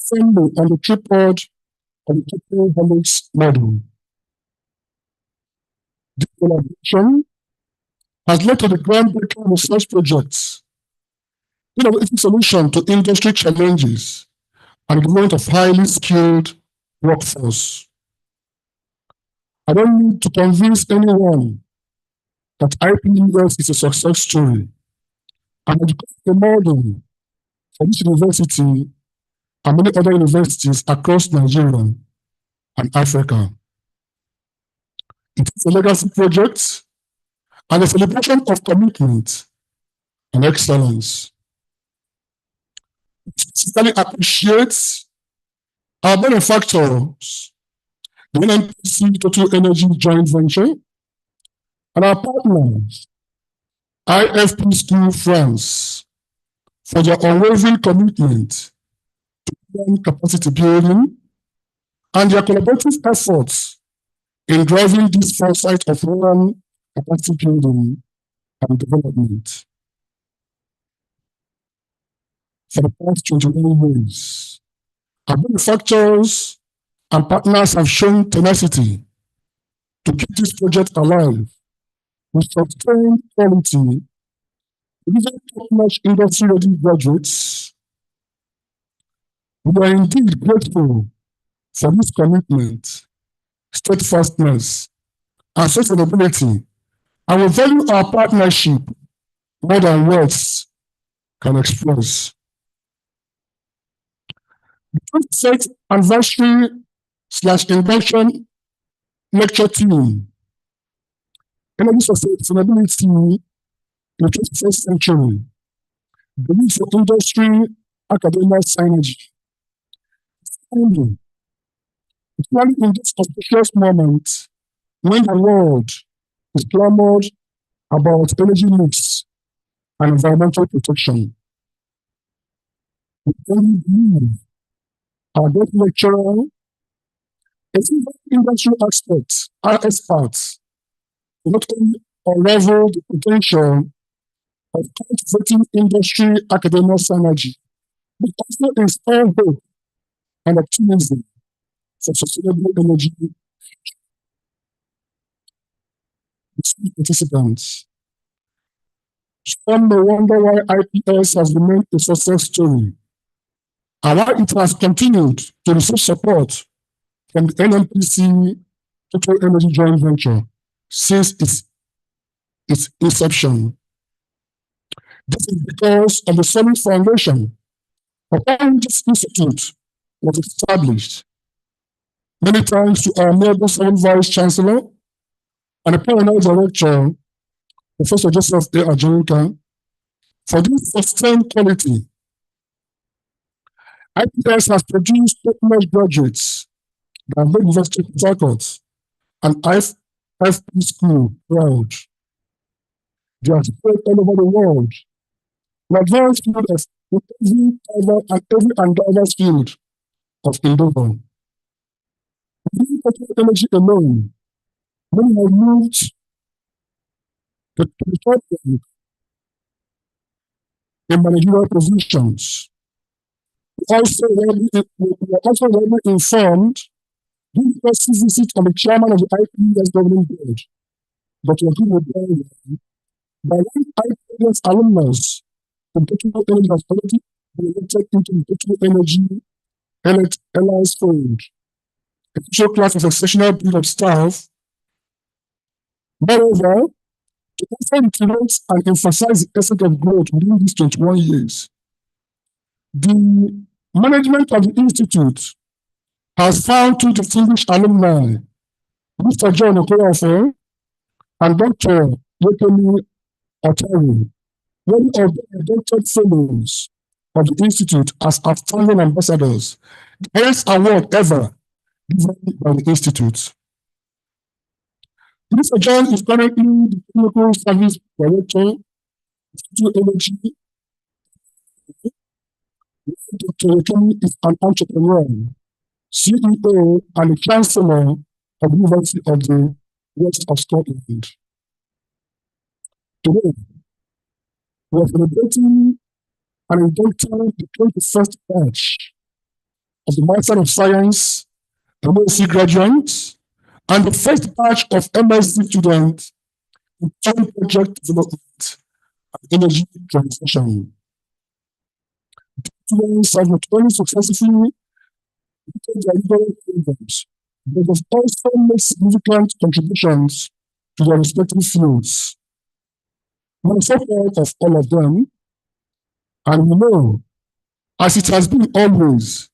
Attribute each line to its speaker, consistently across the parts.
Speaker 1: firmly on the tripod of the triple helix model. This collaboration has led to the groundbreaking research projects, innovative solutions to industry challenges, and the development of highly skilled workforce. I don't need to convince anyone that IPES is a success story and has become a model for this university and many other universities across Nigeria and Africa. It is a legacy project and a celebration of commitment and excellence. It specifically appreciates our benefactors, the NNPC Total Energy Joint Venture, and our partners, IFP School France, for their unwavering commitment to capacity building and their collaborative efforts in driving this foresight of rural capacity building and development. For the past 21 years, our benefactors and partners have shown tenacity to keep this project alive with sustained quality, delivering top-notch industry-ready graduates. We are indeed grateful for this commitment, steadfastness, and sustainability, and we value our partnership more than words can express. The 26th anniversary/induction lecture theme, Energy Sustainability in the 21st Century, the need for industry, academia, synergy. Finally, especially in this auspicious moment when the world is clamored about energy mix and environmental protection, we only believe our guest lecturer, a single industry expert, our experts, not only unravel the potential of cultivating industry academic synergy, but also inspire hope and optimism for sustainable energy. Participants, some may wonder why IPES has remained a success story and why it has continued to receive support from the NNPC Total Energy Joint Venture since its inception. This is because of the solid foundation upon which this institute was established. Many thanks to our noble Vice Chancellor and the Pioneer Director, Professor Joseph A. Ajarinka, for this sustained quality. IPES has produced top-notch graduates that have made University of Port Harcourt and IFP School proud. They are spread all over the world. An advanced field of every diverse field of endeavor. Within energy alone, many have moved to the top rank in managerial positions. We are also widely informed during the first visit of the chairman of the IPES governing board, Dr. Yakubu by one IPES alumnus from Total Energy has already been elected into the Total Energy Alliance Fold, a official class of exceptional breed of staff. Moreover, to also reiterate and emphasize the essence of growth within these 21 years, the management of the institute has found two distinguished alumni, Mr. John Okorafor and Dr. Yekemi Otari, one of the elected fellows of the institute as outstanding ambassadors, the highest award ever given by the institute. Mr. John is currently the Clinical Service Director of Energy. Dr. Yekemi is an entrepreneur, CEO, and the Chancellor of the University of the West of Scotland. Today, we are celebrating and inducting the 21st batch of the Master of Science, MSc graduates, and the first batch of MSc students in joint project development and energy transition. Students have not only successfully completed their rigorous programs, but have also made significant contributions to their respective fields. We are so proud of all of them, and we know, as it has been always,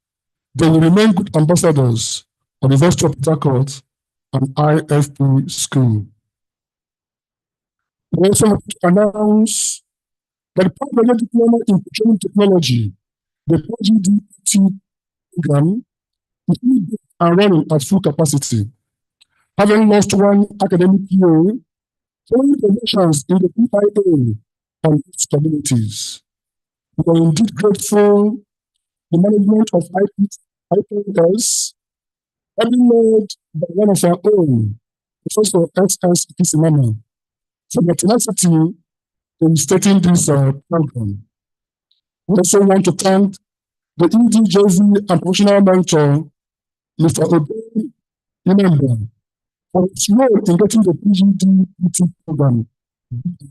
Speaker 1: they will remain good ambassadors of the University of Port Harcourt and IFP School. We also have to announce that the Postgraduate Diploma in Petroleum Technology, the PGDT program, is being built and running at full capacity. Having lost one academic year, following promotions in the PIA on its communities. We are indeed grateful the management of IPES, having led by one of our own, Professor S.S. Kisimama, for the tenacity in stating this program. We also want to thank the EDJV and professional mentor, Mr. Obey Imemba, for his role in getting the PGDPT program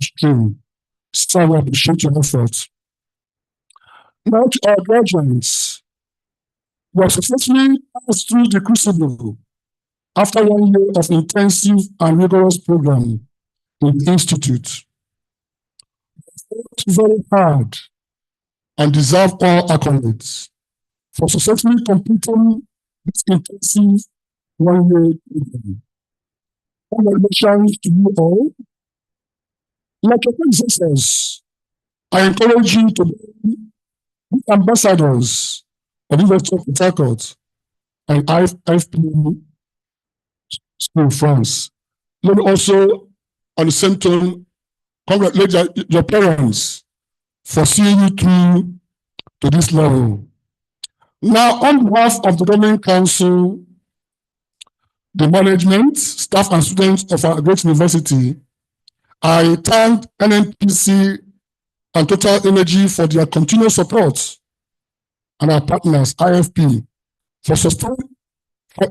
Speaker 1: stream. So we appreciate your efforts. Now to our graduates, we have successfully passed through the crucible after 1 year of intensive and rigorous program in the Institute. We worked very hard and deserve all accolades for successfully completing this intensive 1 year program. Congratulations to you all. Like your predecessors, I encourage you to be ambassadors of the University of Port Harcourt and IFP School France. Let me also, on the same tone, congratulate your parents for seeing you through to this level. Now, on behalf of the Governing Council, the management, staff, and students of our great university, I thank NNPC and Total Energy for their continued support, and our partners, IFP, for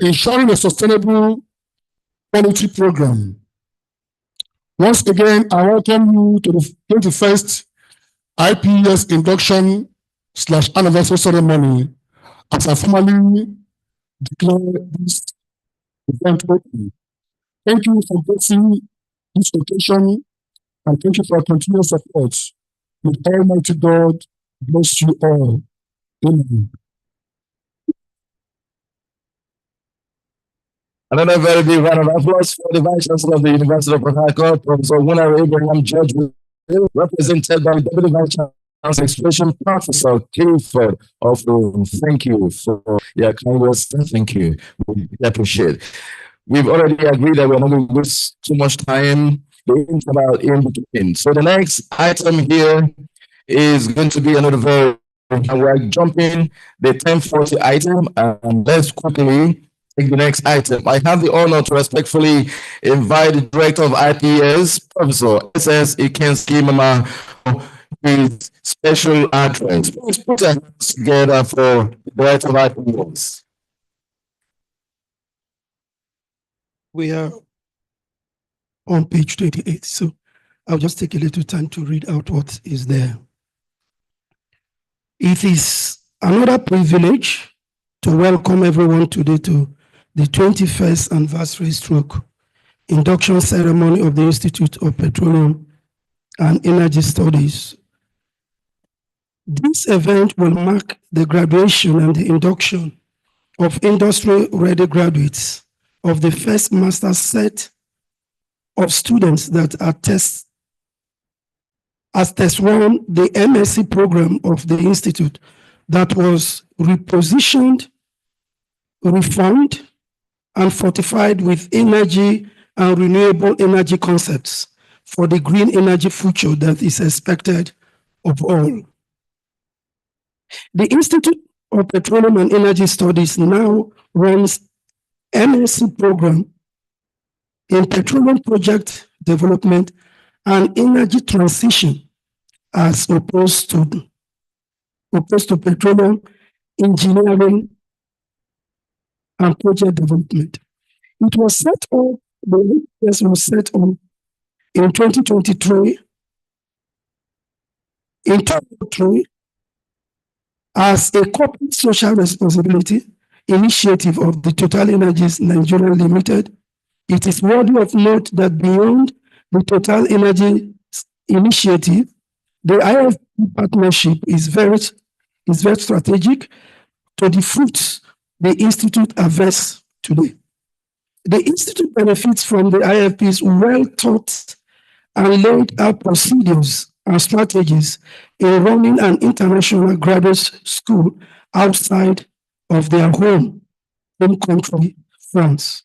Speaker 1: ensuring a sustainable quality program. Once again, I welcome you to the 21st IPES Induction / Anniversary Ceremony as I formally declare this event open. Thank you for blessing this occasion, and thank you for your continued support. May Almighty God bless you all. Amen.
Speaker 2: Another very big round of applause for the Vice Chancellor of the University of Port Harcourt, Professor Winner Abraham George, represented by Deputy Vice Chancellor Expression Professor Clifford of Thank you for your kind words. Thank you. We appreciate it. We've already agreed that we're not going to waste too much time in between. So the next item here is going to be another very, and we're jumping the 1040 item, and let's quickly take the next item. I have the honor to respectfully invite the Director of IPES, Professor S.S. Ikenski Mama, for his special address. Please put your hands together for the Director of IPES.
Speaker 3: We are on page 28, so I'll just take a little time to read out what is there. It is another privilege to welcome everyone today to the 21st anniversary induction ceremony of the Institute of Petroleum and Energy Studies. This event will mark the graduation and the induction of industry-ready graduates of the first master set of students that are test 1, the MSc program of the Institute that was repositioned, reformed, and fortified with energy and renewable energy concepts for the green energy future that is expected of all. The Institute of Petroleum and Energy Studies now runs MSc program in petroleum project development and energy transition as opposed to petroleum engineering and project development. It was set up, the IPES was set up in 2023, as a corporate social responsibility initiative of the Total Energies Nigeria Limited. It is worthy of note that beyond the Total Energy initiative, the IFP partnership is very strategic to the fruits the Institute harvests today. The Institute benefits from the IFP's well-thought and laid out procedures and strategies in running an international graduate school outside of their home country, France.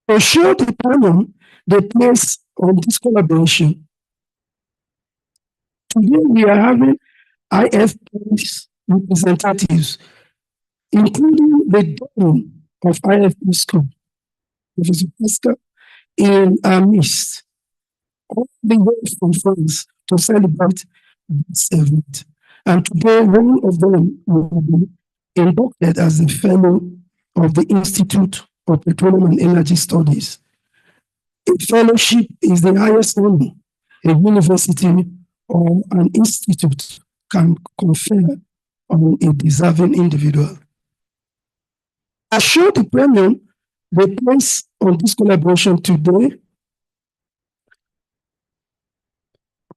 Speaker 3: To show the premium they place on this collaboration, today we are having IFP's representatives, including the dean of IFP school, Professor Pascal, in our midst, all the way from France to celebrate this event. And today, one of them will be inducted as a fellow of the Institute of Petroleum and Energy Studies. A fellowship is the highest honor a university or an institute can confer on a deserving individual. I show the premium they place on this collaboration today.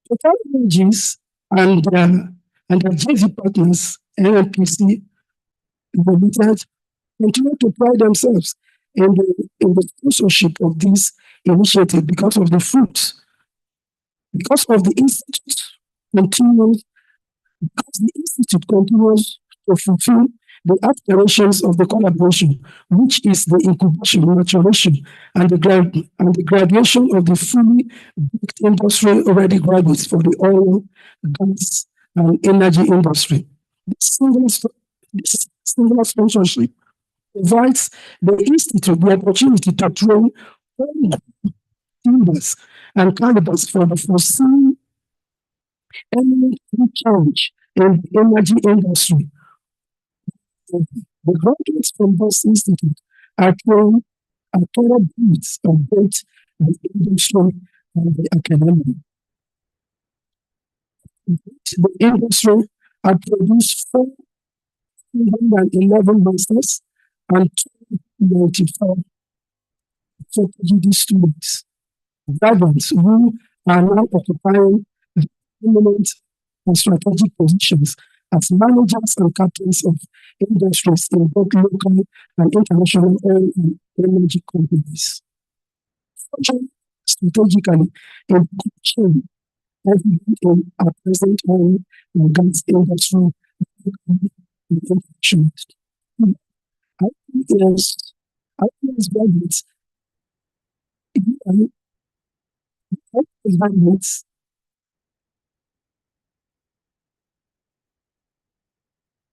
Speaker 3: Total Energies and their JV partners, NNPC Limited, continue to pride themselves in the sponsorship of this initiative because of the fruits, because the institute continues to fulfill the aspirations of the collaboration, which is the incubation, maturation, and the graduation of the fully baked industry-ready graduates for the oil, gas, and energy industry. This singular sponsorship provides the institute the opportunity to train leaders and candidates for the foreseen eminent change in the energy industry. The graduates from this institute are trained at thorough boots of both the industry and the academy. The industry had produced 411 masters and 294 PhD students, graduates who are now occupying eminent and strategic positions as managers and captains of industries in both local and international oil and energy companies. Strategically, in chain, evident in our present oil and gas industry international. IPES graduates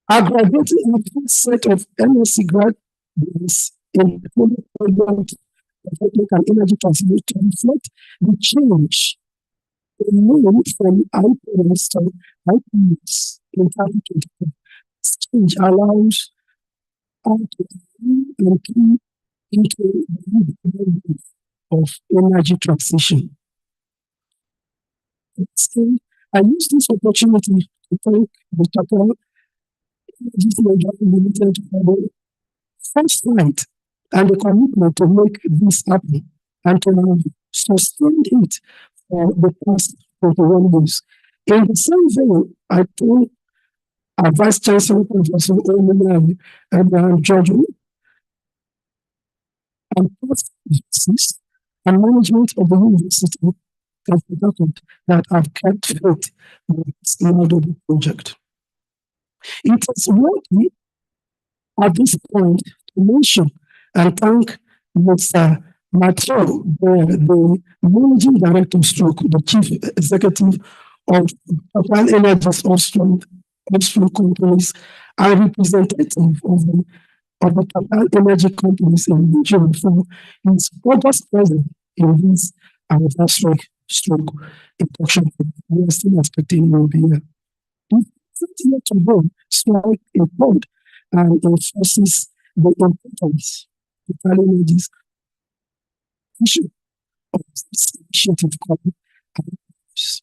Speaker 3: are graduating in a full set of MSc graduates in development and energy transmission to reflect the change in name from IPES to IPES in 2024. This change allows us to and key into the development of energy transition. I use this opportunity to thank the Total Energies Nigeria Limited for the first fight and the commitment to make this happen and to have sustained it for the past 21 years. In the same vein, I thank our Vice Chancellor, Professor Omen and George, and past VCs and management of the university that have kept faith with this laudable project. It is worthy at this point to mention and thank Mr. Mathieu, the managing director, the chief executive of Total Energies upstream companies, and representative of the Total Energy companies in Nigeria for his August presence in this anniversary induction. We are still expecting he will be here. He here to go strike a bond and enforces the importance of challenges issue of this initiative called IPES.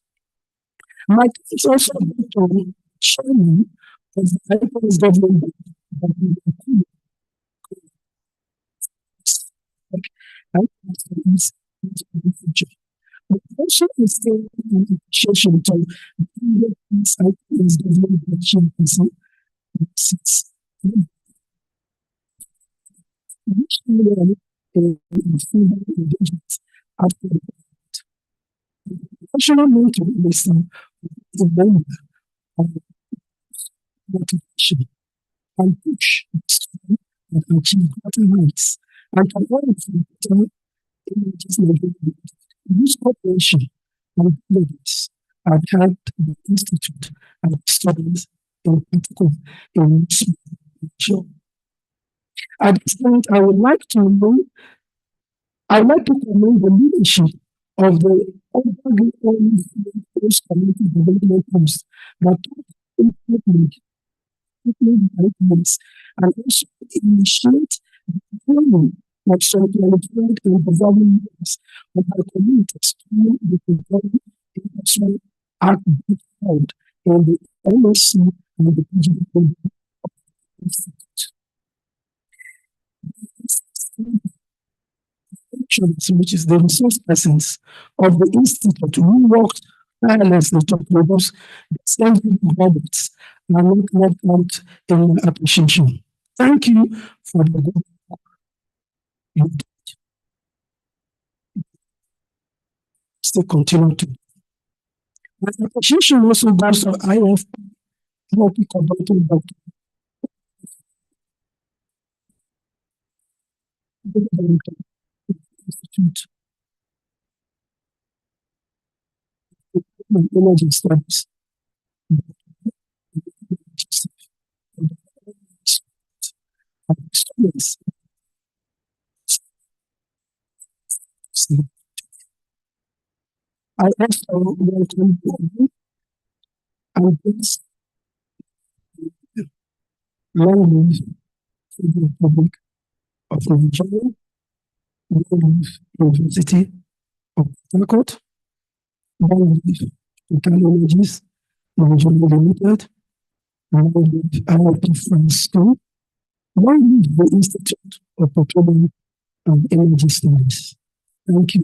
Speaker 3: My case also going to show me of the IPES government that we are IPES into the future. But also is still an appreciation to this IPES government action person sits each year in engagement after the professional mentor is the member of motivation and push students and achieve greater heights and can learn from better images and use cooperation and leaders have helped the institute and students in particular in this job. At this point, I would like to commend the leadership of the Post Community Development Post that took improvement and also initiate the training of some qualified and development members of our communities through the program Induction at the Fund in the MSc and the PhD program of the Institute. Which is the resource persons of the Institute who worked tirelessly to produce the scientific graduates and not left out in appreciation. Thank you for the good work you did. Still continue to. My appreciation also goes to IF conducted by Institute Energy Studies. I also welcome you and this long live to the Republic of Nigeria, long live University of Harcourt, long live Technologies, Nigeria Limited, long live IIT France School, long live the Institute of Petroleum and Energy Studies. Thank you.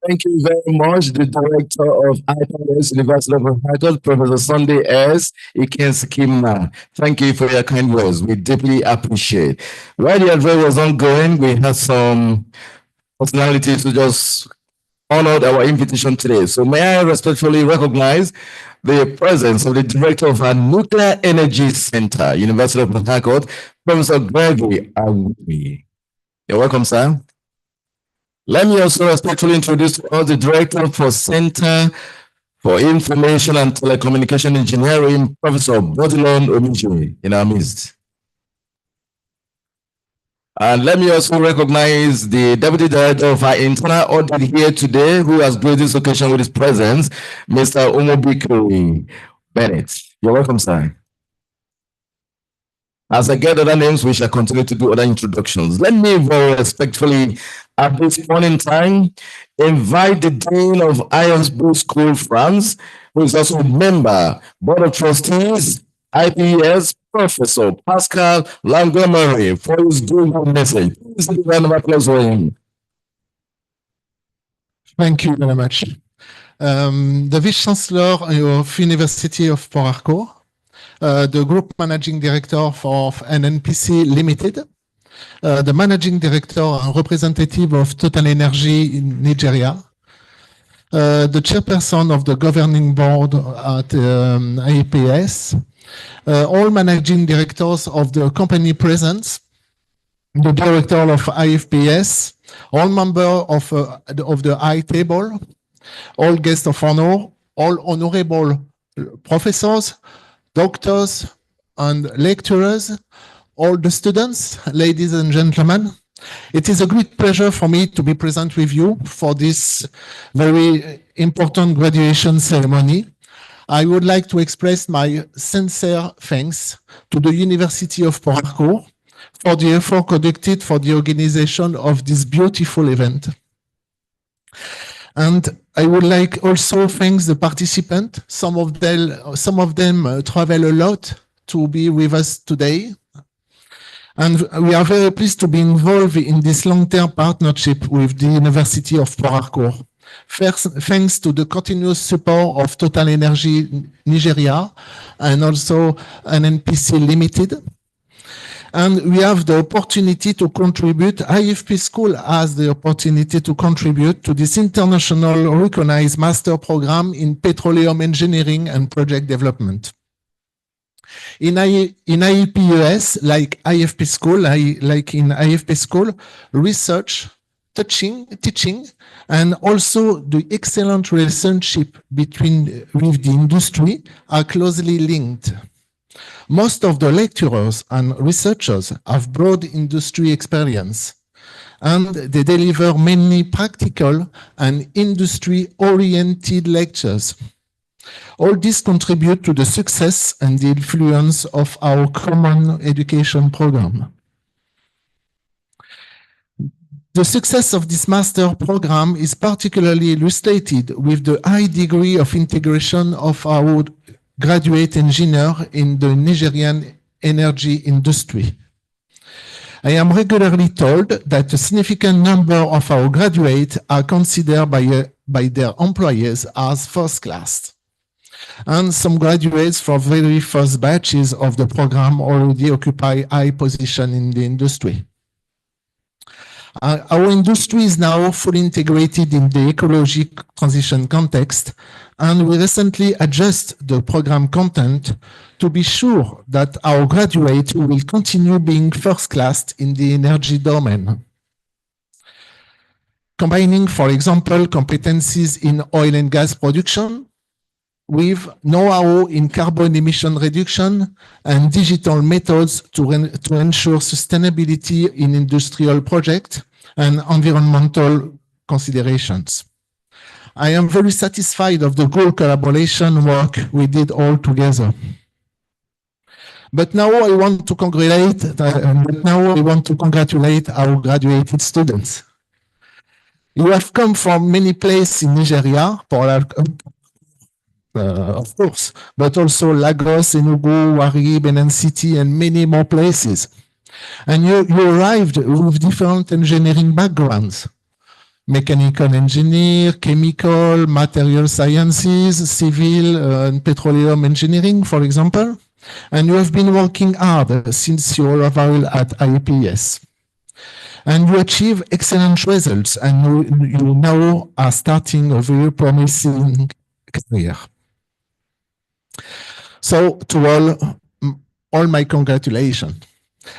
Speaker 2: Thank you very much, the director of IPES University of Harcourt, Professor Sunday S. Ikenskima. Thank you for your kind words. We deeply appreciate. While the address was ongoing, we had some personalities who just honored our invitation today. So may I respectfully recognize the presence of the director of our Nuclear Energy Center, University of Harcourt, Professor Gregory Awumi. You're welcome, sir. Let me also respectfully introduce to us the Director for Center for Information and Telecommunication Engineering, Professor Bodilon Omije, in our midst. And let me also recognize the Deputy Director of our Internal Audit here today, who has graced this occasion with his presence, Mr. Omobikiri Bennett. You're welcome, sir. As I get other names, we shall continue to do other introductions. Let me very respectfully, at this point in time, invite the Dean of ISB School France, who is also a member, Board of Trustees, IPES, Professor Pascal Langomary, for his good message. Please give a round of applause for him.
Speaker 4: Thank you very much. The Vice-Chancellor of University of Port Harcourt, the Group Managing Director of NNPC Limited, the Managing Director and Representative of Total Energy in Nigeria, the Chairperson of the Governing Board at IPES, all Managing Directors of the company present, the Director of IFPS, all members of the high table, all guests of honor, all honorable professors, doctors and lecturers, all the students, ladies and gentlemen. It is a great pleasure for me to be present with you for this very important graduation ceremony. I would like to express my sincere thanks to the University of Port Harcourt for the effort conducted for the organization of this beautiful event. And I would like also thank the participants. Some of them travel a lot to be with us today. And we are very pleased to be involved in this long-term partnership with the University of Port Harcourt. First, thanks to the continuous support of Total Energy Nigeria and also NNPC Limited. And we have the opportunity to contribute, IFP School has the opportunity to contribute to this international recognized master program in petroleum engineering and project development. In IPES, like IFP School, like in IFP School, research, teaching, and also the excellent relationship with the industry are closely linked. Most of the lecturers and researchers have broad industry experience, and they deliver mainly practical and industry-oriented lectures. All this contribute to the success and the influence of our common education program. The success of this master program is particularly illustrated with the high degree of integration of our graduate engineer in the Nigerian energy industry. I am regularly told that a significant number of our graduates are considered by their employers as first class. And some graduates from very first batches of the program already occupy high position in the industry. Our industry is now fully integrated in the ecology transition context, and we recently adjust the program content to be sure that our graduates will continue being first class in the energy domain. Combining, for example, competencies in oil and gas production with know-how in carbon emission reduction and digital methods to ensure sustainability in industrial projects and environmental considerations. I am very satisfied of the good collaboration work we did all together. But now I want to congratulate our graduated students. You have come from many places in Nigeria, of course, but also Lagos, Enugu, Warri, Benin City, and many more places. And you arrived with different engineering backgrounds: mechanical engineer, chemical, material sciences, civil, and petroleum engineering, for example. And you have been working hard since your arrival at IPES. And you achieve excellent results, and you now are starting a very promising career. So to all my congratulations.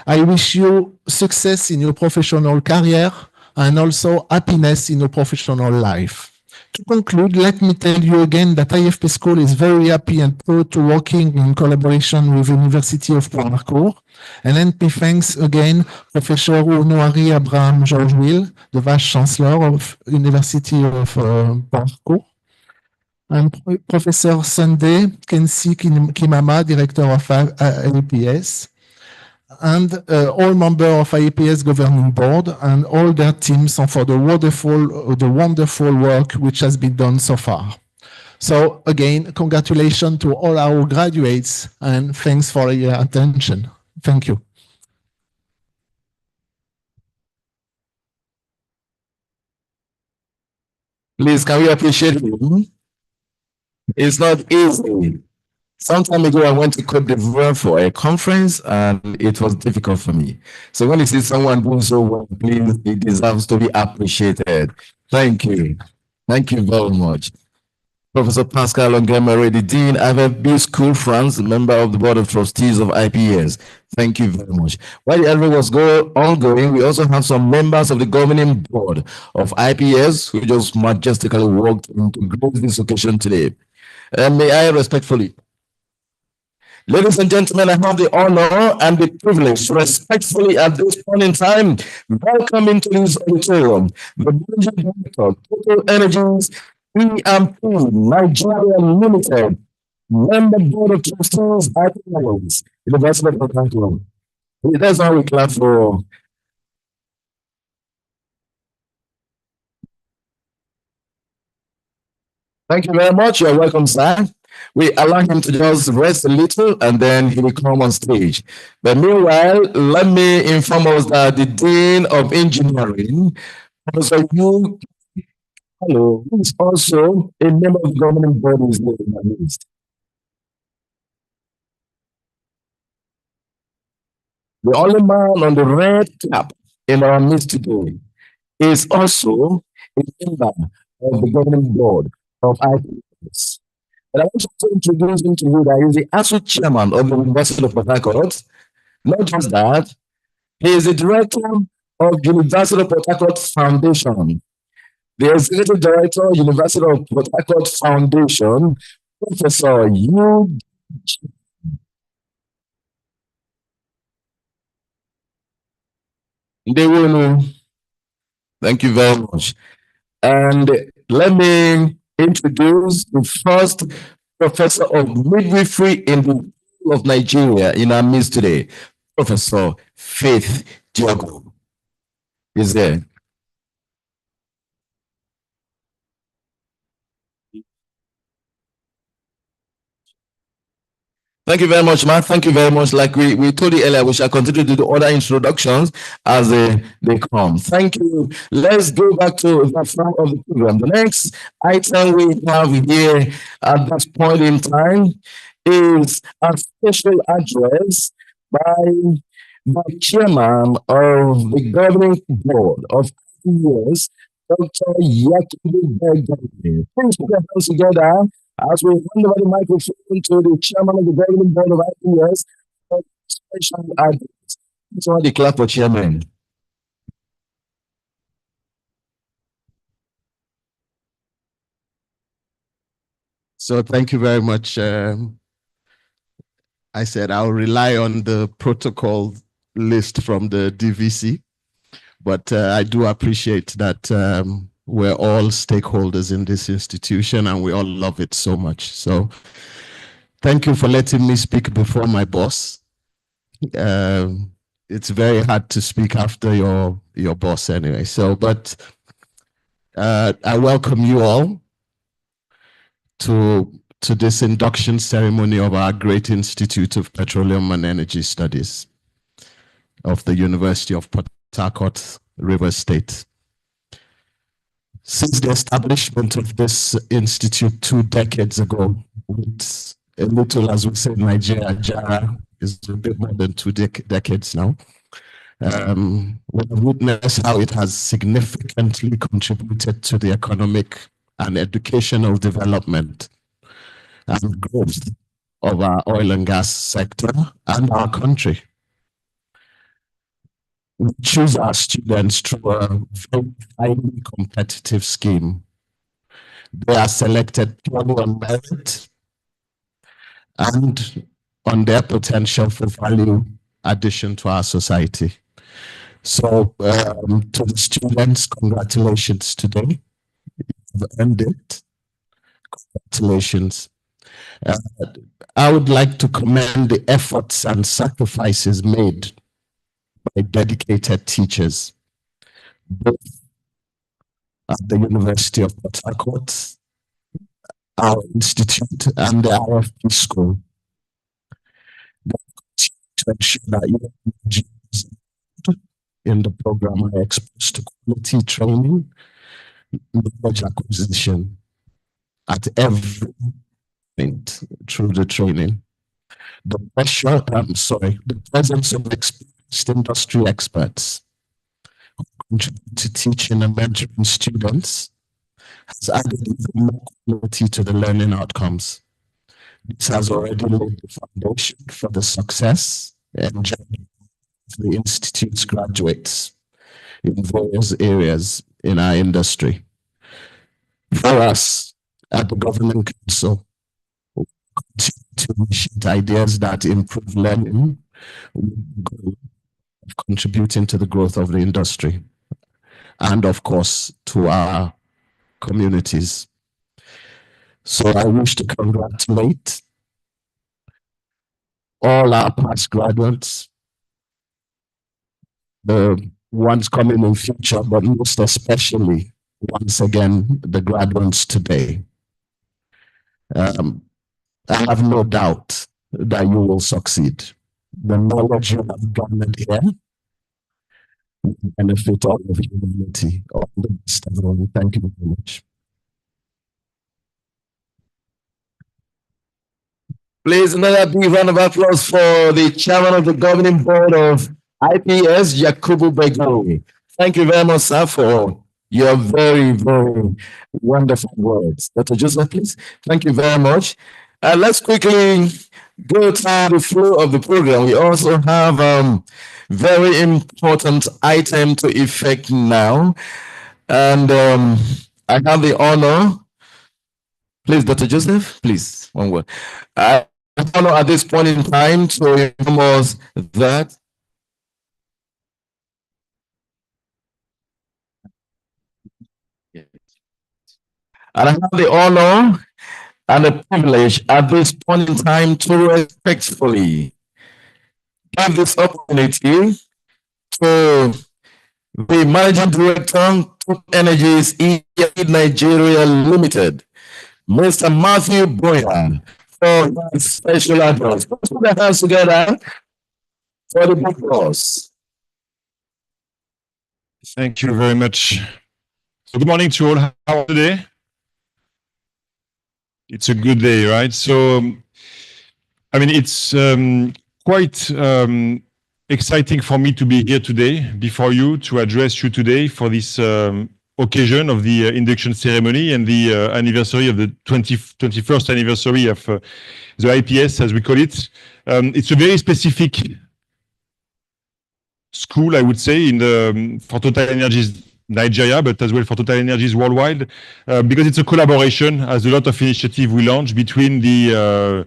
Speaker 4: I wish you success in your professional career and also happiness in your professional life. To conclude, let me tell you again that IFP School is very happy and proud to working in collaboration with the University of Port Harcourt. And let me thanks again Professor Honorary Abraham George Will, the Vice Chancellor of University of Port Harcourt, and Professor Sunday Kensi Kimama, Director of IPES, and all members of IPES Governing Board and all their teams for the wonderful work which has been done so far. So again, congratulations to all our graduates and thanks for your attention. Thank you.
Speaker 2: Please, can we appreciate him? It's not easy. Some time ago, I went to Côte d'Ivoire for a conference, and it was difficult for me. So when you see someone doing so well, please, it deserves to be appreciated. Thank you. Thank you very much. Professor Pascal Ongemere, the Dean, IFP School France, member of the Board of Trustees of IPES. Thank you very much. While the event was ongoing, we also have some members of the governing board of IPES who just majestically walked into grace this occasion today. May I respectfully, ladies and gentlemen, I have the honor and the privilege to respectfully at this point in time welcome into this auditorium the Managing Director, Total Energies E&P Nigeria Limited, Member Board of Trustees, IPES, University of Port Harcourt. That's how we clap for. Thank you very much. You're welcome, sir. We allow him to just rest a little and then he will come on stage. But meanwhile, let me inform us that the Dean of Engineering, Professor Yu, hello, who is also a member of the governing body, is here in our midst. The only man on the red cap in our midst today is also a member of the governing board of IPES. And I want to introduce him to you that he's the actual chairman of the University of Port Harcourt. Not just that, he is the director of University of Port Harcourt Foundation. The executive director, University of Port Harcourt Foundation, Professor Yu. Thank you very much. And let me introduce the first professor of midwifery in the whole of Nigeria in our midst today, Professor Faith Diogo. Is there? Thank you very much, Matt. Thank you very much. Like we told you earlier, we shall continue to do other introductions as they come. Thank you. Let's go back to the front of the program. The next item we have here at this point in time is a special address by the chairman of the governing board of IPES, Dr. Yakubu Begani. Please put your hands together as we hand over the microphone to the chairman of the governing board of IPES for special address. Please all declare for chairman.
Speaker 4: So thank you very much. I said I'll rely on the protocol list from the DVC, but I do appreciate that we're all stakeholders in this institution and we all love it so much. So thank you for letting me speak before my boss. It's very hard to speak after your boss anyway. So, but I welcome you all to this induction ceremony of our great Institute of Petroleum and Energy Studies of the University of Port Harcourt, Rivers State. Since the establishment of this institute 2 decades ago, with a little, as we said, Nigeria, Jara is a bit more than 2 decades now. We've witnessed how it has significantly contributed to the economic and educational development and growth of our oil and gas sector and our country. We choose our students through a very highly competitive scheme. They are selected purely on merit and on their potential for value addition to our society. So to the students, congratulations today. You've earned it. Congratulations. I would like to commend the efforts and sacrifices made by dedicated teachers, both at the University of Port Harcourt, our institute, and the RFP school, to ensure that you in the program are exposed to quality training, knowledge acquisition at every point through the training. The presence of experienced industry experts who contribute to teaching and mentoring students has added even more quality to the learning outcomes. This has already laid the foundation for the success and journey of the Institute's graduates in various areas in our industry. For us at the Government Council, we continue to initiate ideas that improve learning with the goal of contributing to the growth of the industry and, of course, to our communities. So I wish to congratulate
Speaker 2: all our past graduates, the ones coming in future, but most especially, once again, the graduates today. I have no doubt that you will succeed. The knowledge you have garnered here will benefit all of humanity. All the best, everyone. Thank you very much. Please, another big round of applause for the chairman of the governing board of IPES, Yakubu Begui. Thank you very much, sir, for your very, very wonderful words. Dr. Joseph, please. Thank you very much. Let's quickly go to the flow of the program. We also have very important item to effect now. And I have the honor, please, Dr. Joseph, please, one word. I honor at this point in time to inform us that and I have the honor and the privilege at this point in time to respectfully give this opportunity to the Managing Director, Top Energies Nigeria Limited, Mr. Matthew Boyan, for his special address. Let's put our hands together for the big boss.
Speaker 5: Thank you very much. So good morning to all. How are you today? It's a good day, right? So, I mean, it's quite exciting for me to be here today before you to address you today for this occasion of the induction ceremony and the anniversary of the 21st anniversary of the IPES, as we call it. It's a very specific school, I would say, in the for Total Energies Nigeria, but as well for Total Energies worldwide, because it's a collaboration, as a lot of initiatives we launched between the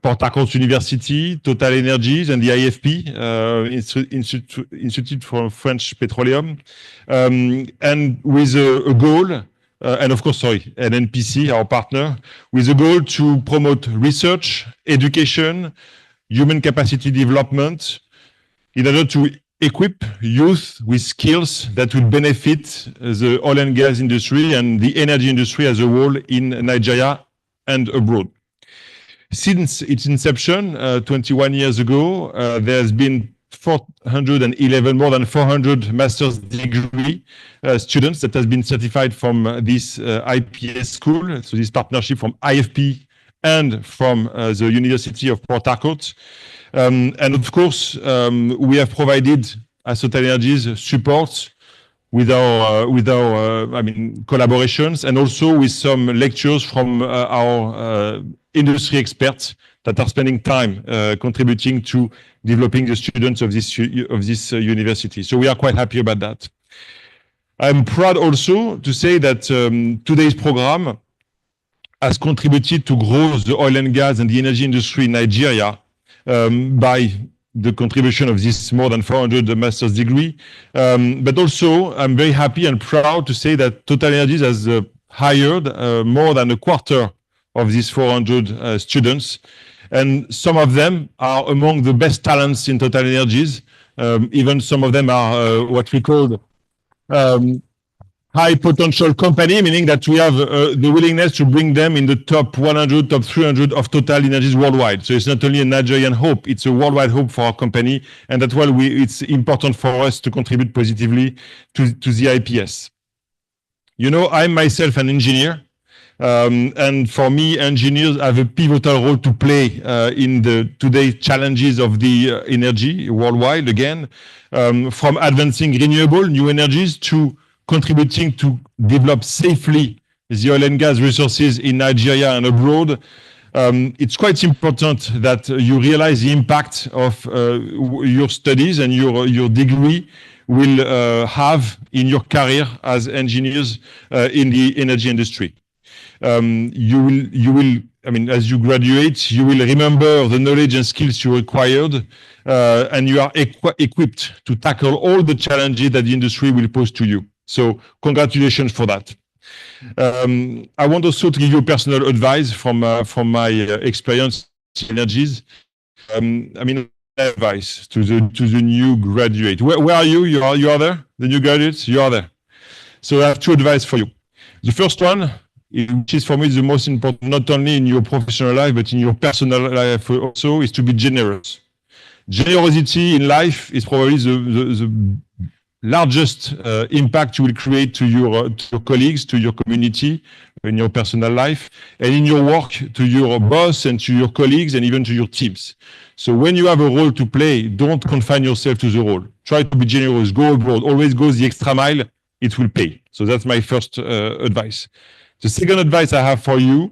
Speaker 5: Port Harcourt University, Total Energies, and the IFP, Institute for French Petroleum, and with a goal, and of course, sorry, NNPC, our partner, with a goal to promote research, education, human capacity development, in order to equip youth with skills that will benefit the oil and gas industry and the energy industry as a whole in Nigeria and abroad. Since its inception, 21 years ago, there's been 411, more than 400 master's degree students that has been certified from this IPES school, so this partnership from IFP and from the University of Port Harcourt. And of course, we have provided as Total Energies support with our collaborations, and also with some lectures from our industry experts that are spending time contributing to developing the students of this university. So we are quite happy about that. I'm proud also to say that today's program has contributed to grow the oil and gas and the energy industry in Nigeria by the contribution of this more than 400 master's degree. But also, I'm very happy and proud to say that Total Energies has hired more than a quarter of these 400 students. And some of them are among the best talents in Total Energies. Even some of them are what we call high potential company, meaning that we have the willingness to bring them in the top 100, top 300 of Total Energies worldwide. So it's not only a Nigerian hope, it's a worldwide hope for our company. And that's why it's important for us to contribute positively to the IPES. You know, I'm myself an engineer. And for me, engineers have a pivotal role to play in today's challenges of the energy worldwide, again, from advancing renewable new energies to contributing to develop safely the oil and gas resources in Nigeria and abroad. It's quite important that you realize the impact of your studies and your degree will have in your career as engineers in the energy industry. You will, I mean, as you graduate, you will remember the knowledge and skills you acquired, and you are equipped to tackle all the challenges that the industry will pose to you. So congratulations for that. I want also to give you personal advice from my experience in energies. advice to the new graduate. Where are you? You are there? The new graduates? You are there. So I have two advice for you. The first one, which is for me the most important, not only in your professional life, but in your personal life also, is to be generous. Generosity in life is probably the largest impact you will create to your colleagues, to your community, in your personal life, and in your work, to your boss and to your colleagues and even to your teams. So when you have a role to play, don't confine yourself to the role. Try to be generous, go abroad, always go the extra mile, it will pay. So that's my first advice. The second advice I have for you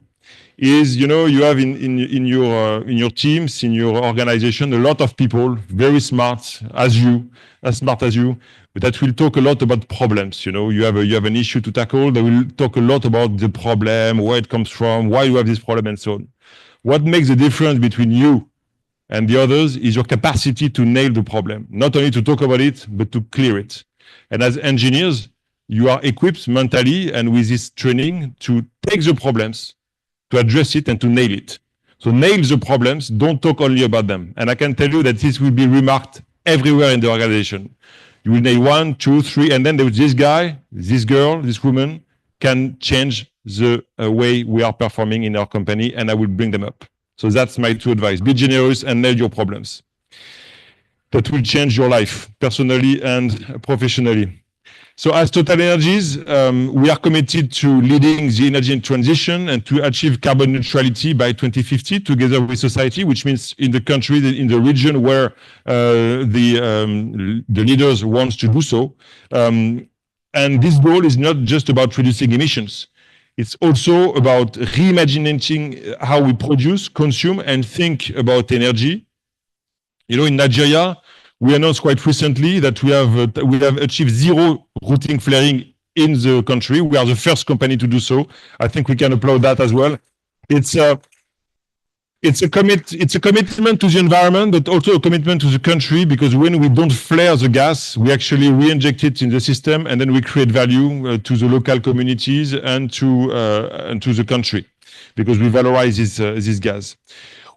Speaker 5: is, you have in your teams, in your organization, a lot of people very smart as smart as you, but that will talk a lot about problems. You have an issue to tackle. They will talk a lot about the problem, where it comes from, why you have this problem, and so on. What makes the difference between you and the others is your capacity to nail the problem, not only to talk about it, but to clear it. And as engineers, you are equipped mentally and with this training to take the problems, to address it and to nail it. So nail the problems, don't talk only about them. And I can tell you that this will be remarked everywhere in the organization. You will nail 1, 2, 3, and then this guy, this girl, this woman can change the way we are performing in our company, and I will bring them up. So that's my two advice. Be generous and nail your problems. That will change your life, personally and professionally. So as Total Energies, we are committed to leading the energy transition and to achieve carbon neutrality by 2050 together with society, which means in the country, in the region where the leaders want to do so. And this goal is not just about reducing emissions. It's also about reimagining how we produce, consume, and think about energy. In Nigeria, we announced quite recently that we have achieved zero routing flaring in the country. We are the first company to do so. I think we can applaud that as well. It's a commitment to the environment, but also a commitment to the country, because when we don't flare the gas, we actually re-inject it in the system, and then we create value to the local communities and to the country, because we valorize this gas.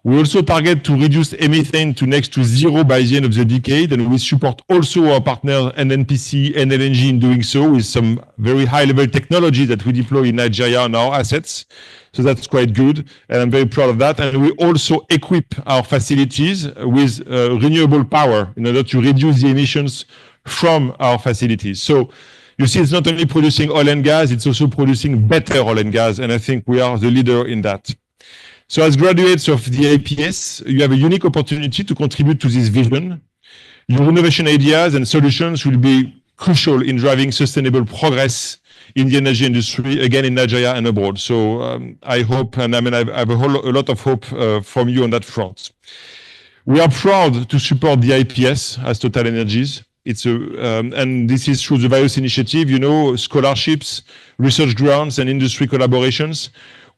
Speaker 5: We also target to reduce methane to next to zero by the end of the decade, and we support also our partner NNPC and LNG in doing so with some very high-level technology that we deploy in Nigeria on our assets. So that's quite good, and I'm very proud of that. And we also equip our facilities with renewable power in order to reduce the emissions from our facilities. So you see, it's not only producing oil and gas, it's also producing better oil and gas, and I think we are the leader in that. So as graduates of the IPES, you have a unique opportunity to contribute to this vision. Your innovation ideas and solutions will be crucial in driving sustainable progress in the energy industry, again in Nigeria and abroad. So I hope, and I have a lot of hope from you on that front. We are proud to support the IPES as Total Energies. And this is through the various initiatives, scholarships, research grants, and industry collaborations.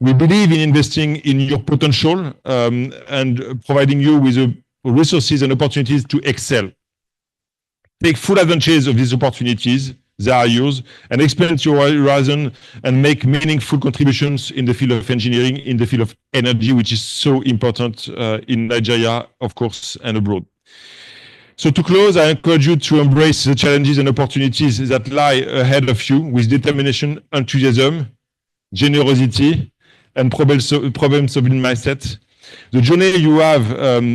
Speaker 5: We believe in investing in your potential and providing you with the resources and opportunities to excel. Take full advantage of these opportunities, they are yours, and expand your horizon and make meaningful contributions in the field of engineering, in the field of energy, which is so important in Nigeria, of course, and abroad. So to close, I encourage you to embrace the challenges and opportunities that lie ahead of you with determination, enthusiasm, generosity, and problem-solving mindset. The journey you have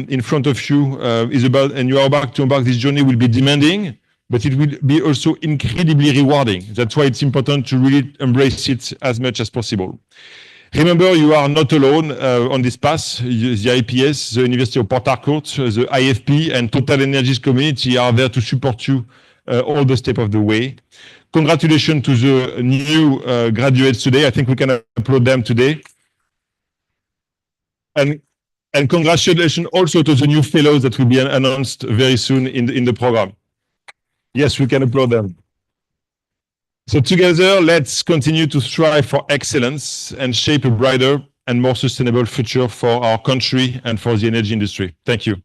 Speaker 5: in front of you is about, and you are about to embark, this journey will be demanding, but it will be also incredibly rewarding. That's why it's important to really embrace it as much as possible. Remember, you are not alone on this path. The IPES, the University of Port Harcourt, the IFP, and Total Energies community are there to support you all the step of the way. Congratulations to the new graduates today. I think we can applaud them today. And congratulations also to the new fellows that will be announced very soon in the program. Yes, we can applaud them. So together, let's continue to strive for excellence and shape a brighter and more sustainable future for our country and for the energy industry. Thank you.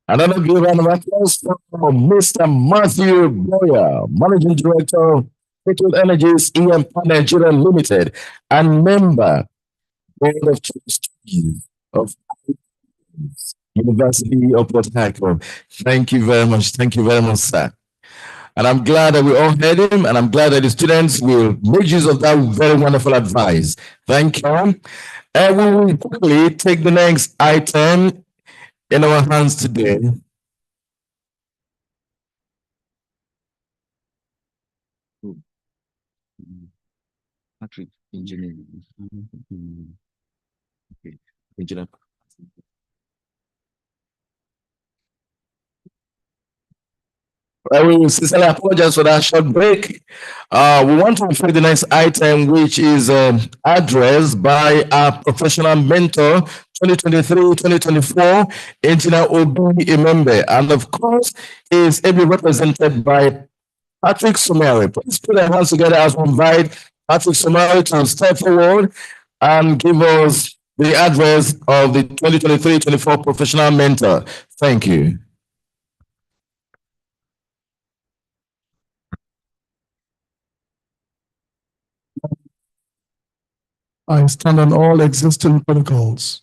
Speaker 2: Another big round of applause for Mr. Matthew Boyer, Managing Director of Total Energies EM Nigeria Limited and member Board of of University of Port Harcourt. Thank you very much. Thank you very much, sir. And I'm glad that we all heard him, and I'm glad that the students will make use of that very wonderful advice. Thank you. And we will quickly take the next item in our hands today. Patrick, engineering. Okay. Engineer. We will sincerely apologize for that short break. We want to refer the next item, which is addressed by our professional mentor, 2023-2024, Engineer Obi Imembe. And of course, is ably represented by Patrick Sumari. Please put our hands together as we invite Patrick Sumari to step forward and give us the address of the 2023-24 professional mentor. Thank you.
Speaker 1: I stand on all existing protocols.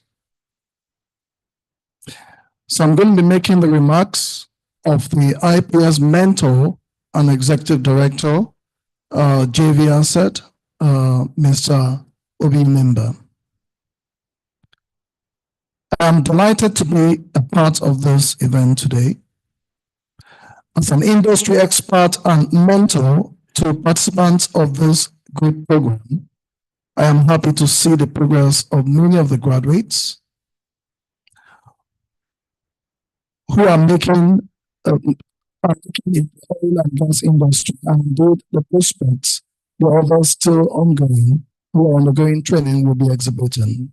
Speaker 1: So I'm going to be making the remarks of the IPES mentor and executive director, JV Asset, Mr. Obi Imembe. I'm delighted to be a part of this event today. As an industry expert and mentor to participants of this great program, I am happy to see the progress of many of the graduates who are making in the oil and gas industry, and indeed the prospects, the others still ongoing, who are undergoing training, will be exhibiting.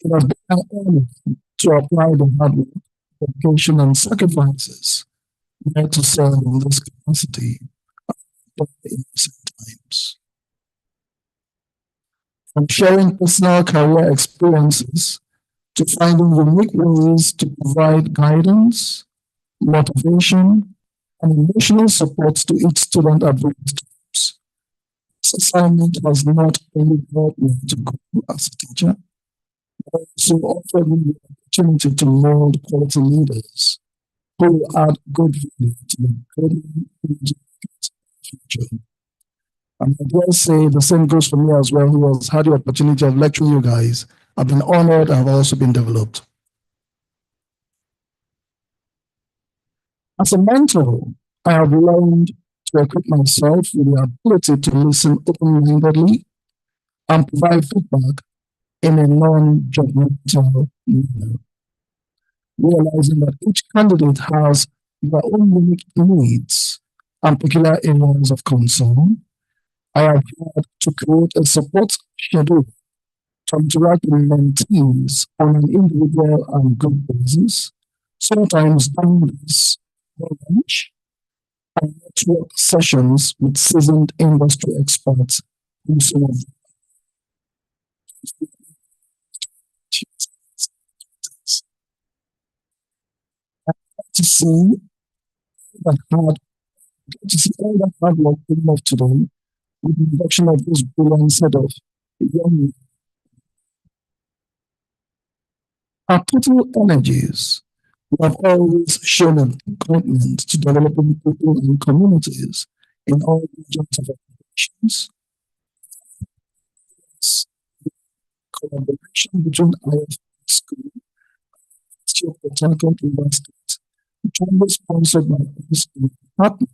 Speaker 1: It has been an honor to apply the hard work, dedication, and sacrifices made to serve in this capacity in recent times. From sharing personal career experiences to finding unique ways to provide guidance, motivation, and emotional support to each student at various times. This assignment has not only brought me to grow as a teacher, but also offered me the opportunity to mold quality leaders who will add good value to the building future. And I dare say the same goes for me as well, who has had the opportunity of lecturing you guys. I've been honored and I've also been developed. As a mentor, I have learned to equip myself with the ability to listen open-mindedly and provide feedback in a non-judgmental manner. Realizing that each candidate has their own unique needs and peculiar areas of concern, I have had to create a support schedule to interact with mentees on an individual and group basis, sometimes during this lunch and network sessions with seasoned industry experts who serve to see all that hard work paying off today with the induction of this brilliant set of young. Our total energies, we have always shown a commitment to developing people and communities in all regions of operations. Collaboration between IFS School and Port Harcourt University, jointly sponsored by this partner,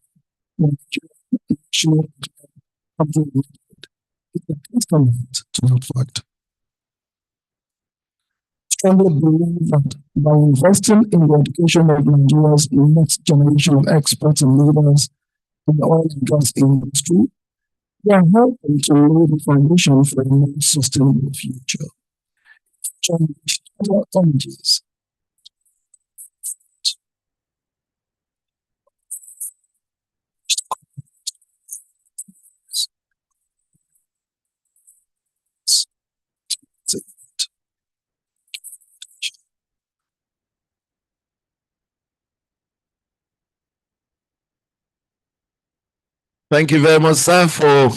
Speaker 1: National Company Limited, is a testament to that fact. Strongly believe that by investing in the education of Nigeria's next generation of experts and leaders in the oil and gas industry, we are helping to lay the foundation for a more sustainable future. Total energies.
Speaker 2: Thank you very much, sir, for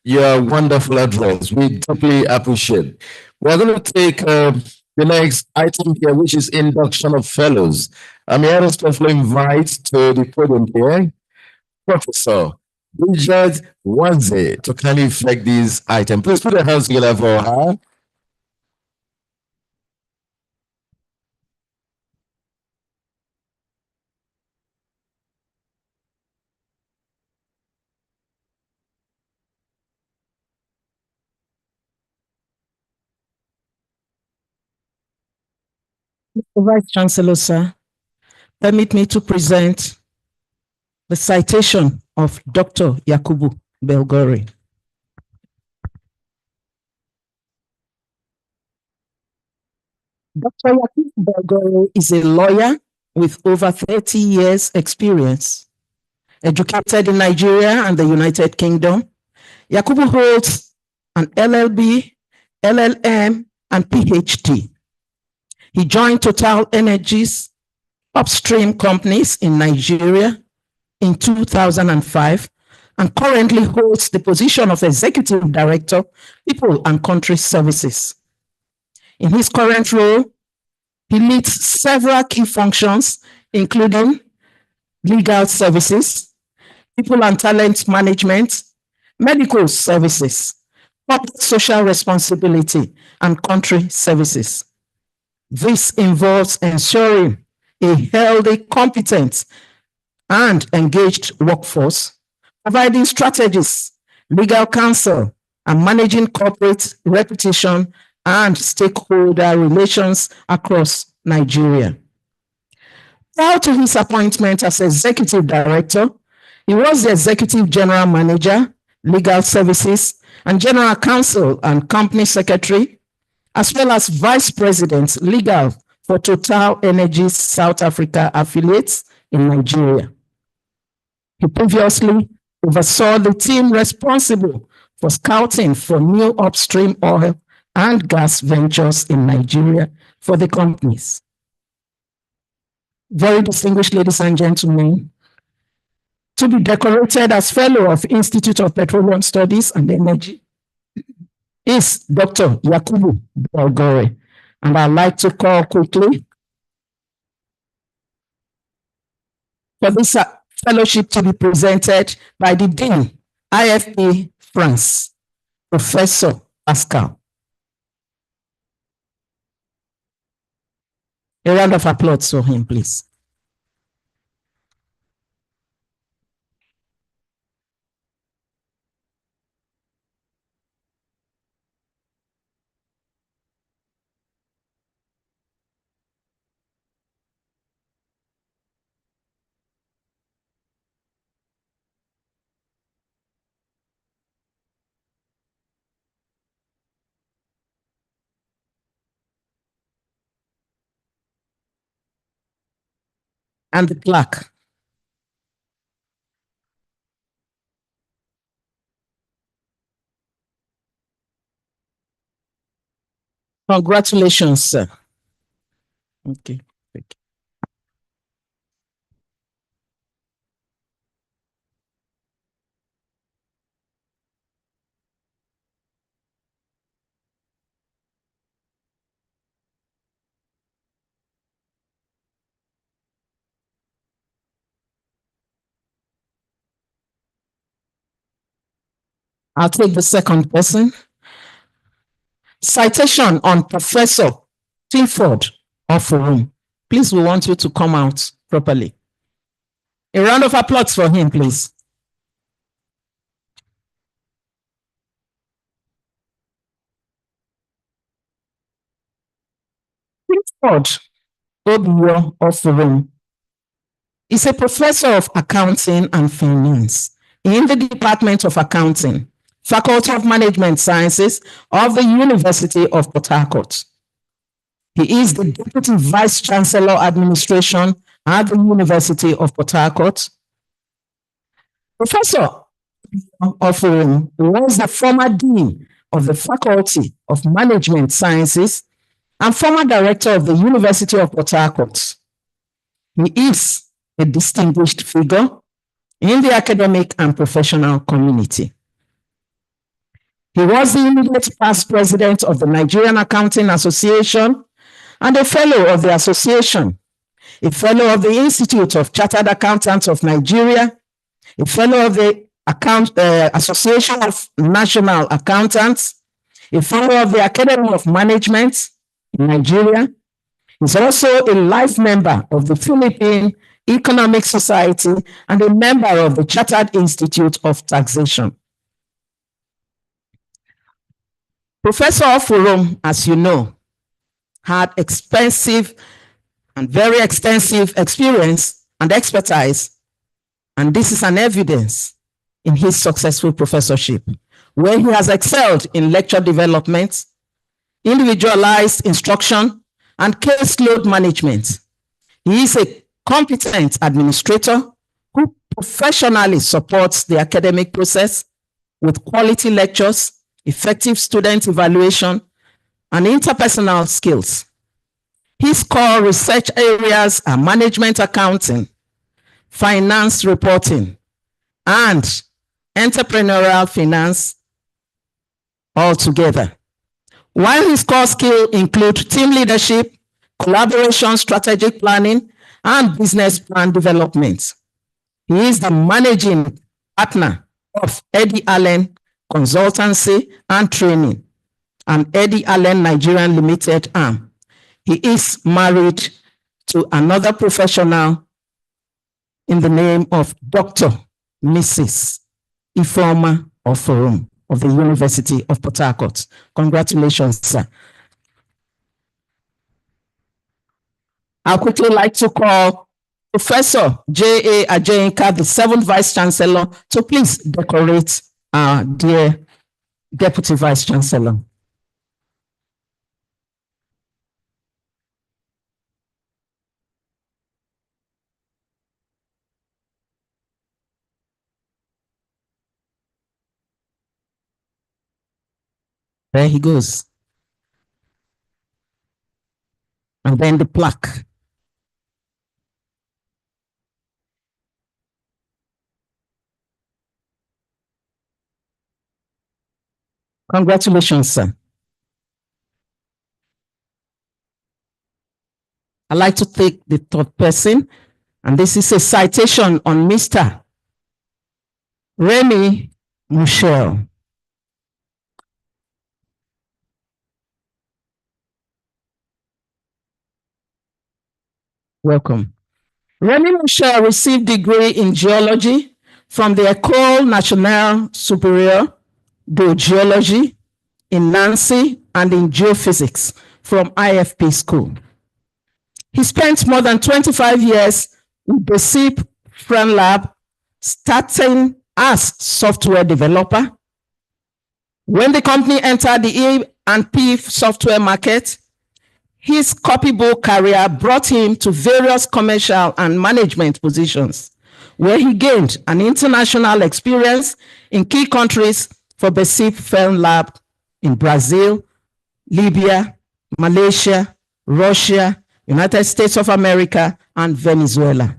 Speaker 2: your wonderful address. We deeply appreciate. We're going to take the next item here, which is induction of fellows. I'm here to respectfully invite to the podium here Professor Bridget Wanze to kindly effect this item. Please put your hands together for her.
Speaker 6: Mr. Vice Chancellor, sir, permit me to present the citation of Dr. Yakubu Belgore. Dr. Yakubu Belgore is a lawyer with over 30 years experience. Educated in Nigeria and the United Kingdom, Yakubu holds an LLB, LLM, and PhD. He joined Total Energies upstream companies in Nigeria in 2005 and currently holds the position of Executive Director, People and Country Services. In his current role, he leads several key functions, including legal services, people and talent management, medical services, corporate social responsibility, and country services. This involves ensuring a healthy, competent, and engaged workforce, providing strategies, legal counsel, and managing corporate reputation and stakeholder relations across Nigeria. Prior to his appointment as Executive Director, he was the Executive General Manager, Legal Services, and General Counsel and Company Secretary, as well as Vice President, Legal for Total Energies South Africa affiliates in Nigeria. He previously oversaw the team responsible for scouting for new upstream oil and gas ventures in Nigeria for the companies. Very distinguished ladies and gentlemen, to be decorated as Fellow of Institute of Petroleum Studies and Energy is Dr. Yakubu Belgore, and I'd like to call quickly for this fellowship to be presented by the Dean, IFP France, Professor Pascal. A round of applause for him, please. And the plaque. Congratulations, sir. Okay. Thank you. I'll take the second person. Citation on Professor Tilford Oforum. Please, we want you to come out properly. A round of applause for him, please. Tilford Oforum is a professor of accounting and finance in the Department of Accounting, Faculty of Management Sciences of the University of Port Harcourt. He is the Deputy Vice Chancellor Administration at the University of Port Harcourt. Professor Oforum was the former Dean of the Faculty of Management Sciences and former Director of the University of Port Harcourt. He is a distinguished figure in the academic and professional community. He was the immediate past president of the Nigerian Accounting Association and a fellow of the association, a fellow of the Institute of Chartered Accountants of Nigeria, a fellow of the Association of National Accountants, a fellow of the Academy of Management in Nigeria. He's also a life member of the Philippine Economic Society and a member of the Chartered Institute of Taxation. Professor Oforom, as you know, had expensive and very extensive experience and expertise, and this is an evidence in his successful professorship, where he has excelled in lecture development, individualized instruction, and caseload management. He is a competent administrator who professionally supports the academic process with quality lectures, effective student evaluation, and interpersonal skills. His core research areas are management accounting, finance reporting, and entrepreneurial finance altogether. While his core skills include team leadership, collaboration, strategic planning, and business plan development. He is the managing partner of Eddie Allen Consultancy and Training and Eddie Allen Nigerian Limited arm. He is married to another professional in the name of Dr. Mrs. Ifeoma Oforom of the University of Port Harcourt. Congratulations, sir. I'd quickly like to call Professor J.A. Ajayinka, the 7th Vice Chancellor, to please decorate our dear Deputy Vice Chancellor. There he goes. And then the plaque. Congratulations, sir. I'd like to take the third person, and this is a citation on Mr. Remy Michel. Welcome. Remy Michel received a degree in geology from the École Nationale Supérieure de Géologie in Nancy and in geophysics from IFP School. He spent more than 25 years with the SIP Friend Lab, starting as software developer. When the company entered the E&P software market, his copybook career brought him to various commercial and management positions, where he gained an international experience in key countries for BESIP Film Lab in Brazil, Libya, Malaysia, Russia, United States of America, and Venezuela.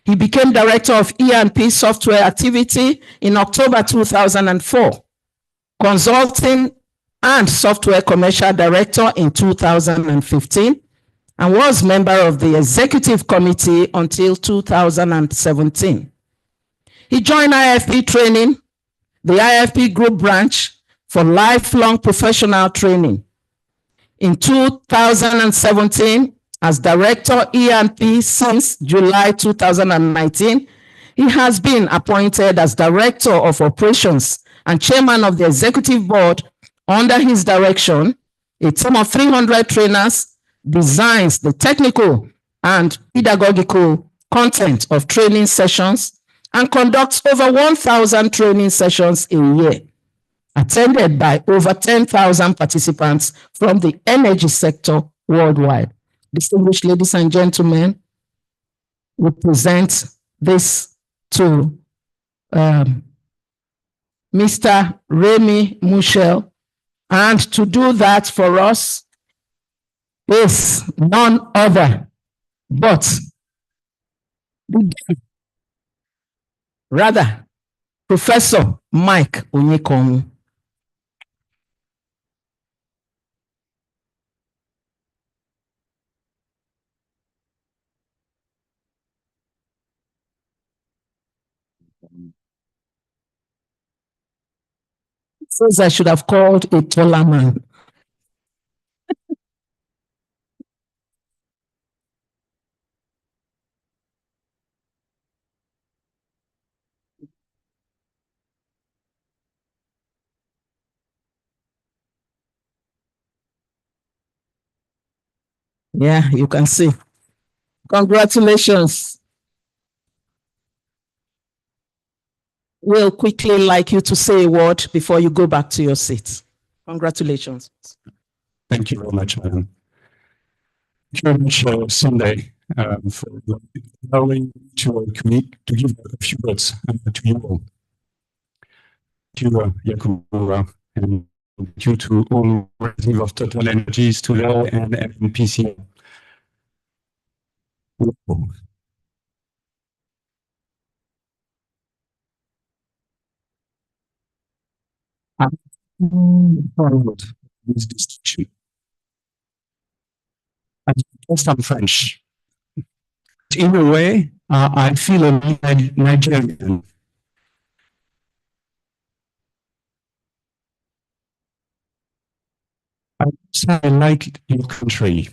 Speaker 6: He became director of E&P software activity in October 2004, consulting and software commercial director in 2015, and was member of the executive committee until 2017. He joined IFP training, the IFP group branch for lifelong professional training. In 2017, as director E&P since July 2019, he has been appointed as director of operations and chairman of the executive board. Under his direction, a team of 300 trainers designs the technical and pedagogical content of training sessions and conducts over 1,000 training sessions a year, attended by over 10,000 participants from the energy sector worldwide. Distinguished ladies and gentlemen, we present this to Mr. Remy Michel. And to do that for us is none other but Professor Mike Onyekonu. Says I should have called a taller man. Yeah, you can see. Congratulations. We'll quickly like you to say a word before you go back to your seat. Congratulations.
Speaker 7: Thank you very much, madam. Thank you very much, Sunday, for allowing me to give a few words to you all. To Yakubu, and due to all representatives of Total Energies today and NPC. I'm proud of this distinction. I'm French. In a way, I feel a Nigerian. I like your country,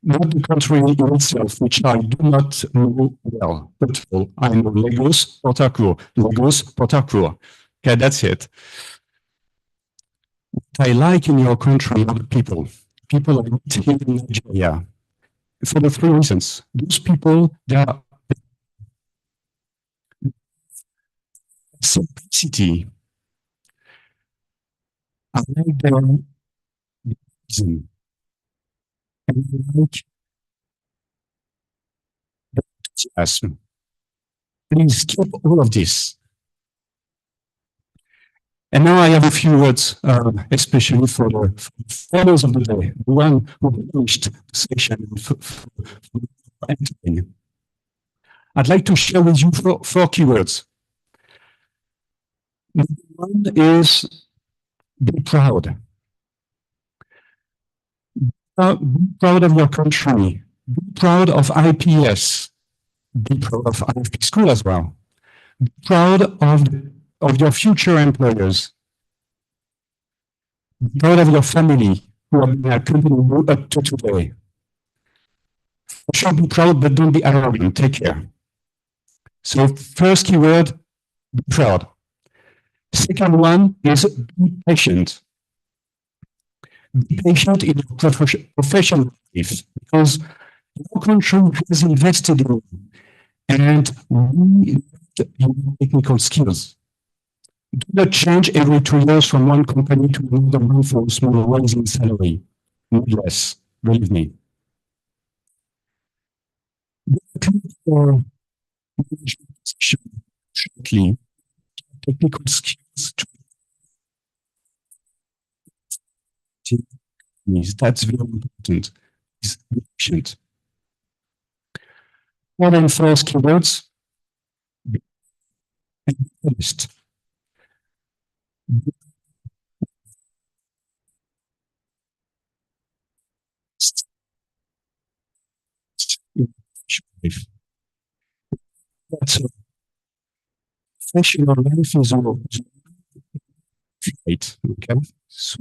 Speaker 7: not the country in itself, which I do not know well. But I know Lagos, Port Harcourt, Lagos, Port Harcourt. Okay, that's it. What I like in your country are the people. People I meet here in Nigeria. For the three reasons. Those people, they are simplicity. I like their reason. And I like the enthusiasm. Please keep all of this. And now I have a few words, especially for the followers of the day, the one who finished the session. I'd like to share with you four keywords. Number one is be proud. Be proud of your country. Be proud of IPES. Be proud of IFP school as well. Be proud of your future employers. Be proud of your family who have been accompanying you up to today. For sure, be proud, but don't be arrogant. Take care. So first keyword, be proud. Second one is be patient. Be patient in your professional life because your country has invested in you and we need your technical skills. Do not change every 2 years from one company to another one for a small rise in salary. Need less, believe me. For shortly, technical skills to that's very important. Is patient. More than first keywords and honest. That's a professional life is right. Okay, so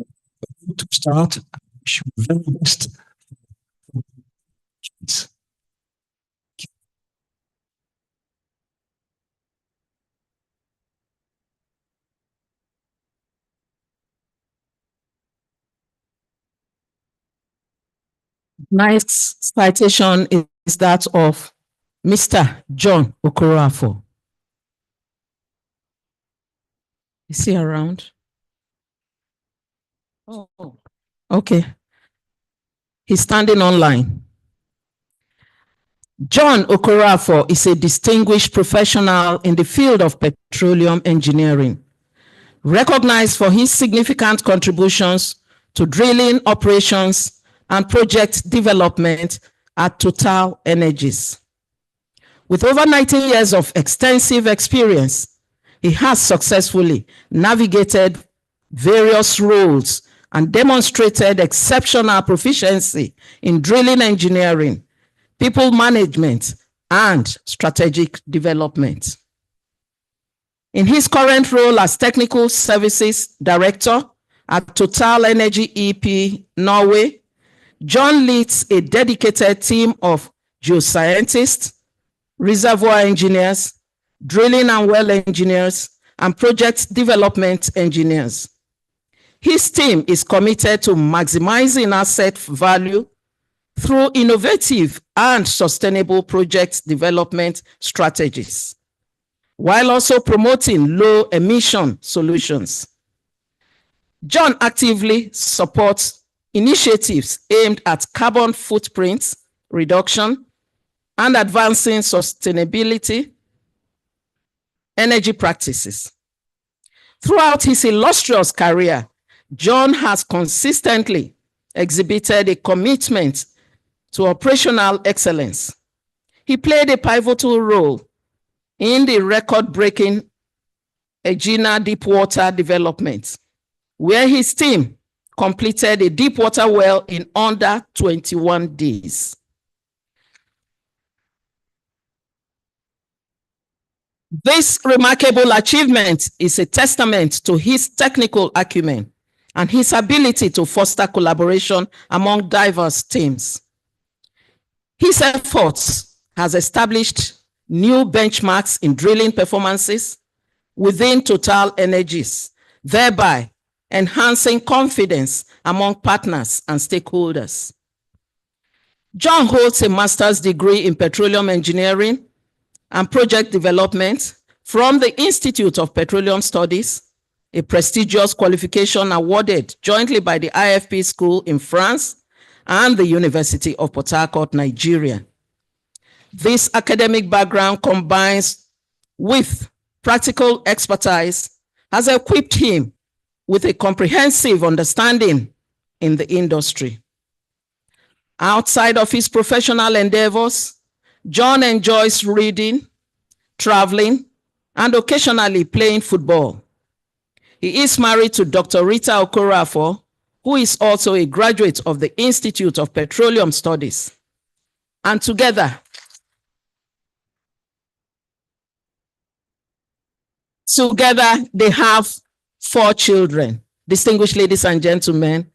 Speaker 7: to start, I wish you the very best.
Speaker 6: Nice citation is that of Mr. John Okorafor. Is he around? Oh, okay. He's standing online. John Okorafor is a distinguished professional in the field of petroleum engineering, recognized for his significant contributions to drilling operations and project development at Total Energies. With over 19 years of extensive experience, he has successfully navigated various roles and demonstrated exceptional proficiency in drilling engineering, people management, and strategic development. In his current role as Technical Services Director at Total Energy EP Norway, John leads a dedicated team of geoscientists, reservoir engineers, drilling and well engineers, and project development engineers. His team is committed to maximizing asset value through innovative and sustainable project development strategies, while also promoting low emission solutions. John actively supports initiatives aimed at carbon footprint reduction and advancing sustainability energy practices. Throughout his illustrious career, John has consistently exhibited a commitment to operational excellence. He played a pivotal role in the record-breaking Egina deepwater development, where his team completed a deepwater well in under 21 days. This remarkable achievement is a testament to his technical acumen and his ability to foster collaboration among diverse teams. His efforts has established new benchmarks in drilling performances within Total Energies, thereby enhancing confidence among partners and stakeholders. John holds a master's degree in petroleum engineering and project development from the Institute of Petroleum Studies, a prestigious qualification awarded jointly by the IFP School in France and the University of Port Harcourt, Nigeria. This academic background combines with practical expertise has equipped him with a comprehensive understanding in the industry. Outside of his professional endeavors, John enjoys reading, traveling, and occasionally playing football. He is married to Dr. Rita Okorafor, who is also a graduate of the Institute of Petroleum Studies. And together they have 4 children. Distinguished ladies and gentlemen,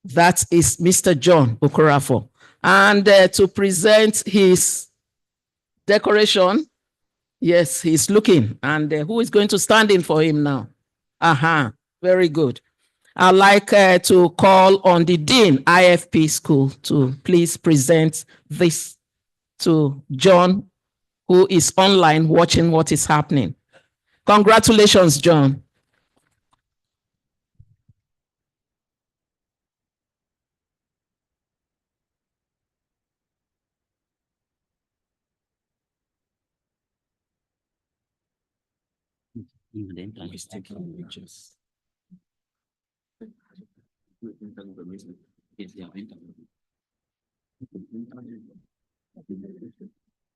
Speaker 6: that is Mr. John Okorafor. And to present his decoration, yes, he's looking. And who is going to stand in for him now? Very good. I'd like to call on the Dean, IFP School, to please present this to John, who is online watching what is happening. Congratulations, John.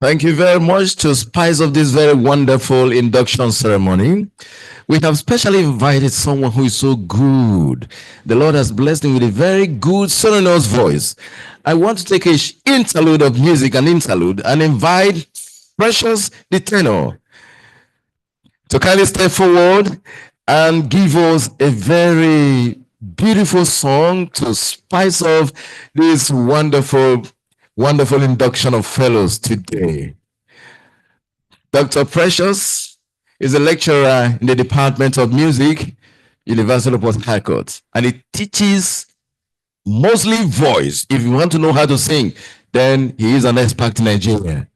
Speaker 2: Thank you very much. To spice up this very wonderful induction ceremony, we have specially invited someone who is so good. The Lord has blessed him with a very good sonorous voice. I want to take an interlude of music, and invite Precious the tenor to kindly step forward and give us a very beautiful song to spice up this wonderful induction of fellows today. Dr. Precious is a lecturer in the Department of Music, University of Port Harcourt, and he teaches mostly voice. If you want to know how to sing, then he is an expert in Nigeria.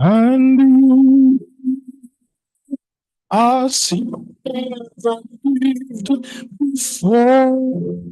Speaker 1: And you are seen before.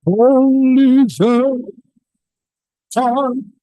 Speaker 1: Only the time.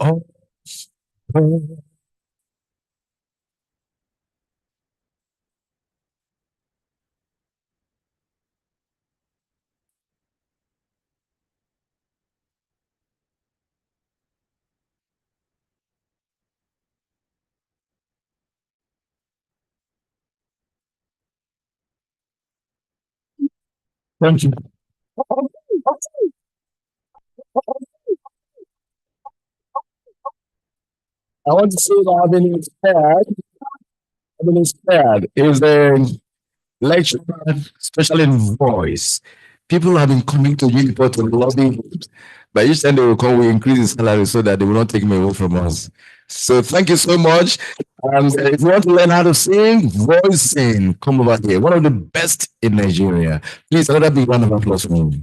Speaker 1: Oh, thank you. I want to say that I've been inspired. Is a lecture, especially in voice. People have been coming to Uniport to lobby, but each time they will come, we increase his salary so that they will not take me away from us. So thank you so much. If you want to learn how to sing, voice sing, come over here. One of the best in Nigeria. Please, another big round of applause for me.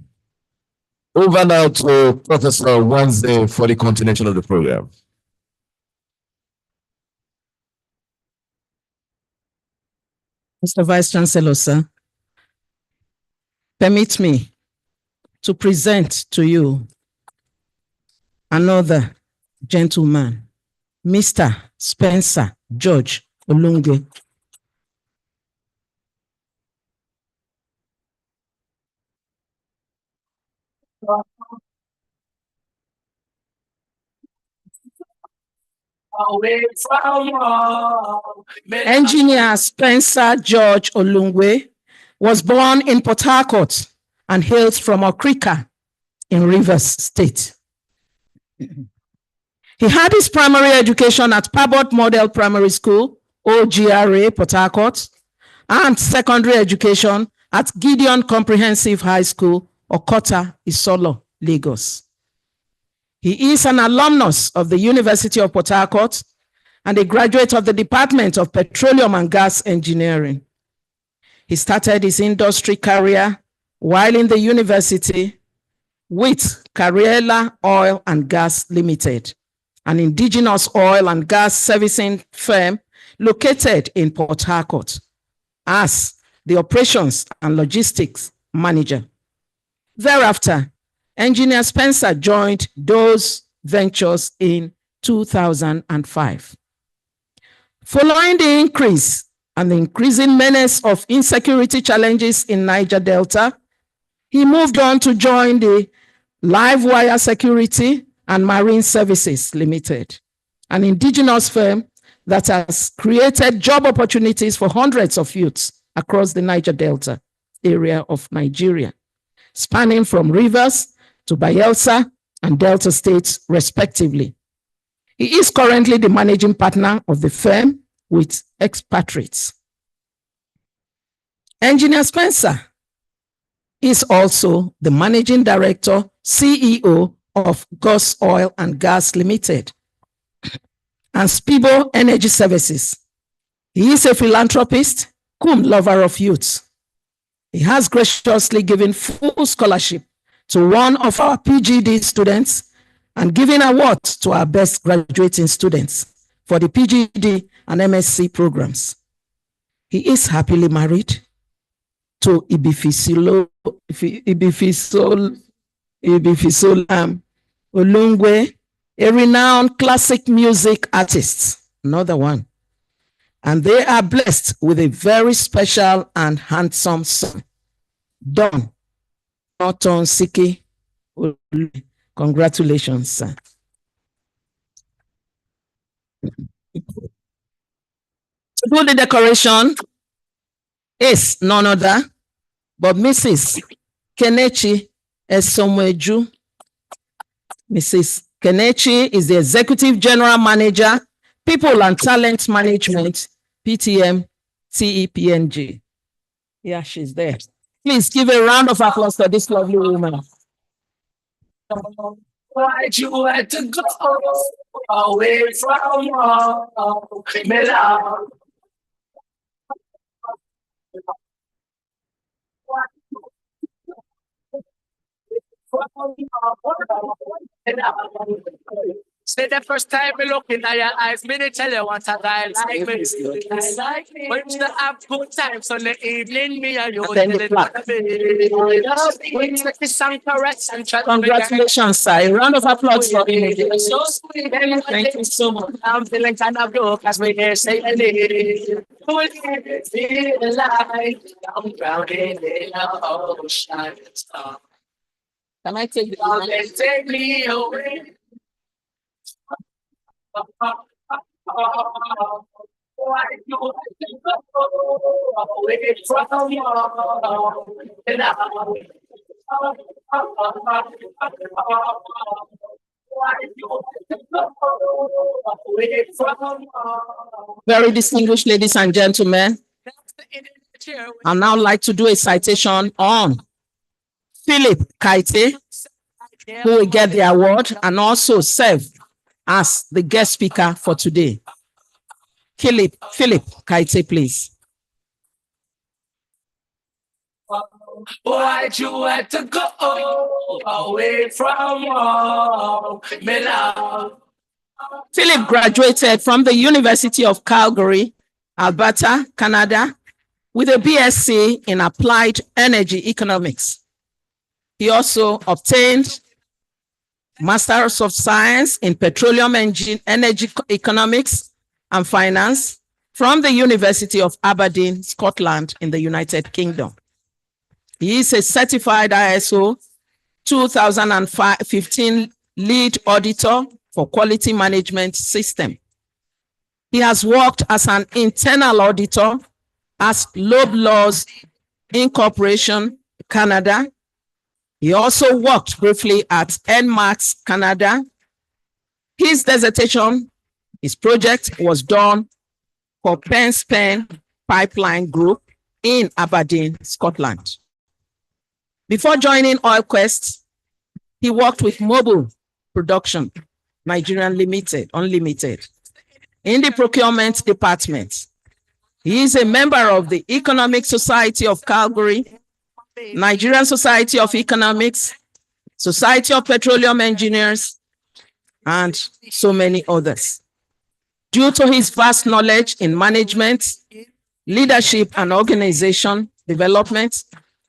Speaker 1: Over now to Professor Wednesday for the continuation of the program.
Speaker 6: Mr. Vice Chancellor, sir, permit me to present to you another gentleman, Mr. Spencer George Olunge. Engineer Spencer George Olungwe was born in Port Harcourt and hails from Okrika in Rivers State. He had his primary education at Pabot Model Primary School, OGRA, Port Harcourt, and secondary education at Gideon Comprehensive High School, Okota, Isolo, Lagos. He is an alumnus of the University of Port Harcourt and a graduate of the Department of Petroleum and Gas Engineering. He started his industry career while in the university with Cariella Oil and Gas Limited, an indigenous oil and gas servicing firm located in Port Harcourt, as the operations and logistics manager. Thereafter, Engineer Spencer joined those ventures in 2005. Following the increase and the increasing menace of insecurity challenges in Niger Delta, he moved on to join the Livewire Security and Marine Services Limited, an indigenous firm that has created job opportunities for hundreds of youths across the Niger Delta area of Nigeria, spanning from Rivers to Bayelsa and Delta states, respectively. He is currently the managing partner of the firm with expatriates. Engineer Spencer is also the managing director, CEO of Gus Oil and Gas Limited and Spibo Energy Services. He is a philanthropist, cum lover of youths. He has graciously given full scholarship to one of our PGD students and given awards to our best graduating students for the PGD and MSc programs. He is happily married to Ibifisolam Olungwe, a renowned classic music artist, another one. And they are blessed with a very special and handsome son, Don Norton Siki. Congratulations, sir. To do the decoration is none other but Mrs. Kenechi Esomweju. Mrs. Kenechi is the Executive General Manager, People and Talent Management, PTM TEPNG. Yeah, she's there. Please give a round of applause to this lovely woman. Why'd you have to go away from home? Say the first time we look in your eyes, me tell you what I like me. When you have good times on the evening, me and you congratulations, sir. A round of applause for him. So sweet. Thank you so much. I'm feeling kind of broke as we hear say feel like I'm drowning in the ocean. Can I take the take me away? Very distinguished ladies and gentlemen, I'd now like to do a citation on Philip Kaite, who will get the award and also serve as the guest speaker for today. Philip Kaite, please. Why'd you have to go away from home, me love? Philip graduated from the University of Calgary, Alberta, Canada, with a BSc in Applied Energy Economics. He also obtained Masters of Science in Petroleum Energy Economics and Finance from the University of Aberdeen, Scotland, in the United Kingdom. He is a certified ISO 2015 lead auditor for quality management system. He has worked as an internal auditor at Loblaws Incorporation, Canada. He also worked briefly at NMAX, Canada. His dissertation, his project was done for Penspen Pipeline Group in Aberdeen, Scotland. Before joining OilQuest, he worked with Mobile Production, Nigerian Limited, Unlimited, in the procurement department. He is a member of the Economic Society of Calgary, Nigerian Society of Economics, Society of Petroleum Engineers, and so many others. Due to his vast knowledge in management, leadership, and organization development,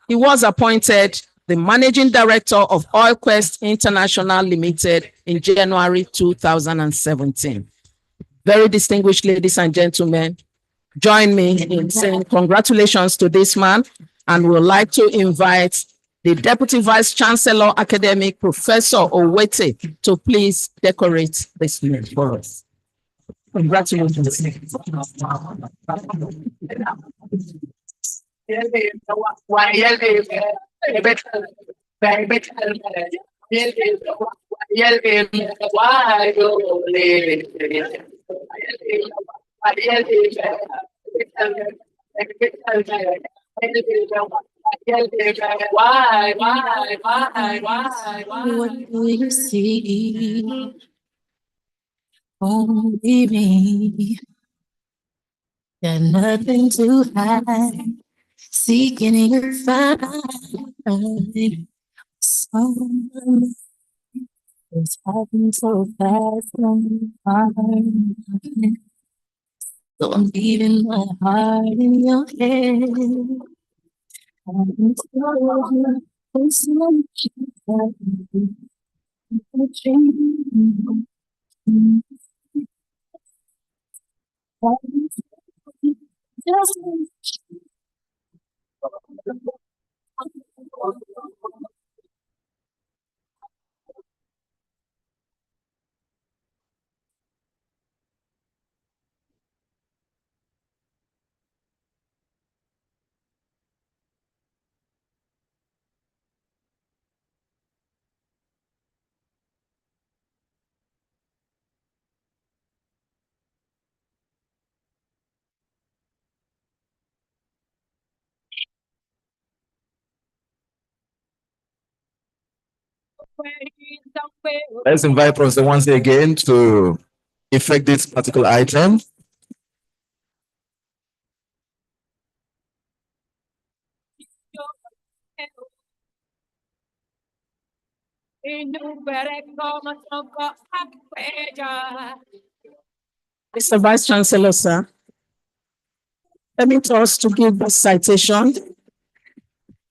Speaker 6: he was appointed the Managing Director of OilQuest International Limited in January 2017. Very distinguished ladies and gentlemen, join me in saying congratulations to this man, and would like to invite the Deputy Vice Chancellor Academic, Professor Owete, to please decorate this man for us. Congratulations.
Speaker 8: What do you see? Only me. Got nothing to hide. Seeking your find. Someone is happening so fast. So I'm leaving my heart in your hands. I'm
Speaker 2: Let's invite Professor once again to effect this particular item.
Speaker 6: Mr. Vice Chancellor, sir, permit us to give this citation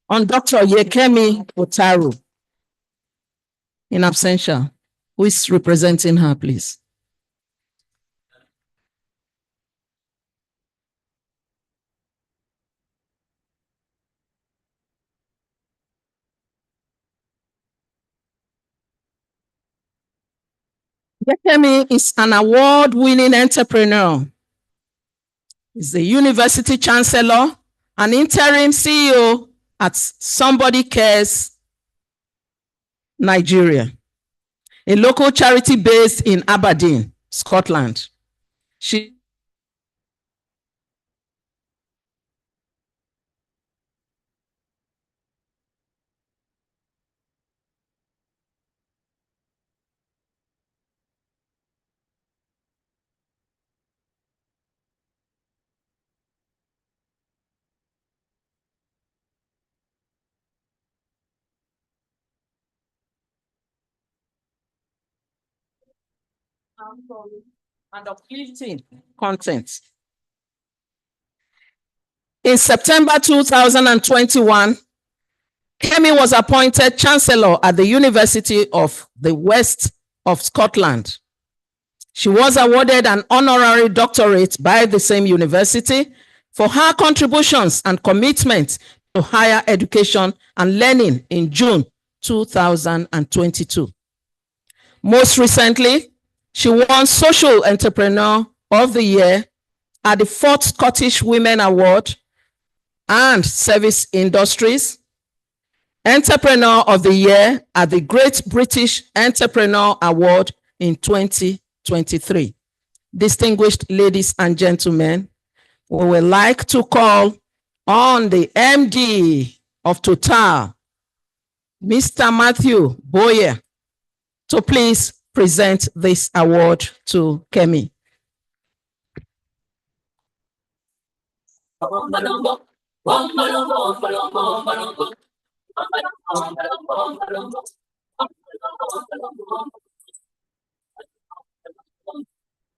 Speaker 6: on Dr. Yekemi Otaru, in absentia. Who is representing her, please? Yekemi is an award-winning entrepreneur. He's a university chancellor, an interim CEO at Somebody Cares Nigeria, a local charity based in Aberdeen, Scotland. She and uplifting content. In September 2021, Kemi was appointed Chancellor at the University of the West of Scotland. She was awarded an honorary doctorate by the same university for her contributions and commitment to higher education and learning in June 2022. Most recently, she won Social Entrepreneur of the Year at the 4th Scottish Women Award and Service Industries, Entrepreneur of the Year at the Great British Entrepreneur Award in 2023. Distinguished ladies and gentlemen, we would like to call on the MD of Total, Mr. Matthew Boyer, to please present this award to Kemi.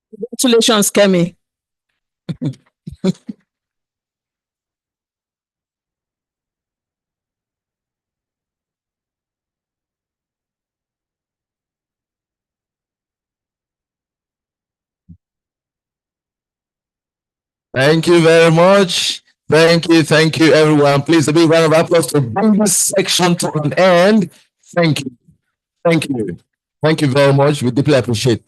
Speaker 6: Congratulations, Kemi.
Speaker 2: Thank you very much. Thank you, everyone. Please, a big round of applause to bring this section to an end. Thank you. Thank you. Thank you very much. We deeply appreciate it.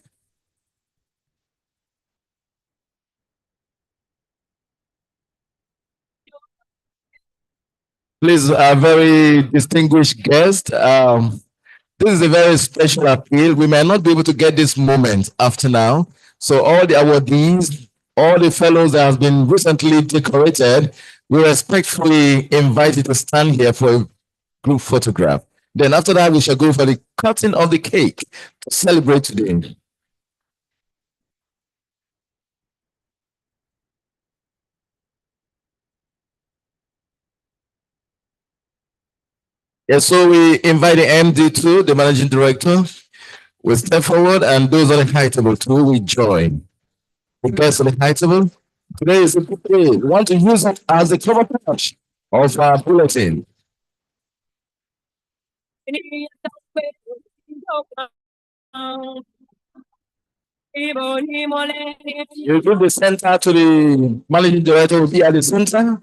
Speaker 2: Please, a very distinguished guest. This is a very special appeal. We may not be able to get this moment after now. So all the awardees, all the fellows that have been recently decorated, we respectfully invite you to stand here for a group photograph. Then after that, we shall go for the cutting of the cake to celebrate today. Yes, so we invite the MD2, the Managing Director. We step forward, and those on the high table too, we join. The guests on the high table, today is a good day. We want to use it as the cover page of our bulletin. You give the center to the Managing Director, will be at the center.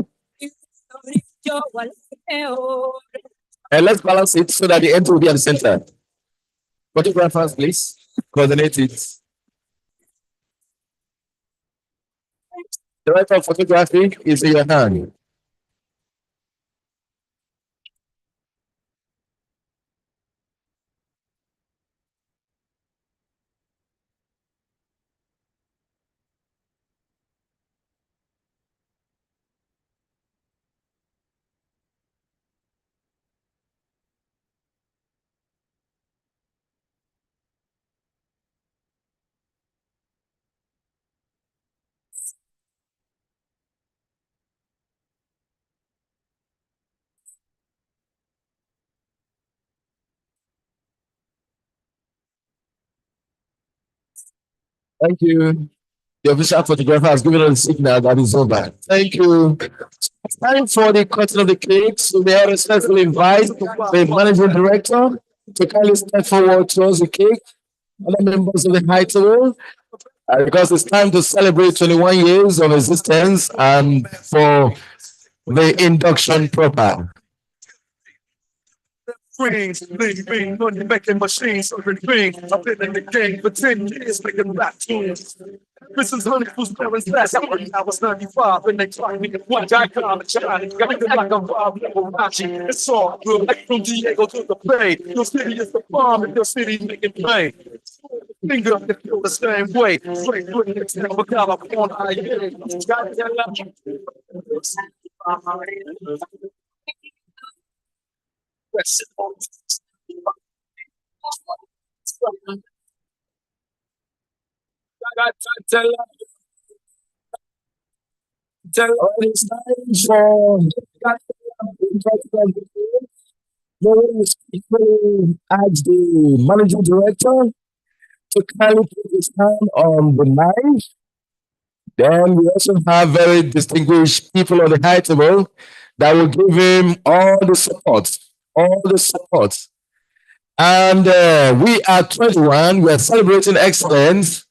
Speaker 2: And let's balance it so that the end will be at the center. Photographers, please coordinate it. The right of photography is in your hand. Thank you. The official photographer has given us a signal that is over. Thank you. It's time for the cutting of the cake. So we are respectfully invite the Managing Director to kindly step forward towards the cake. Other members of the high table, because it's time to celebrate 21 years of existence and for the induction proper.
Speaker 9: Rings, bling, money making machines, everything. I've been in the game for 10 years, making rap tunes. This is Honey Fool's parents last I was 95, and they tried me to one guy come and shine. Got me like I'm Bob Liberace. It's all good, like from Diego to the Bay. Your city is the farm, and your city making play. Finger up the feel the same way. Straight with it, next never got up on
Speaker 2: Tell it's time for ask the Managing Director to kindly put his hand on the knife Then we also have very distinguished people on the high table that will give him all the support, all the support. And we are 21, we are celebrating excellence.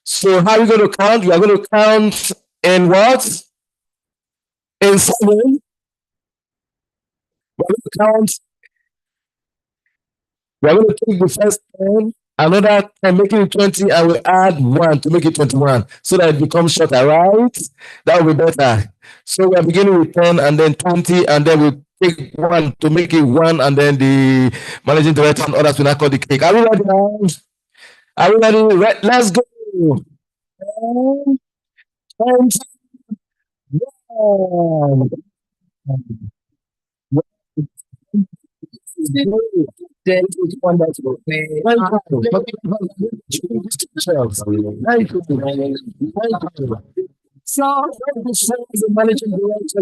Speaker 2: So how are we going to count? We are going to count in what? In 7. We're going to count. We're going to take the first 10, another 10, making it 20, and we'll add 1 to make it 21, so that it becomes shorter, right? That will be better. So we're beginning with 10 and then 20, and then we'll take 1 to make it 1, and then the managing director and others will not call the cake. Are we ready now? Are we ready? Right, let's go. 10, 20, 1. Then it's wonderful. Thank you. So, the managing director,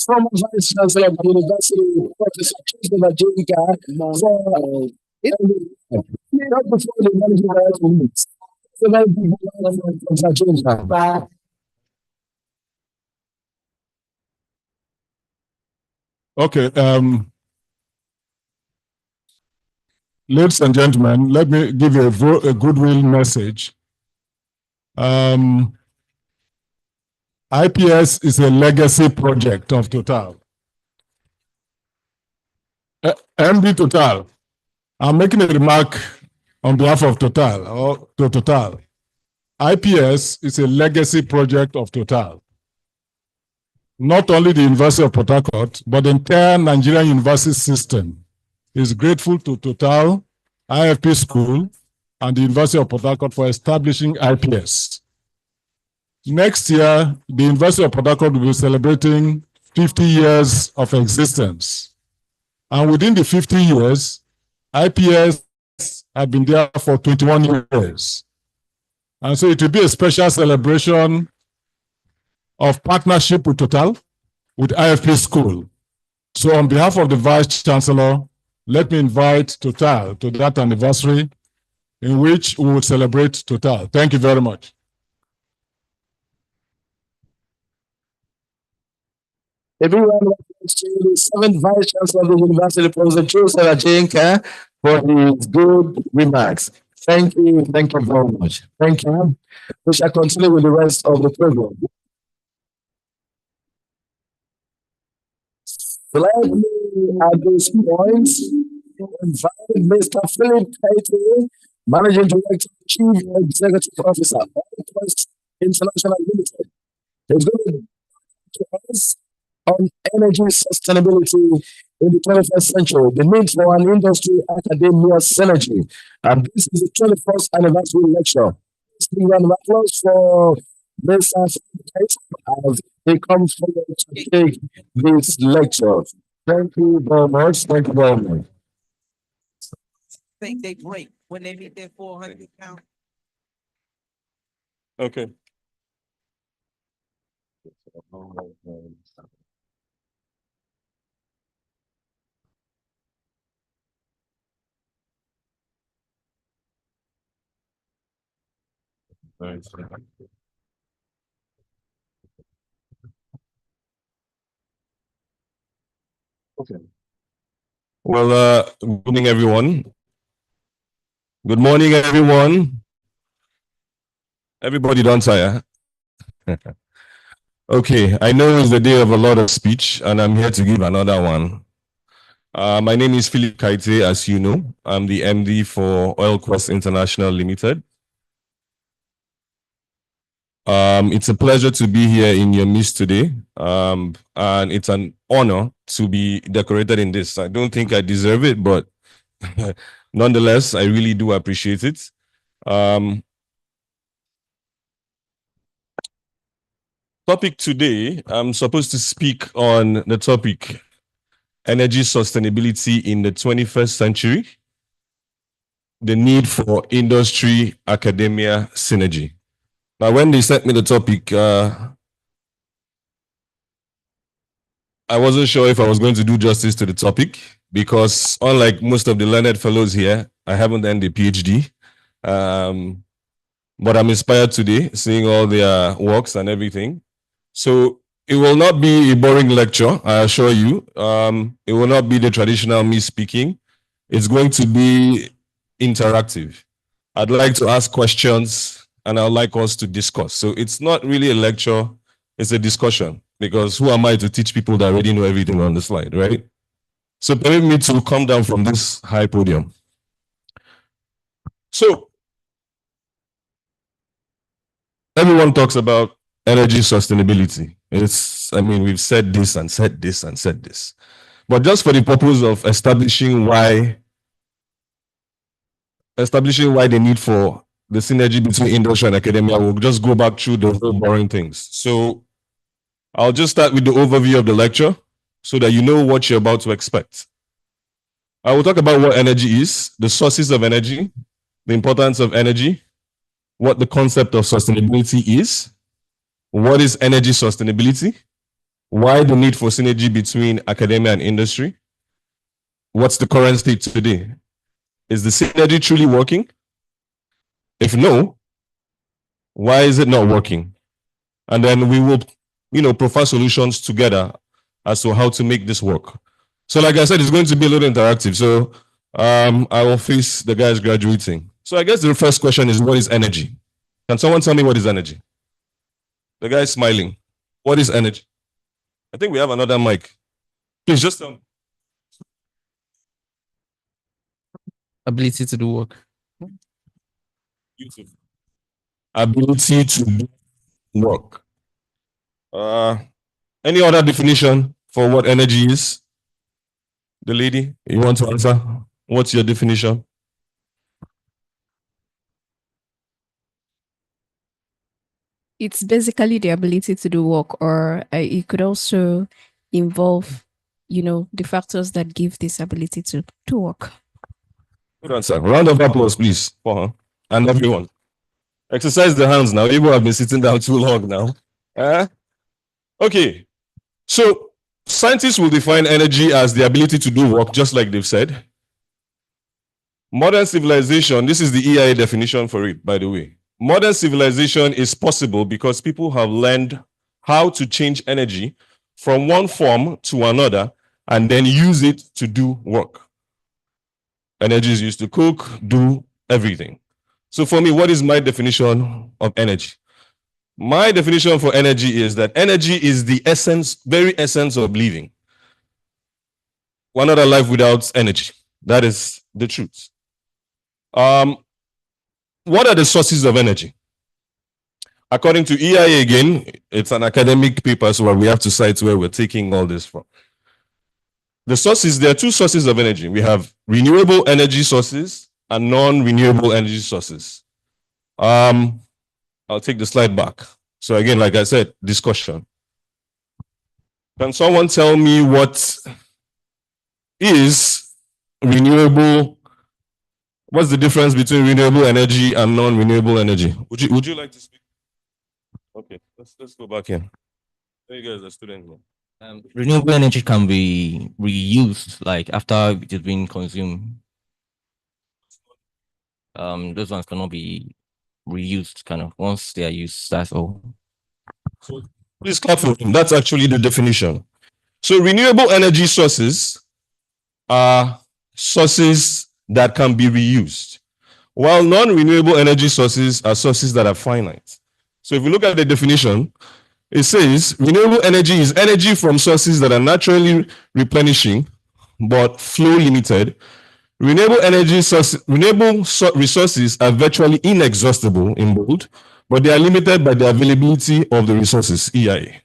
Speaker 2: from Vice Chancellor of the University, Professor Chisholm Ajinka, before the managing director meets. So, let me Professor Ajinka.
Speaker 1: Okay. Ladies and gentlemen, let me give you a goodwill message. IPES is a legacy project of Total. MD Total, I'm making a remark on behalf of Total, or to Total. IPES is a legacy project of Total. Not only the University of Port Harcourt, but the entire Nigerian university system is grateful to Total, IFP School, and the University of Port Harcourt for establishing IPES. Next year, the University of Port Harcourt will be celebrating 50 years of existence. And within the 50 years, IPES have been there for 21 years. And so it will be a special celebration of partnership with Total, with IFP School. So on behalf of the Vice Chancellor, let me invite Total to that anniversary in which we will celebrate Total. Thank you very much.
Speaker 2: Everyone welcomes to the 7th Vice Chancellor of the University, Professor Joseph Ajinka, for his good remarks. Thank you very much. Thank you. We shall continue with the rest of the program. Let me, at this point, invite Mr. Philip Kaite, Managing Director, Chief Executive Officer of IPES International Limited. He's going to us on energy sustainability in the 21st century, the need for an industry academia synergy. And this is the 21st anniversary lecture. Let's give an applause for Mr. as he comes forward to take this lecture. Thank you very much. Thank you very much.
Speaker 10: Think they break when they hit their 400 count.
Speaker 5: Okay. Okay. Well, good morning, everyone. Good morning, everyone. Everybody don't tire. Okay, I know it's the day of a lot of speech, and I'm here to give another one. My name is Philip Kaite, as you know. I'm the MD for OilQuest International Limited. It's a pleasure to be here in your midst today, and it's an honor to be decorated in this. I don't think I deserve it, but nonetheless, I really do appreciate it. Topic today, I'm supposed to speak on the topic energy sustainability in the 21st century, the need for industry academia synergy. Now, when they sent me the topic, I wasn't sure if I was going to do justice to the topic because unlike most of the learned fellows here, I haven't done the PhD.
Speaker 2: but I'm inspired today seeing all their works and everything. So it will not be a boring lecture, I assure you. It will not be the traditional me speaking. It's going to be interactive. I'd like to ask questions and I'd like us to discuss. So it's not really a lecture, it's a discussion, because who am I to teach people that already know everything on the slide, right? So permit me to come down from this high podium. So everyone talks about energy sustainability. We've said this and said this and said this. But just for the purpose of establishing why the need for the synergy between industry and academia, we'll just go back through the whole boring things. So I'll just start with the overview of the lecture so that you know what you're about to expect. I will talk about what energy is, the sources of energy, the importance of energy, what the concept of sustainability is, what is energy sustainability, why the need for synergy between academia and industry, what's the current state today? Is the synergy truly working? If no, why is it not working? And then we will, profile solutions together as to how to make this work. So like I said, it's going to be a little interactive. So I will face the guys graduating. So I guess the first question is, what is energy? Can someone tell me what is energy? The guy is smiling. What is energy? I think we have another mic. Please just tell me.
Speaker 11: Ability to do work.
Speaker 2: Beautiful. Ability to do work. Any other definition for what energy is? The lady, you want to answer? What's your definition?
Speaker 12: It's basically the ability to do work, or it could also involve, the factors that give this ability to work.
Speaker 2: Good answer. Round of applause, please, for her and everyone. Exercise the hands now. People have been sitting down too long now. Okay. So scientists will define energy as the ability to do work, just like they've said. Modern civilization, this is the EIA definition for it, by the way. Modern civilization is possible because people have learned how to change energy from one form to another and then use it to do work. Energy is used to cook, do everything. So for me, what is my definition of energy? My definition for energy is that energy is the essence, very essence of living. We're not alive without energy. That is the truth. What are the sources of energy? According to EIA, again, it's an academic paper, so we have to cite where we're taking all this from. The sources, there are two sources of energy. We have renewable energy sources and non-renewable energy sources. I'll take the slide back. So again, like I said, discussion. Can someone tell me what is renewable? What's the difference between renewable energy and non-renewable energy? Would you like to speak? Okay, let's go back in. You guys are students now.
Speaker 11: Renewable energy can be reused, like after it has been consumed. Those ones cannot be reused, kind of once they are used. That's all.
Speaker 2: So please clap for him. That's actually the definition. So renewable energy sources are sources that can be reused, while non-renewable energy sources are sources that are finite. So if you look at the definition, it says renewable energy is energy from sources that are naturally replenishing but flow limited. Renewable resources are virtually inexhaustible in bold, but they are limited by the availability of the resources, EIA.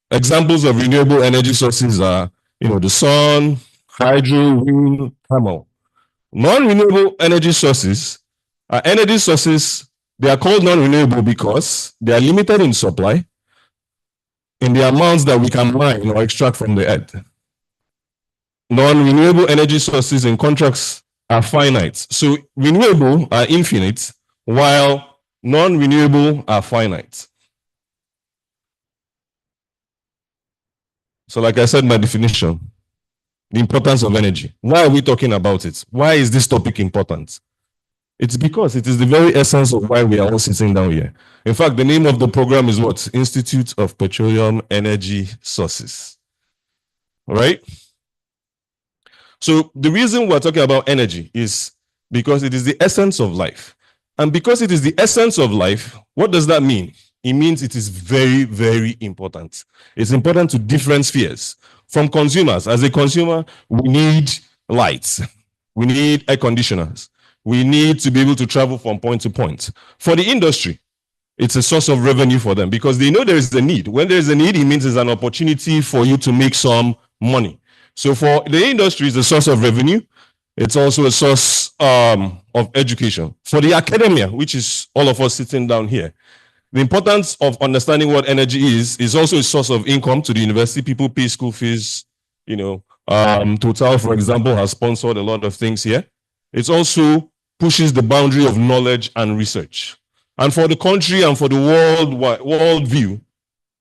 Speaker 2: Examples of renewable energy sources are, the sun, hydro, wind, thermal. Non-renewable energy sources are energy sources. They are called non-renewable because they are limited in supply in the amounts that we can mine or extract from the earth. Non-renewable energy sources, in contrast, are finite. So renewable are infinite, while non-renewable are finite. So like I said, my definition, the importance of energy. Why are we talking about it? Why is this topic important? It's because it is the very essence of why we are all sitting down here. In fact, the name of the program is what? Institute of Petroleum Energy Sources. All right? So the reason we're talking about energy is because it is the essence of life. And because it is the essence of life, what does that mean? It means it is very, very important. It's important to different spheres. From consumers, as a consumer, we need lights. We need air conditioners. We need to be able to travel from point to point. For the industry, it's a source of revenue for them because they know there is a need. When there is a need, it means there's an opportunity for you to make some money. So for the industry, it's a source of revenue. It's also a source of education. For the academia, which is all of us sitting down here, the importance of understanding what energy is also a source of income to the university. People pay school fees. You know, Total, for example, has sponsored a lot of things here. It also pushes the boundary of knowledge and research. And for the country and for the world view,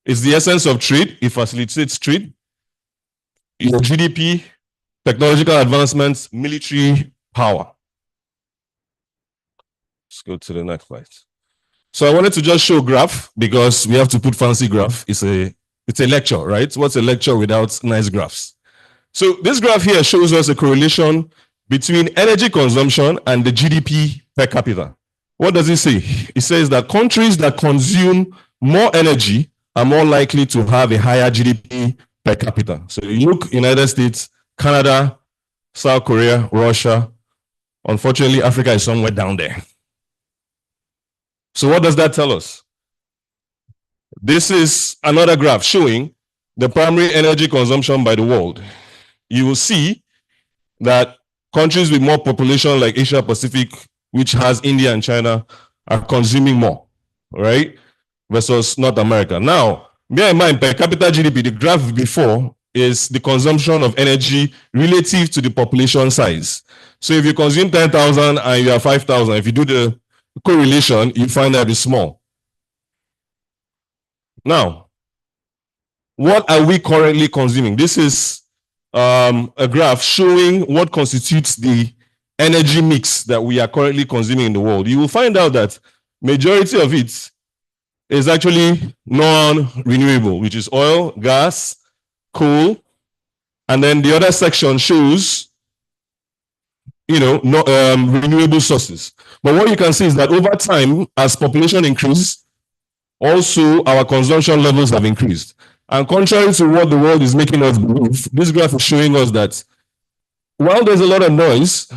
Speaker 2: it's the essence of trade. It facilitates trade. Your GDP, technological advancements, military power. Let's go to the next slide. So I wanted to just show a graph because we have to put fancy graph. It's a lecture, right? What's a lecture without nice graphs? So this graph here shows us a correlation between energy consumption and the GDP per capita. What does it say? It says that countries that consume more energy are more likely to have a higher GDP per capita. So you look, United States, Canada, South Korea, Russia. Unfortunately, Africa is somewhere down there. So what does that tell us? This is another graph showing the primary energy consumption by the world. You will see that countries with more population like Asia Pacific, which has India and China, are consuming more, right? Versus North America. Now, bear in mind, per capita GDP, the graph before is the consumption of energy relative to the population size. So if you consume 10,000 and you have 5,000, if you do the correlation, you find that it's small. Now, what are we currently consuming? This is a graph showing what constitutes the energy mix that we are currently consuming in the world. You will find out that majority of it is actually non-renewable, which is oil, gas, coal, and then the other section shows, renewable sources. But what you can see is that over time, as population increases, also our consumption levels have increased. And contrary to what the world is making us believe, this graph is showing us that while there's a lot of noise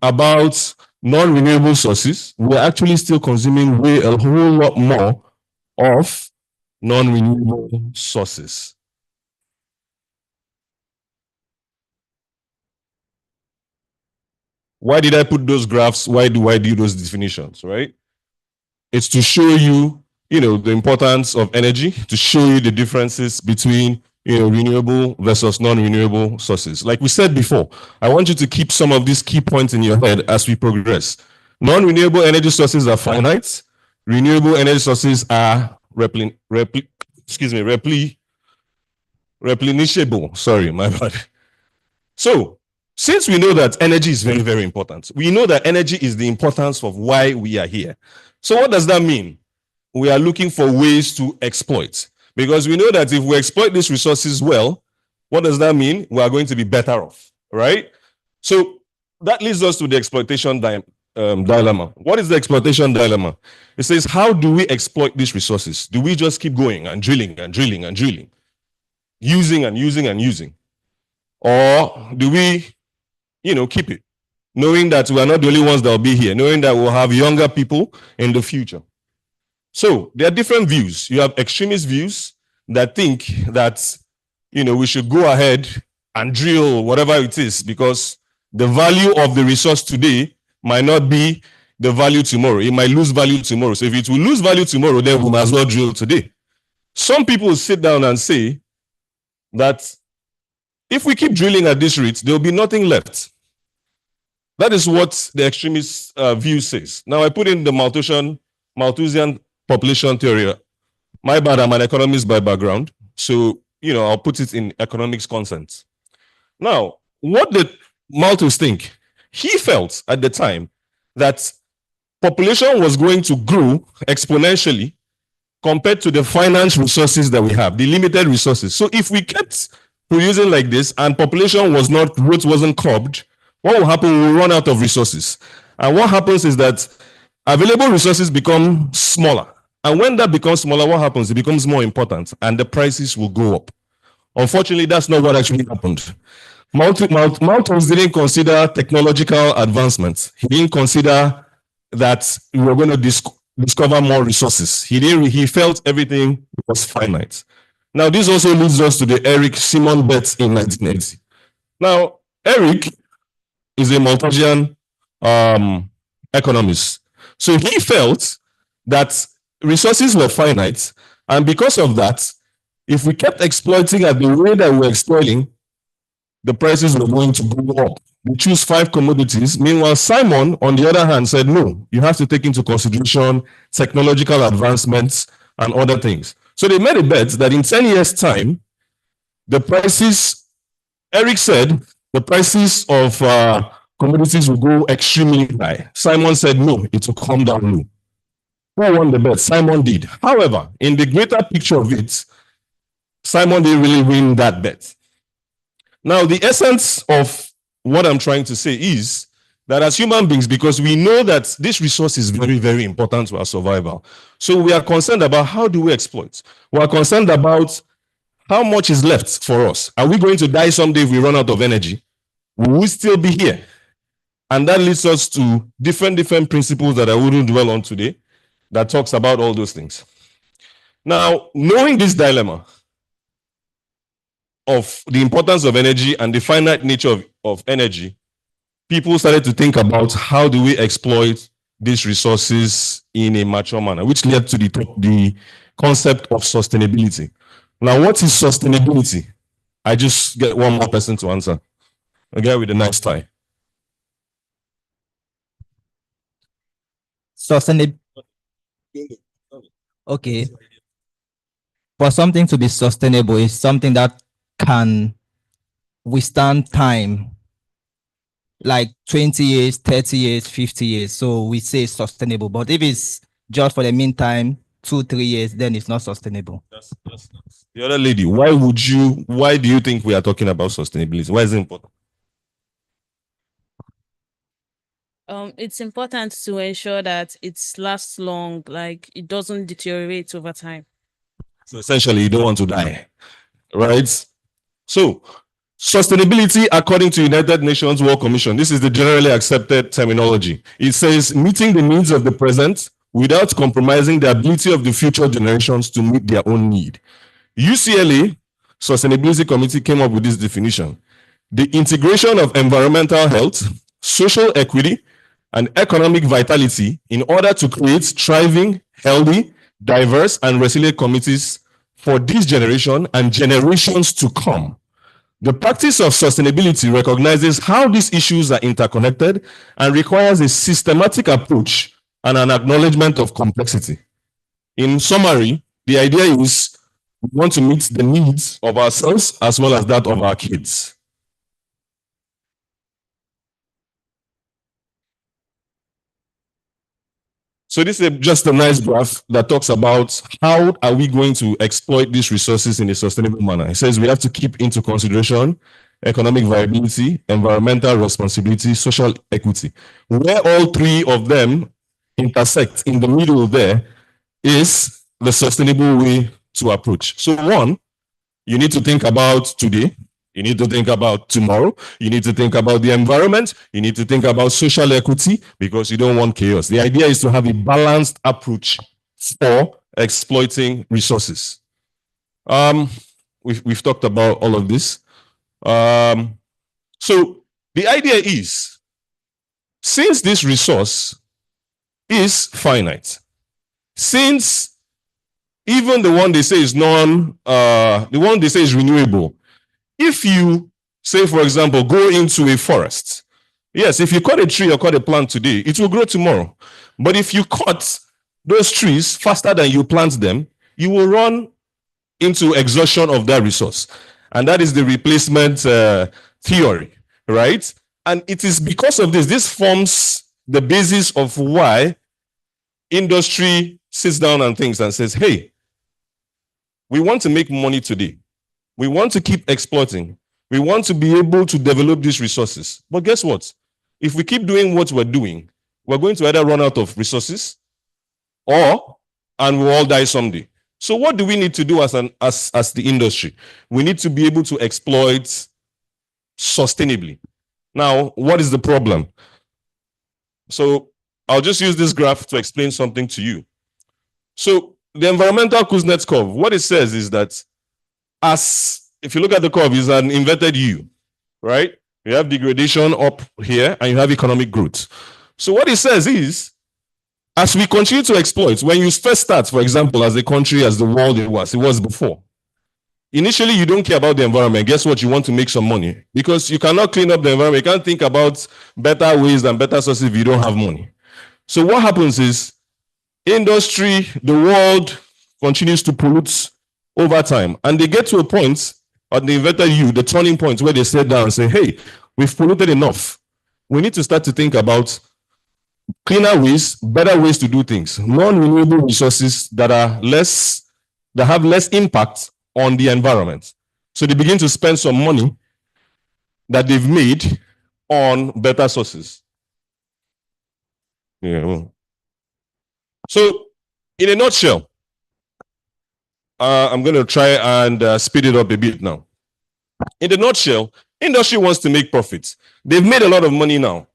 Speaker 2: about non-renewable sources, we're actually still consuming a whole lot more of non-renewable sources. Why did I put those graphs? Why do I do those definitions, right? It's to show you, the importance of energy, to show you the differences between, renewable versus non-renewable sources. Like we said before, I want you to keep some of these key points in your head as we progress. Non-renewable energy sources are finite. Renewable energy sources are replenishable. Sorry, my bad. So, since we know that energy is very, very important, we know that energy is the importance of why we are here. So what does that mean? We are looking for ways to exploit. Because we know that if we exploit these resources well, what does that mean? We are going to be better off, right? So that leads us to the exploitation dilemma. What is the exploitation dilemma? It says, how do we exploit these resources? Do we just keep going and drilling and drilling and drilling? Using and using and using? Or do we keep it, knowing that we are not the only ones that will be here, knowing that we'll have younger people in the future? So there are different views. You have extremist views that think that, we should go ahead and drill whatever it is because the value of the resource today might not be the value tomorrow. It might lose value tomorrow. So if it will lose value tomorrow, then we might as well drill today. Some people sit down and say that if we keep drilling at this rate, there will be nothing left. That is what the extremist view says. Now, I put in the Malthusian population theory. My bad, I'm an economist by background. So, I'll put it in economics consent. Now, what did Malthus think? He felt at the time that
Speaker 5: population was going to grow exponentially compared to the finance resources that we have, the limited resources. So if we kept producing like this and population was not, growth wasn't curbed, what will happen? We will run out of resources. And what happens is that available resources become smaller. And when that becomes smaller, what happens? It becomes more important and the prices will go up. Unfortunately, that's not what actually happened. Malthus didn't consider technological advancements. He didn't consider that we were going to discover more resources. He felt everything was finite. Now, this also leads us to the Eric Simon bet in 1980. Now, Eric is a Malthusian economist. So he felt that resources were finite, and because of that, if we kept exploiting at the way that we were exploiting, the prices were going to go up. We choose 5 commodities. Meanwhile, Simon, on the other hand, said, no, you have to take into consideration technological advancements and other things. So they made a bet that in 10 years' time, the prices, Eric said, the prices of commodities will go extremely high. Simon said, no, it will come down low. Who won the bet? Simon did. However, in the greater picture of it, Simon didn't really win that bet. Now, the essence of what I'm trying to say is that as human beings, because we know that this resource is very, very important to our survival, so we are concerned about how do we exploit. We are concerned about how much is left for us. Are we going to die someday if we run out of energy? Will we still be here? And that leads us to different principles that I wouldn't dwell on today that talks about all those things. Now, knowing this dilemma of the importance of energy and the finite nature of energy, people started to think about how do we exploit these resources in a mature manner, which led to the concept of sustainability. Now, what is sustainability? I just get one more person to answer. A guy with a nice tie.
Speaker 11: Sustainable. Okay. For something to be sustainable is something that can withstand time, like 20 years, 30 years, 50 years. So we say sustainable. But if it's just for the meantime, 2-3 years, then it's not sustainable.
Speaker 5: That's the other lady. Why do you think we are talking about sustainability? Why is it important?
Speaker 13: It's important to ensure that it lasts long, like it doesn't deteriorate over time.
Speaker 5: So essentially, you don't want to die, right? So sustainability, according to United Nations World Commission, this is the generally accepted terminology. It says meeting the needs of the present without compromising the ability of the future generations to meet their own need. UCLA Sustainability Committee came up with this definition: the integration of environmental health, social equity, and economic vitality in order to create thriving, healthy, diverse, and resilient communities for this generation and generations to come. The practice of sustainability recognizes how these issues are interconnected and requires a systematic approach and an acknowledgement of complexity. In summary, the idea is we want to meet the needs of ourselves as well as that of our kids. So this is just a nice graph that talks about how are we going to exploit these resources in a sustainable manner. It says we have to keep into consideration economic viability, environmental responsibility, social equity. Where all 3 of them intersect in the middle there is the sustainable way to approach. So 1, you need to think about today. You need to think about tomorrow. You need to think about the environment. You need to think about social equity because you don't want chaos. The idea is to have a balanced approach for exploiting resources. We've talked about all of this. So the idea is, since this resource is finite, since even the one they say is the one they say is renewable, if you, say, for example, go into a forest, yes, if you cut a tree or cut a plant today, it will grow tomorrow. But if you cut those trees faster than you plant them, you will run into exhaustion of that resource. And that is the replacement theory, right? And it is because of this forms the basis of why
Speaker 14: industry sits down and thinks and says, hey, we want to make money today. We want to keep exploiting. We want to be able to develop these resources. But guess what? If we keep doing what we're doing, we're going to either run out of resources and we'll all die someday. So what do we need to do as the industry? We need to be able to exploit sustainably. Now, what is the problem? So I'll just use this graph to explain something to you. So the environmental Kuznets curve, what it says is that if you look at the curve, it's an inverted U, right? You have degradation up here and you have economic growth. So what it says is, as we continue to exploit, when you first start, for example, as a country, as the world it was before, initially you don't care about the environment. Guess what? You want to make some money because you cannot clean up the environment. You can't think about better ways and better sources if you don't have money. So what happens is industry, the world continues to pollute over time. And they get to a point at the inverted U, the turning point where they sit down and say, hey, we've polluted enough. We need to start to think about cleaner ways, better ways to do things, non-renewable resources that have less impact on the environment. So they begin to spend some money that they've made on better sources. Yeah. So in a nutshell, I'm going to try and speed it up a bit now. In the nutshell, industry wants to make profits. They've made a lot of money now.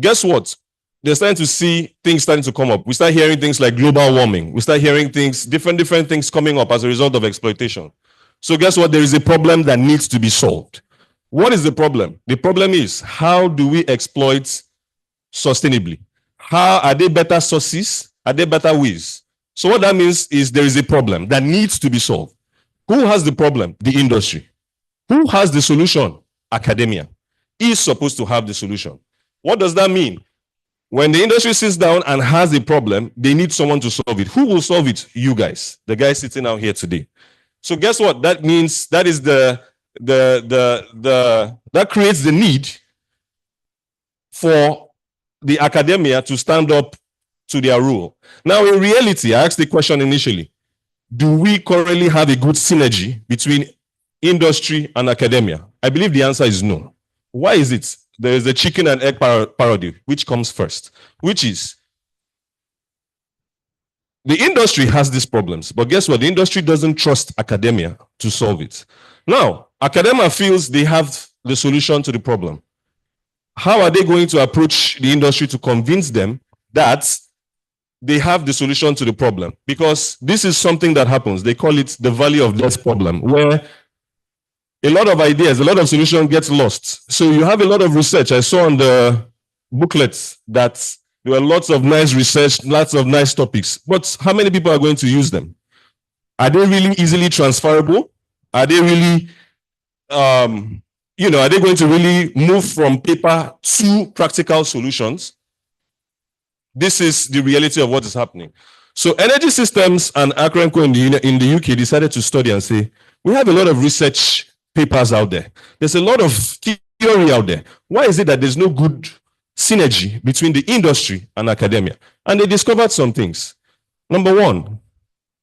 Speaker 14: Guess what? They're starting to see things starting to come up. We start hearing things like global warming. We start hearing things, different things coming up as a result of exploitation. So guess what? There is a problem that needs to be solved. What is the problem? The problem is, how do we exploit sustainably? Are there better sources? Are there better ways? So what that means is there is a problem that needs to be solved. Who has the problem? The industry. Who has the solution? Academia is supposed to have the solution. What does that mean? When the industry sits down and has a problem, they need someone to solve it. Who will solve it? You guys, the guys sitting out here today. So guess what? That means that is that creates the need for the academia to stand up to their role. Now, in reality, I asked the question initially, do we currently have a good synergy between industry and academia? I believe the answer is no. Why is it? There is the chicken and egg parody. Which comes first? Which is, the industry has these problems, but guess what? The industry doesn't trust academia to solve it. Now, academia feels they have the solution to the problem. How are they going to approach the industry to convince them that they have the solution to the problem? Because this is something that happens. They call it the valley of death problem, where a lot of ideas, a lot of solutions gets lost. So you have a lot of research. I saw on the booklets that there were lots of nice research, lots of nice topics. But how many people are going to use them? Are they really easily transferable? Are they really, are they going to really move from paper to practical solutions? This is the reality of what is happening. So Energy Systems and Akrenco in the UK decided to study and say, we have a lot of research papers out there. There's a lot of theory out there. Why is it that there's no good synergy between the industry and academia? And they discovered some things. Number one,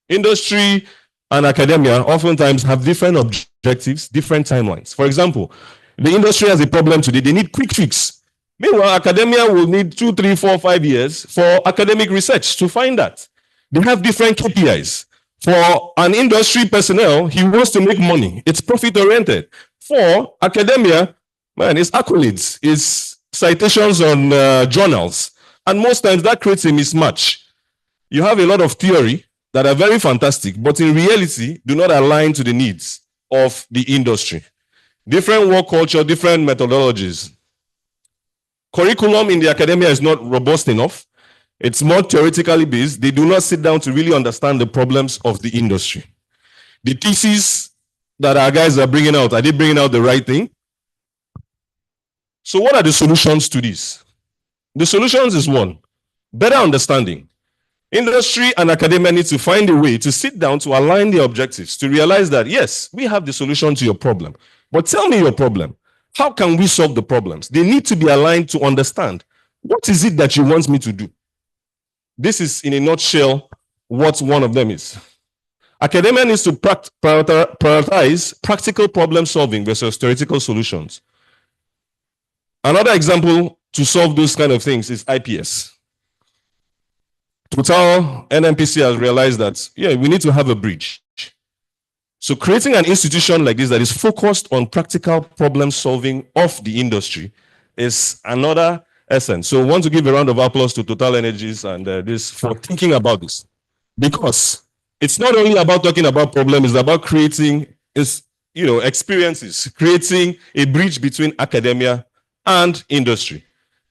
Speaker 14: industry and academia oftentimes have different objectives, different timelines. For example, the industry has a problem today. They need quick fix. Meanwhile, academia will need 2, 3, 4, 5 years for academic research to find that. They have different KPIs. For an industry personnel, he wants to make money. It's profit-oriented. For academia, man, it's accolades. It's citations on journals. And most times that creates a mismatch. You have a lot of theory that are very fantastic, but in reality, do not align to the needs of the industry. Different work culture, different methodologies. Curriculum in the academia is not robust enough. It's more theoretically based. They do not sit down to really understand the problems of the industry. The theses that our guys are bringing out, are they bringing out the right thing? So what are the solutions to this? The solutions is one, better understanding. Industry and academia need to find a way to sit down to align their objectives, to realize that, yes, we have the solution to your problem, but tell me your problem. How can we solve the problems? They need to be aligned to understand, what is it that you want me to do? This is in a nutshell what one of them is. Academia needs to prioritize practical problem solving versus theoretical solutions. Another example to solve those kind of things is IPES. Total NNPC has realized that, yeah, we need to have a bridge. So creating an institution like this that is focused on practical problem solving of the industry is another essence. So I want to give a round of applause to Total Energies and this for thinking about this. Because it's not only about talking about problems, it's about creating experiences, creating a bridge between academia and industry.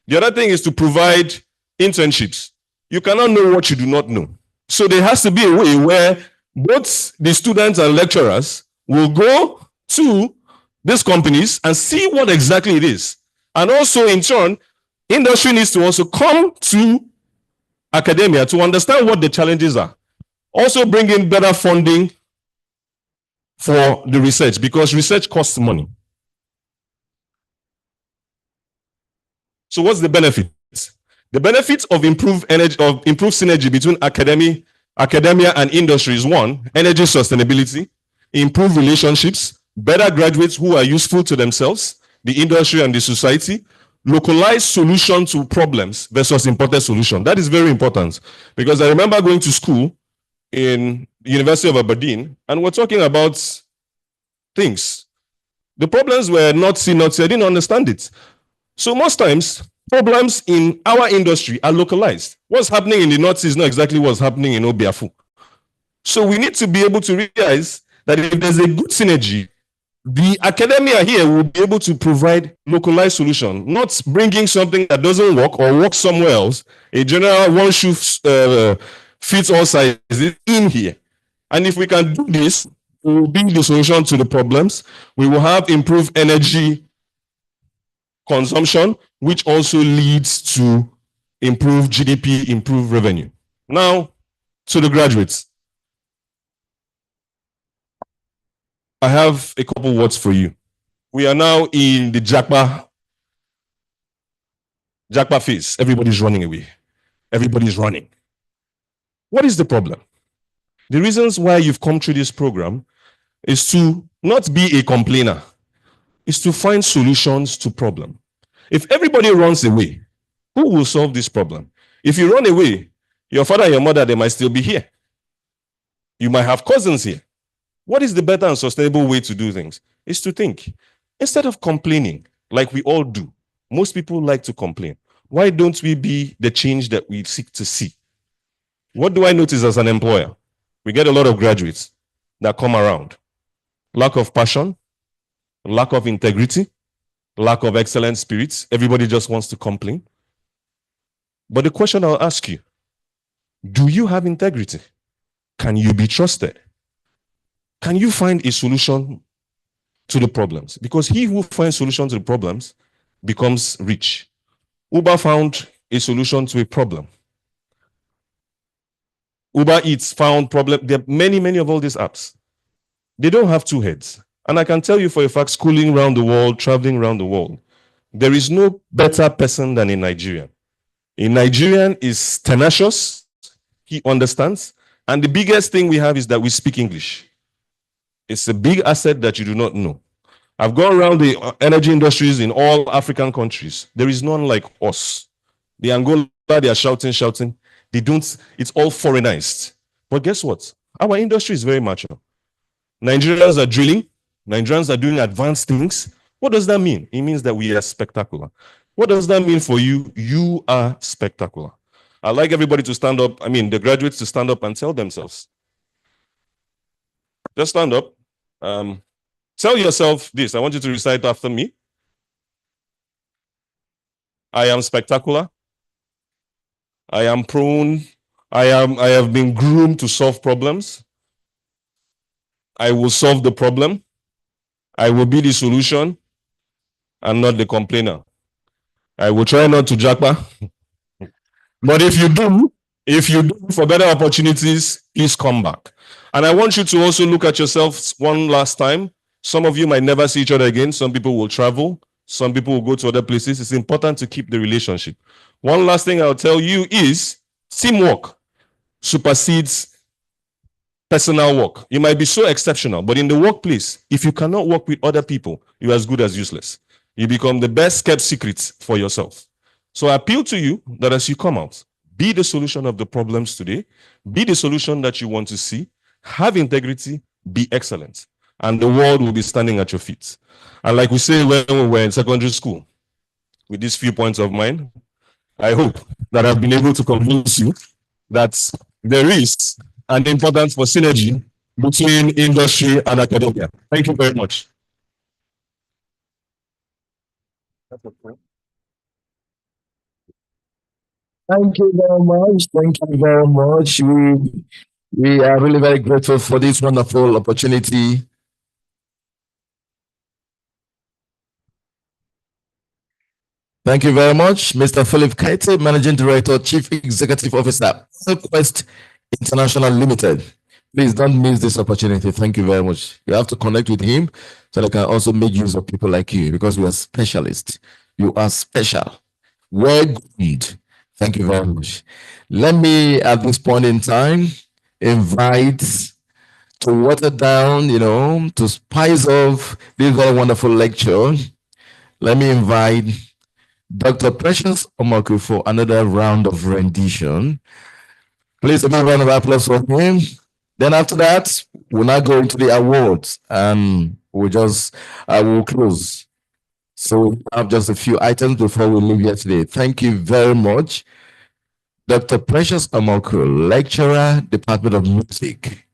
Speaker 14: The other thing is to provide internships. You cannot know what you do not know. So there has to be a way where both the students and lecturers will go to these companies and see what exactly it is. And also, in turn, industry needs to also come to academia to understand what the challenges are. Also bring in better funding for the research, because research costs money. So what's the benefit? The benefits of improved synergy between academia and industry is one, energy sustainability, improved relationships, better graduates who are useful to themselves, the industry and the society, localized solution to problems versus imported solution. That is very important, because I remember going to school in the University of Aberdeen, and we're talking about things. The problems were not seen, I didn't understand it. So most times, problems in our industry are localized. What's happening in the North Sea is not exactly what's happening in Obiafu. So we need to be able to realize that if there's a good synergy, the academia here will be able to provide localized solution, not bringing something that doesn't work or works somewhere else, a general one shoe fits all sizes in here. And if we can do this, we will be the solution to the problems. We will have improved energy consumption, which also leads to improved GDP, improved revenue. Now, to the graduates. I have a couple words for you. We are now in the Jakpa phase. Everybody's running away. Everybody's running. What is the problem? The reasons why you've come through this program is to not be a complainer, is to find solutions to problems. If everybody runs away, who will solve this problem? If you run away, your father and your mother, they might still be here. You might have cousins here. What is the better and sustainable way to do things? Is to think. Instead of complaining, like we all do, most people like to complain. Why don't we be the change that we seek to see? What do I notice as an employer? We get a lot of graduates that come around. Lack of passion, lack of integrity, lack of excellent spirits. Everybody just wants to complain. But the question I'll ask you, do you have integrity? Can you be trusted? Can you find a solution to the problems? Because he who finds solution to the problems becomes rich. Uber found a solution to a problem. Uber Eats found problem. There are many of all these apps. They don't have two heads. And I can tell you for a fact, schooling around the world, traveling around the world, there is no better person than a Nigerian. A Nigerian is tenacious, he understands, and the biggest thing we have is that we speak English. It's a big asset that you do not know. I've gone around the energy industries in all African countries. There is none like us. The Angola, they are shouting. They don't, it's all foreignized. But guess what? Our industry is very mature. Nigerians are drilling. Nigerians are doing advanced things. What does that mean? It means that we are spectacular. What does that mean for you? You are spectacular. I'd like everybody to stand up. The graduates to stand up and tell themselves. Just stand up. Tell yourself this. I want you to recite after me. I am spectacular. I am prone. I have been groomed to solve problems. I will solve the problem. I will be the solution and not the complainer. I will try not to jackpot. But if you do, for better opportunities, please come back. And I want you to also look at yourselves one last time. Some of you might never see each other again. Some people will travel. Some people will go to other places. It's important to keep the relationship. One last thing I'll tell you is teamwork supersedes personal work. You might be so exceptional, but in the workplace, if you cannot work with other people, you're as good as useless. You become the best kept secret for yourself. So I appeal to you that as you come out, be the solution of the problems today, be the solution that you want to see, have integrity, be excellent, and the world will be standing at your feet. And like we say when we were in secondary school, with these few points of mine, I hope that I've been able to convince you that there is an importance for synergy between industry and academia. Thank you very much.
Speaker 2: Thank you very much. Thank you very much. We are really very grateful for this wonderful opportunity. Thank you very much, Mr. Philip Kaite, Managing Director, Chief Executive Officer, Quest International Limited. Please don't miss this opportunity. Thank you very much. You have to connect with him so they can also make use of people like you because we are specialists. You are special. Well groomed. Thank you very much. Let me, at this point in time, invite to water down, to spice off this very wonderful lecture. Let me invite Dr. Precious Omaku for another round of rendition. Please, a big round of applause for him. Then after that, we'll now go into the awards and we'll close. So we have just a few items before we leave here today. Thank you very much. Dr. Precious Omaku, lecturer, Department of Music.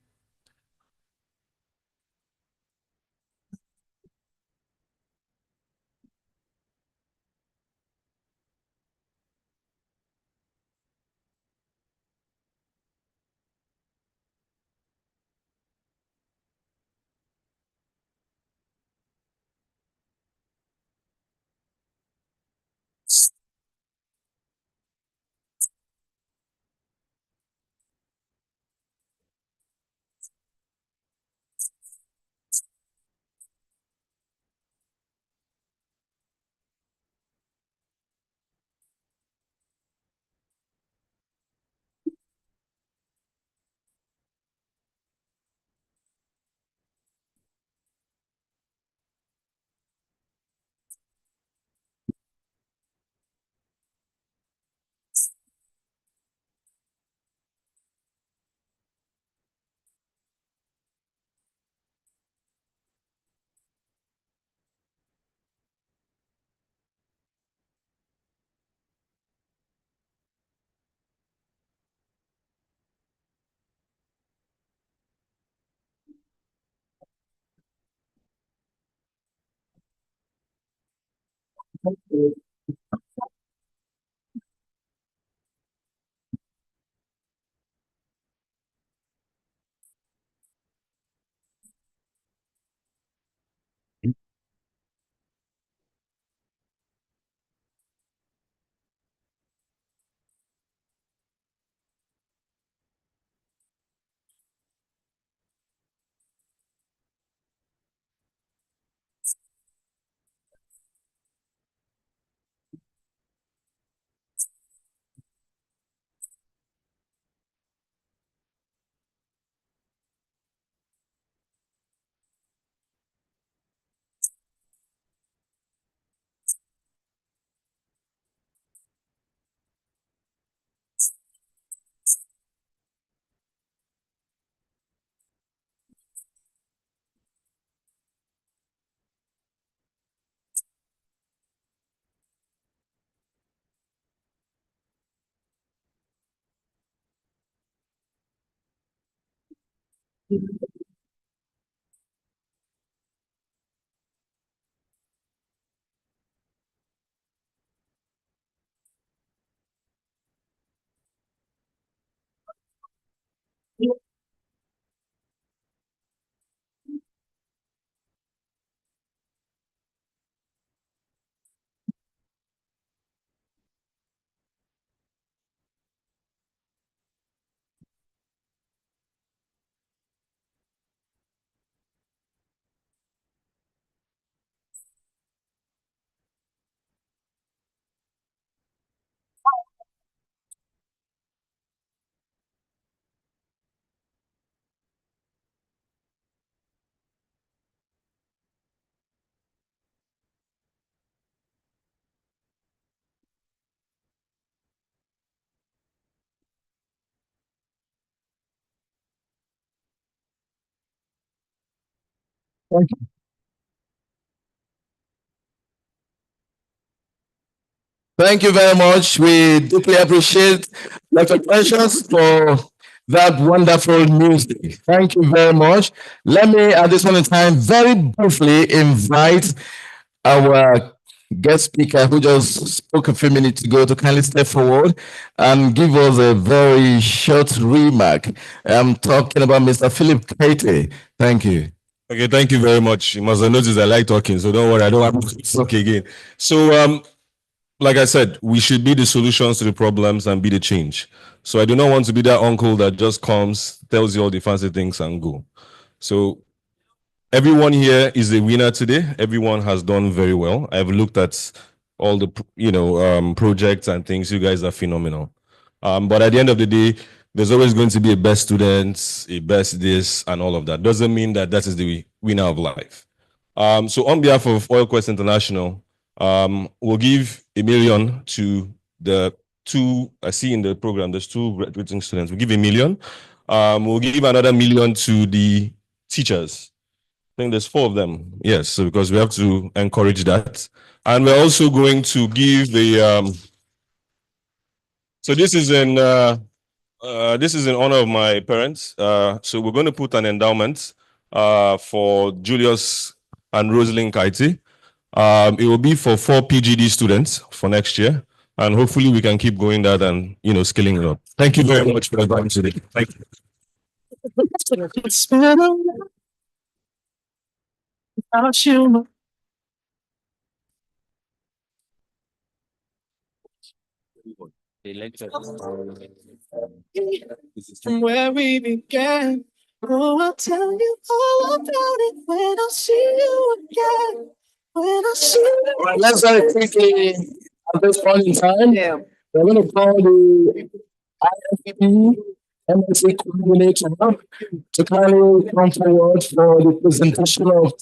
Speaker 2: Thank you. Thank you very much. We deeply appreciate Dr. Precious for that wonderful music. Thank you very much. Let me, at this point in time, very briefly invite our guest speaker who just spoke a few minutes ago to kindly step forward and give us a very short remark. I'm talking about Mr. Philip Kaite. Thank you.
Speaker 14: Okay, thank you very much. You must have noticed I like talking, so don't worry, I don't want to talk again. So, like I said, we should be the solutions to the problems and be the change. So I do not want to be that uncle that just comes, tells you all the fancy things and go. So everyone here is a winner today. Everyone has done very well. I've looked at all the projects and things. You guys are phenomenal. But at the end of the day, there's always going to be a best student, a best this, and all of that. Doesn't mean that that is the winner of life. So on behalf of Oil Quest International, we'll give $1 million to the two, I see in the program, there's two graduating students. We'll give $1 million. We'll give another $1 million to the teachers. I think there's 4 of them. Yes, so because we have to encourage that. And we're also going to give the, so this is in honor of my parents. So we're going to put an endowment for Julius and Rosalind Kaiti. It will be for 4 PGD students for next year. And hopefully we can keep going that and, scaling it up. Thank you very much for inviting me today. Thank you.
Speaker 9: From where we began, oh, I'll tell you all about it when I see you again. When I see you again.
Speaker 2: All right, let's very quickly, at this point in time, we're going to call the IFP MSc coordinator to kindly come forward for the presentation of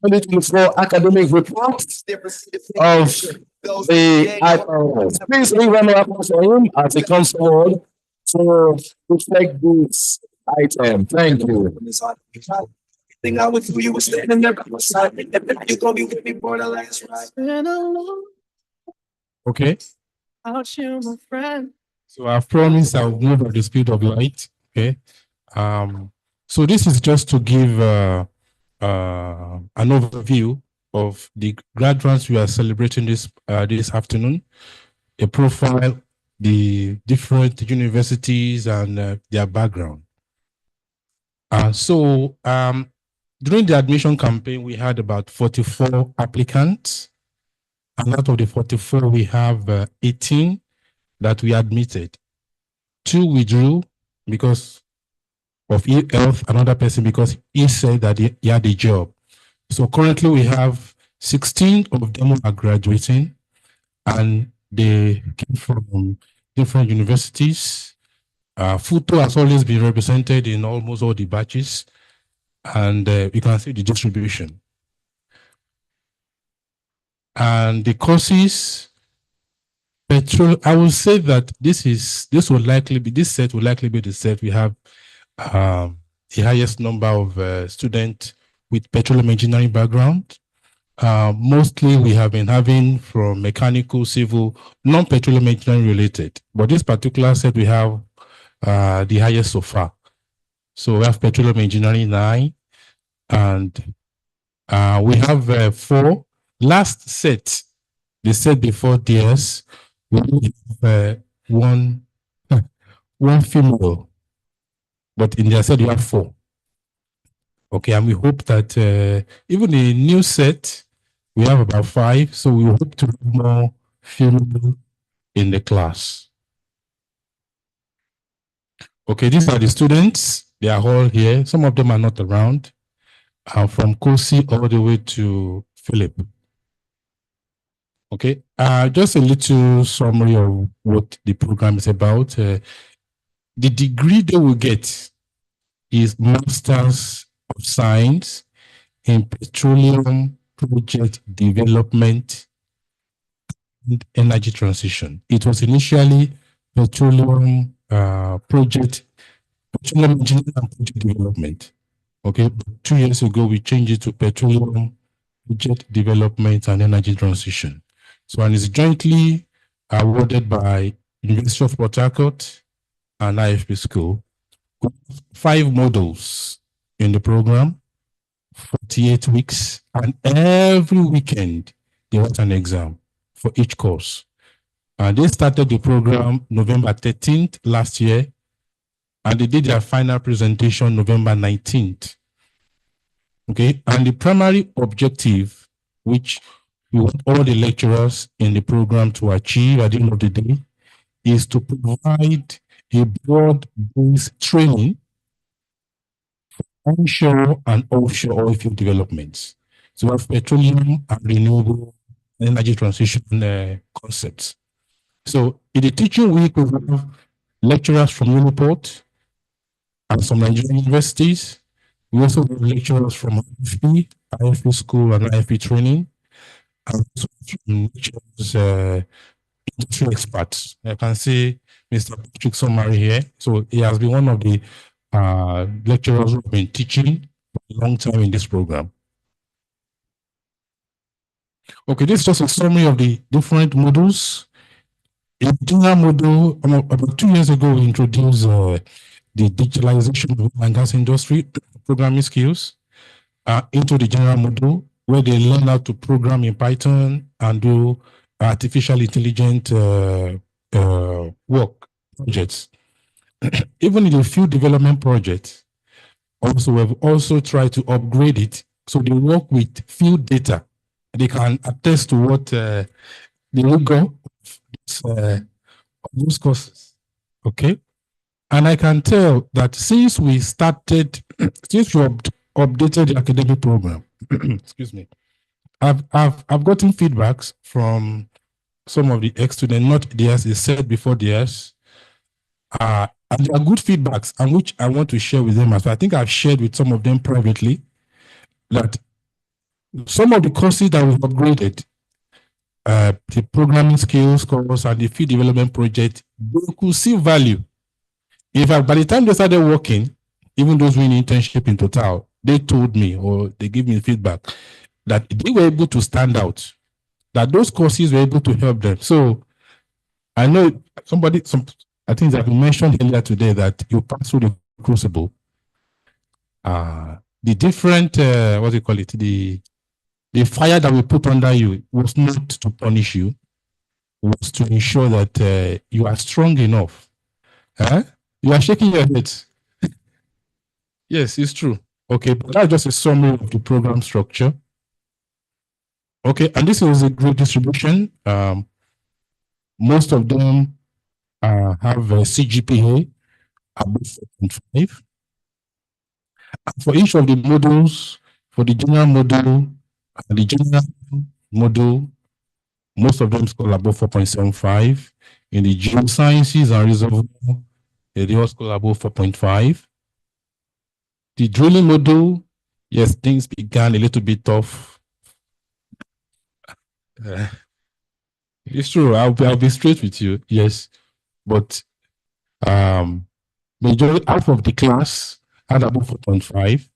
Speaker 2: 2023-2024 academic report of the IPES. Please leave an applause for him as he comes forward to reflect this item. Thank you.
Speaker 9: Think I was you were standing there by my side. You gonna be with me for the last ride.
Speaker 15: Okay.
Speaker 9: Out you, my friend.
Speaker 15: So I've promised I'll move at the speed of light. Okay. So this is just to give an overview of the graduates we are celebrating this afternoon, a profile, the different universities and their background. So during the admission campaign, we had about 44 applicants. And out of the 44, we have 18 that we admitted. 2 withdrew because of health, another person because he said that he had a job. So currently we have 16 of them are graduating and they came from different universities. Futo has always been represented in almost all the batches, and you can see the distribution. And the courses, I will say that this set will likely be the set we have the highest number of students with petroleum engineering background. Mostly we have been having from mechanical, civil, non-petroleum engineering related. But this particular set we have the highest so far. So we have petroleum engineering 9, and we have 4. Last set, the set before DS, we have one female, but in their set you have 4. Okay, and we hope that even the new set, we have about 5, so we hope to have more female in the class. Okay, these are the students. They are all here. Some of them are not around. From Kosi all the way to Philip. Okay, just a little summary of what the program is about. The degree they will get is Masters of Science in Petroleum Project Development and Energy Transition. It was initially Petroleum Engineering and Project Development. Okay, but 2 years ago, we changed it to petroleum, budget development, and energy transition. So, and it's jointly awarded by University of Port Harcourt and IFP School. 5 modules in the program, 48 weeks, and every weekend they write an exam for each course. And they started the program November 13th last year, and they did their final presentation November 19th. Okay, and the primary objective, which we want all the lecturers in the program to achieve at the end of the day, is to provide a broad-based training for onshore and offshore oil field developments. So we have petroleum and renewable energy transition concepts. So in the teaching week, we have lecturers from Uniport and some Nigerian universities. We also have lecturers from IFP school and IFP training, and also from lecturers, industry experts. I can see Mr. Patrick Somari here. So he has been one of the lecturers who have been teaching for a long time in this program. Okay, this is just a summary of the different modules. In the general module, about 2 years ago, we introduced the digitalization of the oil and gas industry, programming skills, into the general module, where they learn how to program in Python and do artificial intelligence work projects. Even in the field development projects, also we've also tried to upgrade it so they work with field data. They can attest to what the rigor of those courses. Okay. And I can tell that since we started, since we updated the academic program, excuse me, I've gotten feedbacks from some of the ex-students, not theirs, is said before theirs. And they are good feedbacks, and which I want to share with them as well. I think I've shared with some of them privately that some of the courses that we've upgraded, the programming skills course and the field development project, they could see value. In fact, by the time they started working, even those doing internship in Total, they told me, or they gave me feedback, that they were able to stand out, that those courses were able to help them. So I know I think that we mentioned earlier today that you pass through the crucible. The different, what do you call it? The fire that we put under you was not to punish you, was to ensure that you are strong enough. You are shaking your head. Yes, it's true. Okay, but that's just a summary of the program structure. Okay, and this is a great distribution. Most of them have a CGPA above 4.5. For each of the modules, for the general module, most of them score above 4.75. In the geosciences and reservoir, they all score above 4.5. The drilling module, yes, things began a little bit tough. It's true. I'll be straight with you. Yes, but majority half of the class had above 4.5,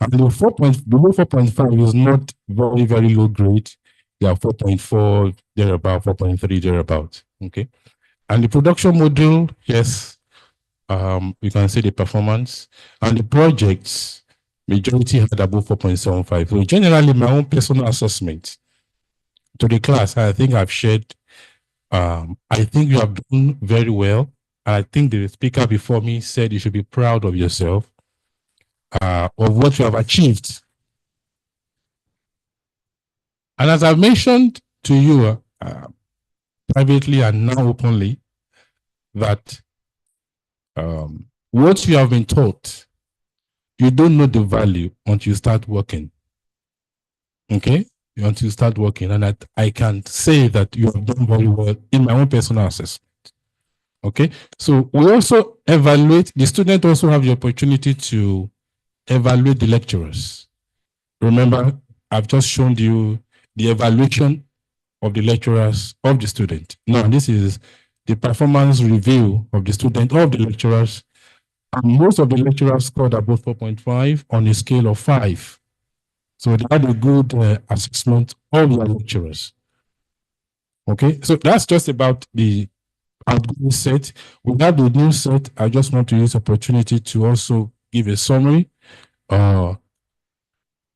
Speaker 15: and below 4.5 is not very, very low grade. They are 4.4 thereabout, 4.3 thereabout. Okay, and the production module, yes, you can see the performance, and the projects majority had above 4.75. So generally, my own personal assessment to the class, I think I've shared. I think you have done very well. I think the speaker before me said you should be proud of yourself, of what you have achieved. And as I've mentioned to you privately and now openly, that what you have been taught, you don't know the value until you start working. Okay? Until you start working. And that I can say that you have done very well in my own personal assessment. Okay? So we also evaluate, the students also have the opportunity to evaluate the lecturers. Remember, I've just shown you the evaluation of the lecturers of the student. Now, this is the performance review of the student of the lecturers And most of the lecturers scored above 4.5 on a scale of 5. So they had a good assessment of their lecturers. Okay, so that's just about the outgoing set. We have the new set. I just want to use opportunity to also give a summary. The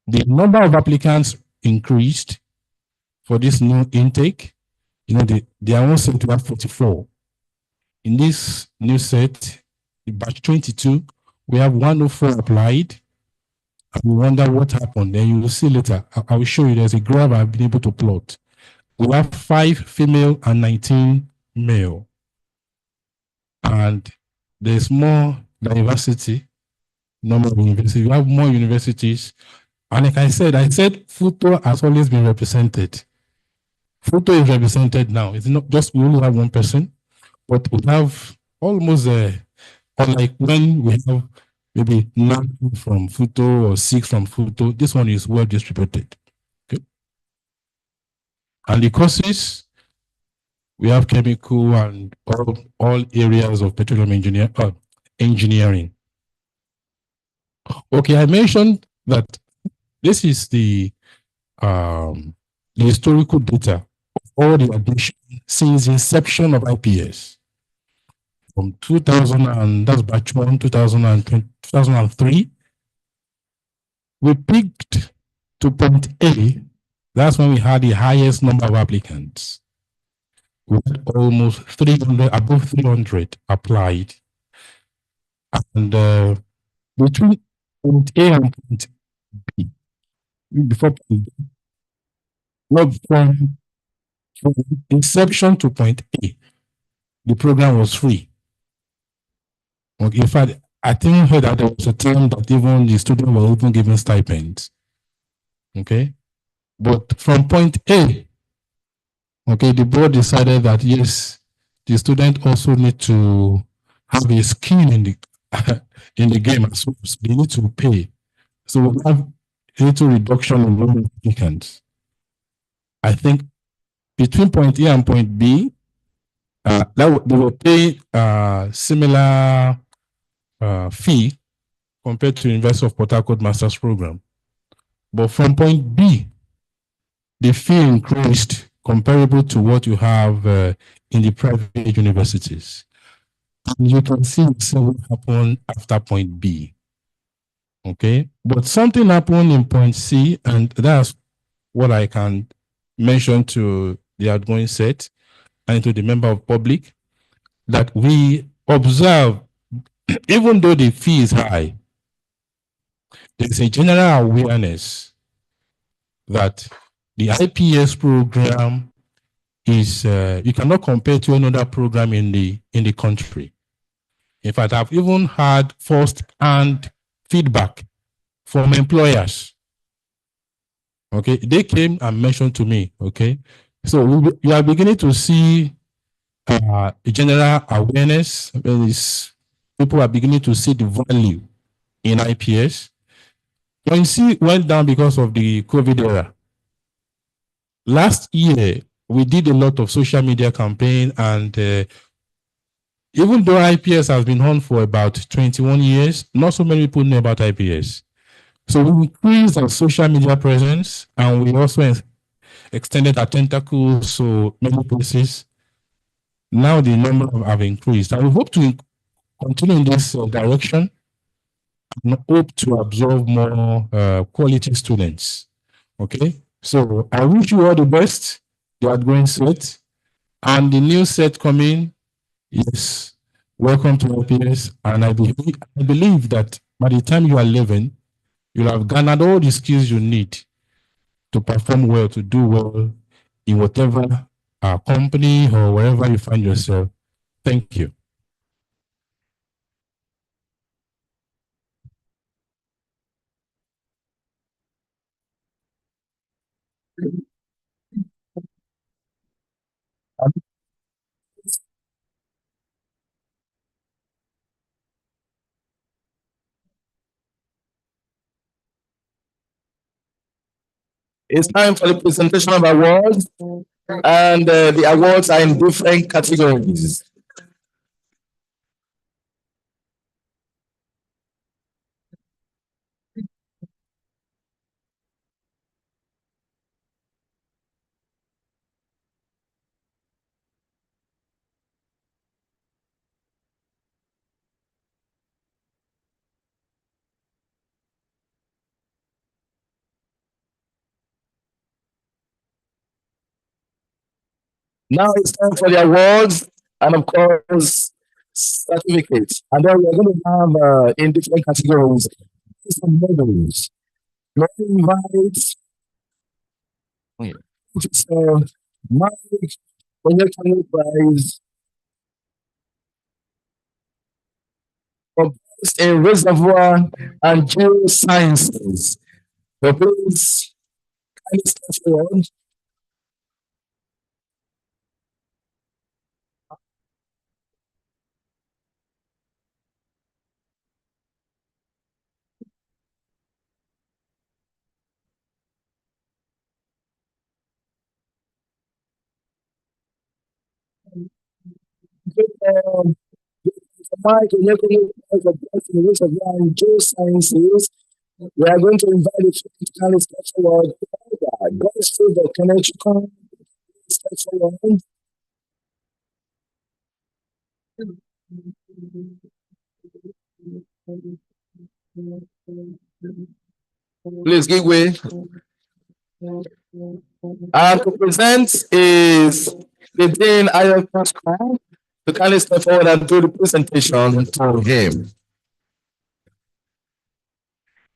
Speaker 15: number of applicants increased for this new intake. You know, they are all set to have 44. In this new set, the batch 22, we have 104 applied. And we wonder what happened. Then you will see later. I will show you. There's a graph I've been able to plot. We have 5 female and 19 male. And there's more diversity, number of universities. You have more universities. And like I said Futo has always been represented. Futo is represented now. It's not just we only have one person, but we have almost unlike when we have maybe 9 from Futo or 6 from Futo, this one is well distributed. Okay. And the courses, we have chemical and all areas of petroleum engineering. Okay, I mentioned that this is the historical data of all the admission since the inception of IPES. From 2000 and that's batch 1, 2003, we peaked to point A. That's when we had the highest number of applicants. We had almost 300, above 300 applied. And between point A and point B, before point B, not from inception to point A, the program was free. Okay, in fact, I think heard that there was a time that even the students were even given stipends. Okay, but from point A, okay, the board decided that yes, the student also need to have a skill in the in the game as well. So they need to pay. So we have a little reduction in number of applicants. I think between point A and point B, they will pay similar fee compared to University of Port Harcourt Master's Program. But from point B, the fee increased comparable to what you have in the private universities. And you can see what happened after point B. Okay, but something happened in point C, and that's what I can mention to the outgoing set and to the member of public, that we observe, even though the fee is high, there's a general awareness that the IPES program is, you cannot compare to another program in the country. In fact, I've even had first-hand feedback from employers. Okay, they came and mentioned to me. Okay, so we are beginning to see a general awareness. People are beginning to see the value in IPES. When C went down because of the COVID era. Last year, we did a lot of social media campaign, and even though IPES has been on for about 21 years, not so many people know about IPES. So we increased our social media presence, and we also extended our tentacles to many places. Now the number have increased, and we hope to continue in this direction and hope to absorb more quality students. Okay, so I wish you all the best, the outgoing set, and the new set coming. Yes, welcome to IPES, and I believe that by the time you are leaving, you'll have garnered all the skills you need to perform well, to do well in whatever company or wherever you find yourself. Thank you.
Speaker 2: It's time for the presentation of awards, and the awards are in different categories. Now it's time for the awards and of course certificates. And then we're going to have in different categories some medals. May I invite Professor Mike Onyekano Prize for best in reservoir and geosciences. So please kindly step forward. Mike Onyekano Prize for best in reservoir and geosciences. We are going to invite the to kindly step forward. God's favor, connection, step forward. Please give way. And to present is the Dean Iron Crown to kindly step forward and do the presentation to him.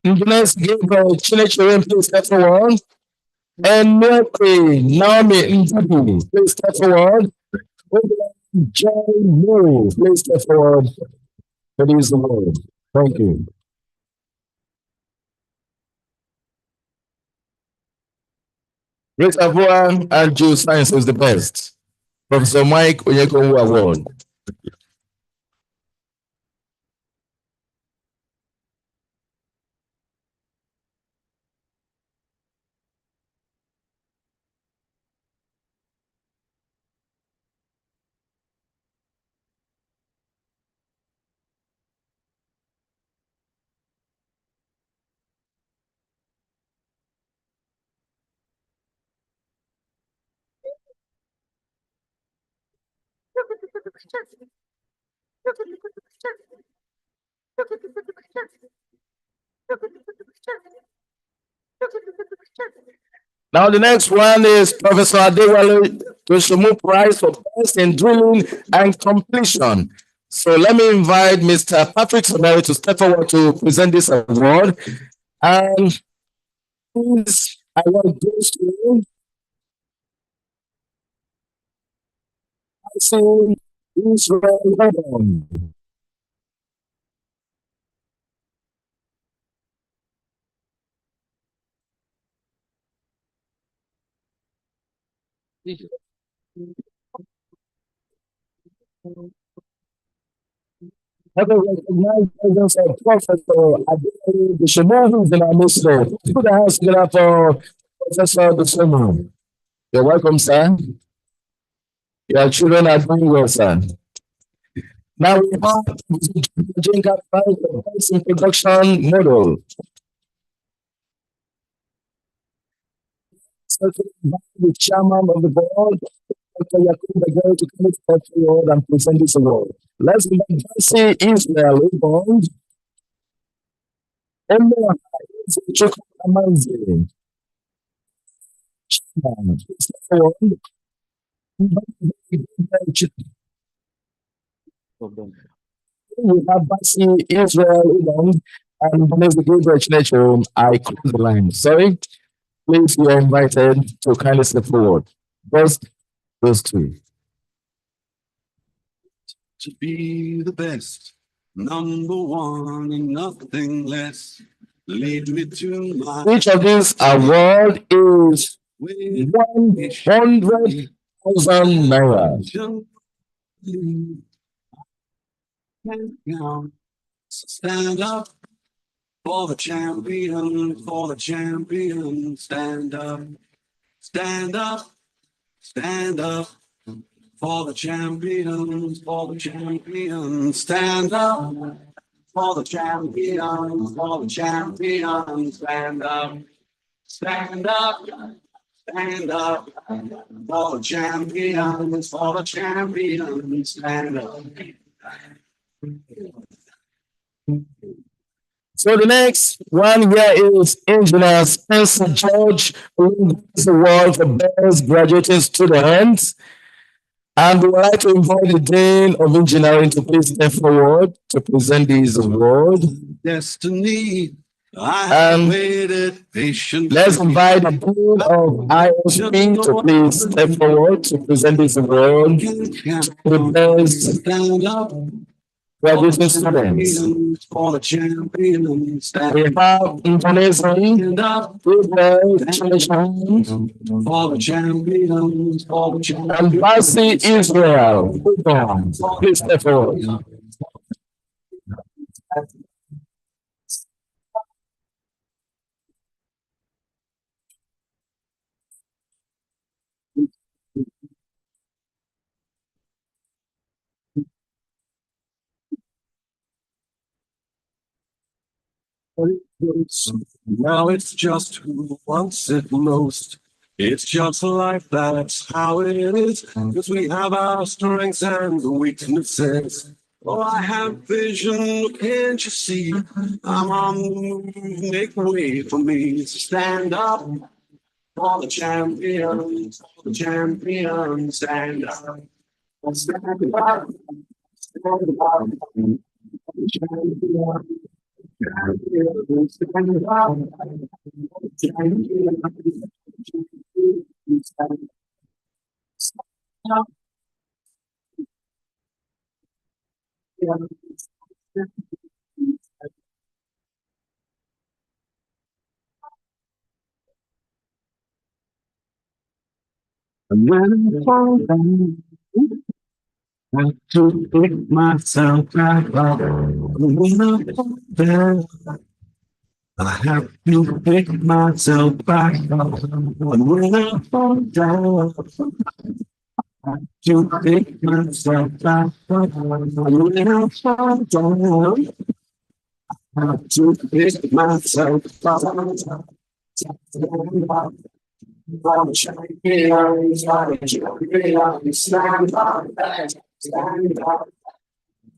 Speaker 2: Engineers Gabriel Chinecheren, please step forward. And Naomi Ndidi, please step forward. Joy Murray, please step forward. That is the word. Thank you. Reservoir and Geoscience is the best. Professor Mike Onyekano Award. Now the next one is Professor Adewale Toshomu Prize for best in drilling and completion. So let me invite Mr. Patrick Sonari to step forward to present this award. And this award goes to Israel Gordon. Have a recognized presence of Professor Adewale Toshomu, who's in our midst today. Put the hands together for Professor Toshomu. You're welcome, sir. Your children are doing well, sir. Now we have Jinka Prize for best in production model. The chairman of the board, Dr. Yakub Begay, to come step forward and present this award. Let's invite Jesse Israel Bond. Amazing. Chairman, step forward. We have Basi Israel Bond and Vanessa Gabriel Chinechero. I close the line. Sorry. Please, you are invited to kindly step forward. First, those two.
Speaker 16: To be the best, number one and nothing less. Lead me to my.
Speaker 2: Each of these award is 100,000 naira.
Speaker 16: Stand up for the champion, for the champion. Stand up, stand up, stand up. For the champions, for the champions, stand up. For the champions, for the champions, stand up. Stand up, stand up. For the champions, stand up.
Speaker 2: So the next one here is Engineer Spencer George, who wins the award for best graduating students. And we would like to invite the Dean of Engineering to please step forward to present his award.
Speaker 16: Destiny, I have waited patiently.
Speaker 2: Let's invite the Dean of ISP to please step forward to present his award to the best graduating students.
Speaker 16: For the champions.
Speaker 2: We have Indonesia,
Speaker 16: For the champions. For the champions.
Speaker 2: and Basi Israel. Please step forward.
Speaker 16: Now it's just who wants it most. It's just life, that's how it is. Because we have our strengths and weaknesses. Oh, I have vision, can't you see? I'm on the move, make way for me. So stand up for the champions, for the champions, stand up. Stand up. Stand up. And when I fall down, I have to pick myself back up. And when I fall down, I have to pick myself back up. And when I fall down, I have to pick myself back up. And when I fall down, I have to pick myself up. For the champions, for the champions, stand up, stand up.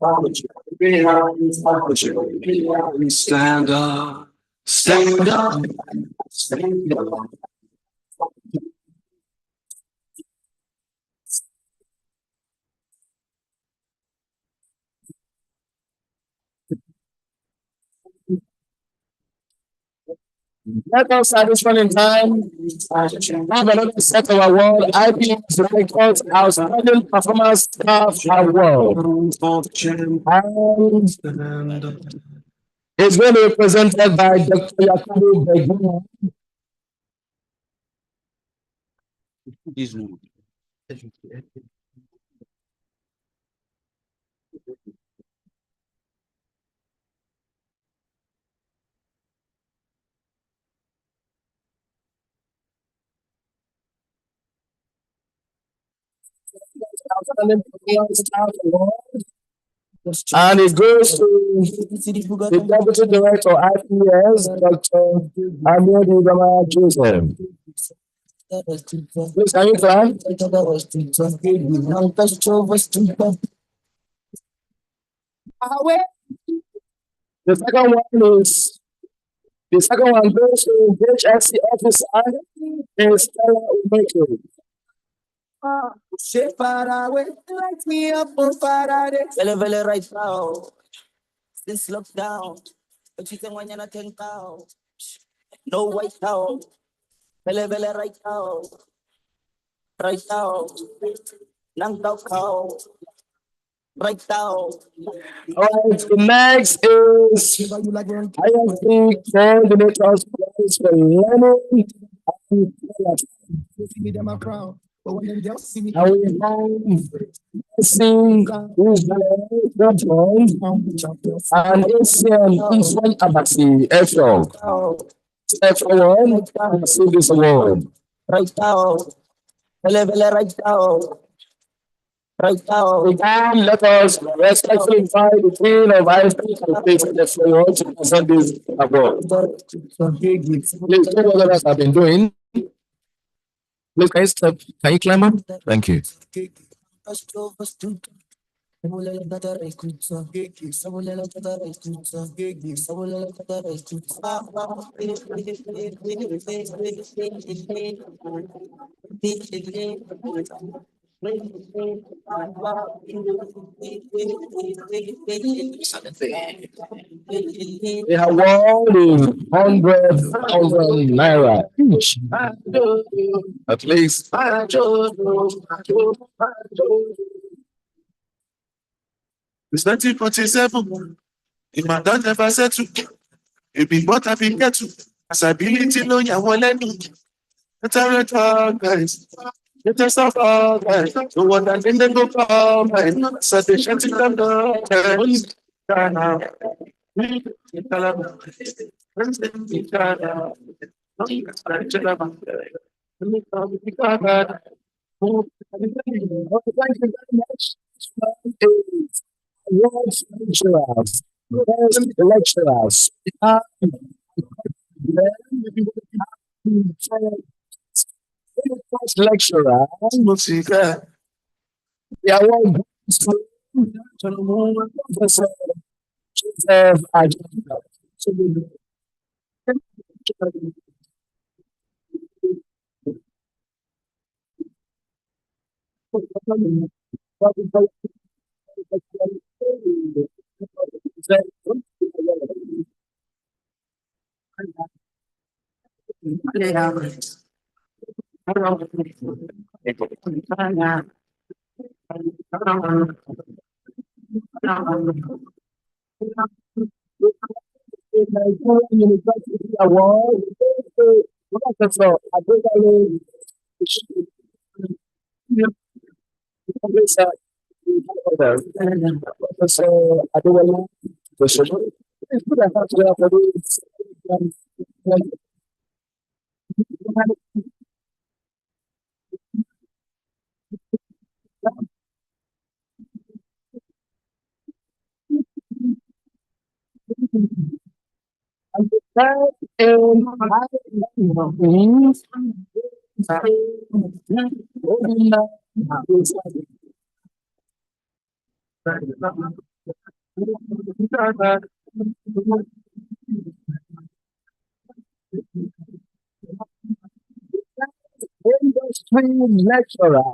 Speaker 16: For the champions, for the champions, stand up, stand up, stand up.
Speaker 2: Let us at this point in time have another set of award. IPES Records Outstanding Performance Staff Award. And it's going to be presented by Dr. Yakubu Begum. Outstanding Performance Staff Award. And it goes to the Deputy Director of IPES, Dr. Ahmed Ibrahim Joseph. Please, can you clap? The second one goes to HSC officer is Stella Umeko.
Speaker 10: Light me up on Friday. Vele right now. Since lockdown. But you can when you're not out. No white out. Vele right now. Right now. Nang out. Right now.
Speaker 2: All right, the next is ISP Coordinator's Prize for Learning and and we have sing and Asian Iswan Abasi Efro. Step forward and see this award.
Speaker 10: Right now. Vele right now. Right now.
Speaker 2: Again, let us respectfully invite the Queen of ISP to take the floor to present this award. Please do what others have been doing. Please, can you climb up? Thank you. The award is 100,000 naira each. At least.
Speaker 9: It's 1947. If my dad never said to, it be what I've been get to. As I believe in no ya won't let me. It's a red guys. It's a stuff guys. The one that in the go come, man. So they shan't them down.
Speaker 2: Awards lecturers, best lecturers. First lecturer, the award goes to Professor Joseph Ajay. University Award, Professor Adewale Professor Adewale. It's good to have you for this. Industry lecturer.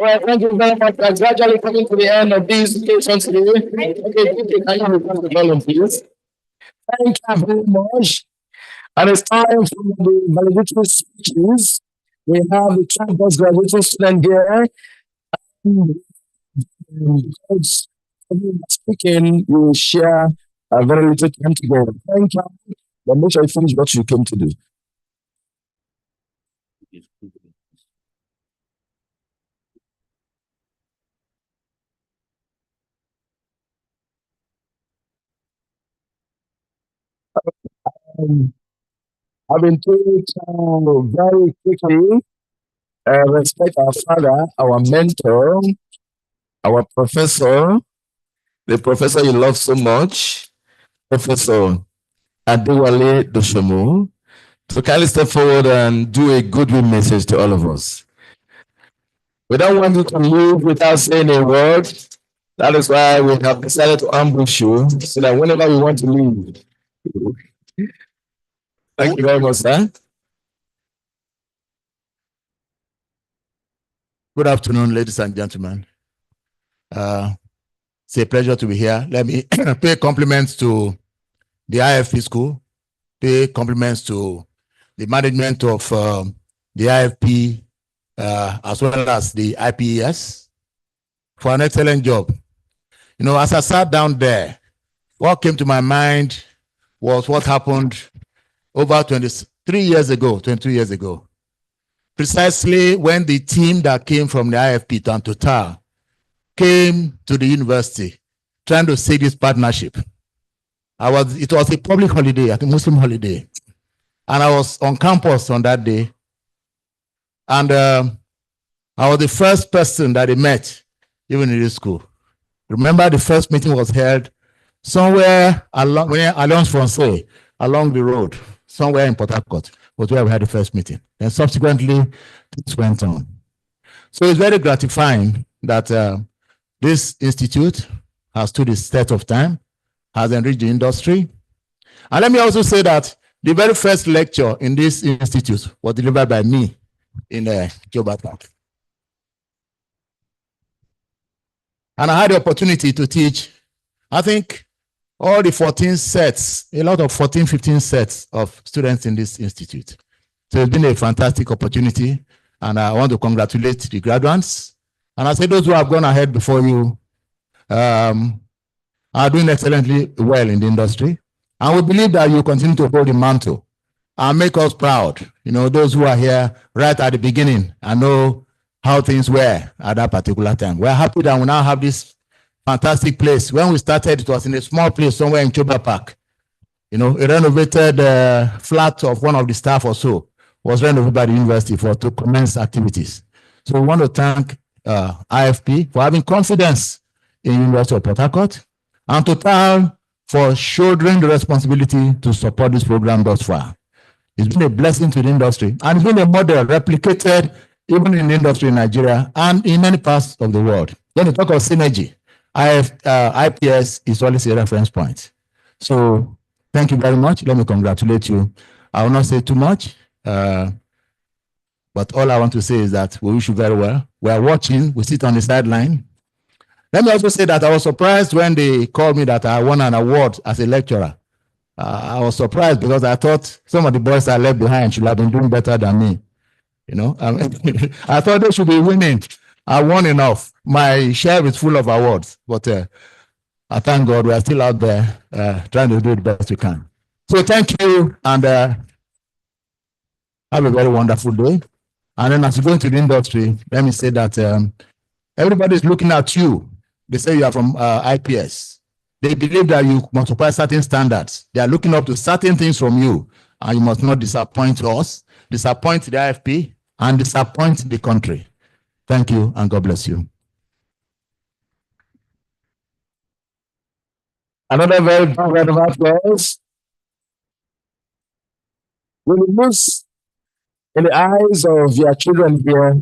Speaker 2: Well, thank you very much. We're gradually coming to the end of this session today. Okay, can you request the volume, please? Thank you very much. And it's time for the valedictory speeches. We have the campus graduation student here. Coach speaking, we will share a very little time together. Thank you. But make sure you finish what you came to do. I've been told to very quickly respect our father, our mentor, our professor, the professor you love so much, Professor Adewale Doshomo. So kindly step forward and do a goodwill message to all of us. We don't want you to leave without saying a word. That is why we have decided to ambush you so that whenever we want to leave. Thank you very much, sir.
Speaker 17: Good afternoon, ladies and gentlemen. It's a pleasure to be here. Let me pay compliments to the IFP school, pay compliments to the management of the IFP, as well as the IPES for an excellent job. You know, as I sat down there, what came to my mind was what happened over 23 years ago, 22 years ago. Precisely when the team that came from the IFP and Total came to the university trying to seek this partnership. It was a public holiday, a Muslim holiday. And I was on campus on that day. And I was the first person that they met, even in this school. Remember, the first meeting was held somewhere along Francais, along the road, somewhere in Port Harcourt, was where we had the first meeting. And subsequently, this went on. So it's very gratifying that this institute has stood the test of time, has enriched the industry. And let me also say that the very first lecture in this institute was delivered by me in Jobata. And I had the opportunity to teach, I think, all the 14 sets, a lot of 14, 15 sets of students in this institute. So it's been a fantastic opportunity, and I want to congratulate the graduates. And I say those who have gone ahead before you are doing excellently well in the industry. And we believe that you continue to hold the mantle and make us proud. You know, those who are here right at the beginning and know how things were at that particular time. We're happy that we now have this fantastic place. When we started, it was in a small place somewhere in Choba Park. You know, a renovated flat of one of the staff or so was renovated by the university to commence activities. So we want to thank IFP for having confidence in the University of Port Harcourt and Total for shouldering the responsibility to support this program thus far. It's been a blessing to the industry, and it's been a model replicated even in the industry in Nigeria and in many parts of the world. When you talk of synergy, IPES is always a reference point. So thank you very much. Let me congratulate you. I will not say too much, but all I want to say is that we wish you very well. We are watching. We sit on the sideline. Let me also say that I was surprised when they called me that I won an award as a lecturer. I was surprised because I thought some of the boys I left behind should have been doing better than me. You know, I thought they should be winning. I won enough. My share is full of awards, but I thank God we are still out there trying to do the best we can. So thank you, and have a very wonderful day. And then as you go into the industry, let me say that everybody is looking at you. They say you are from IPES. They believe that you must supply certain standards. They are looking up to certain things from you, and you must not disappoint us, disappoint the IFP, and disappoint the country. Thank you, and God bless you.
Speaker 2: Another very big round of applause. When you look in the eyes of your children here,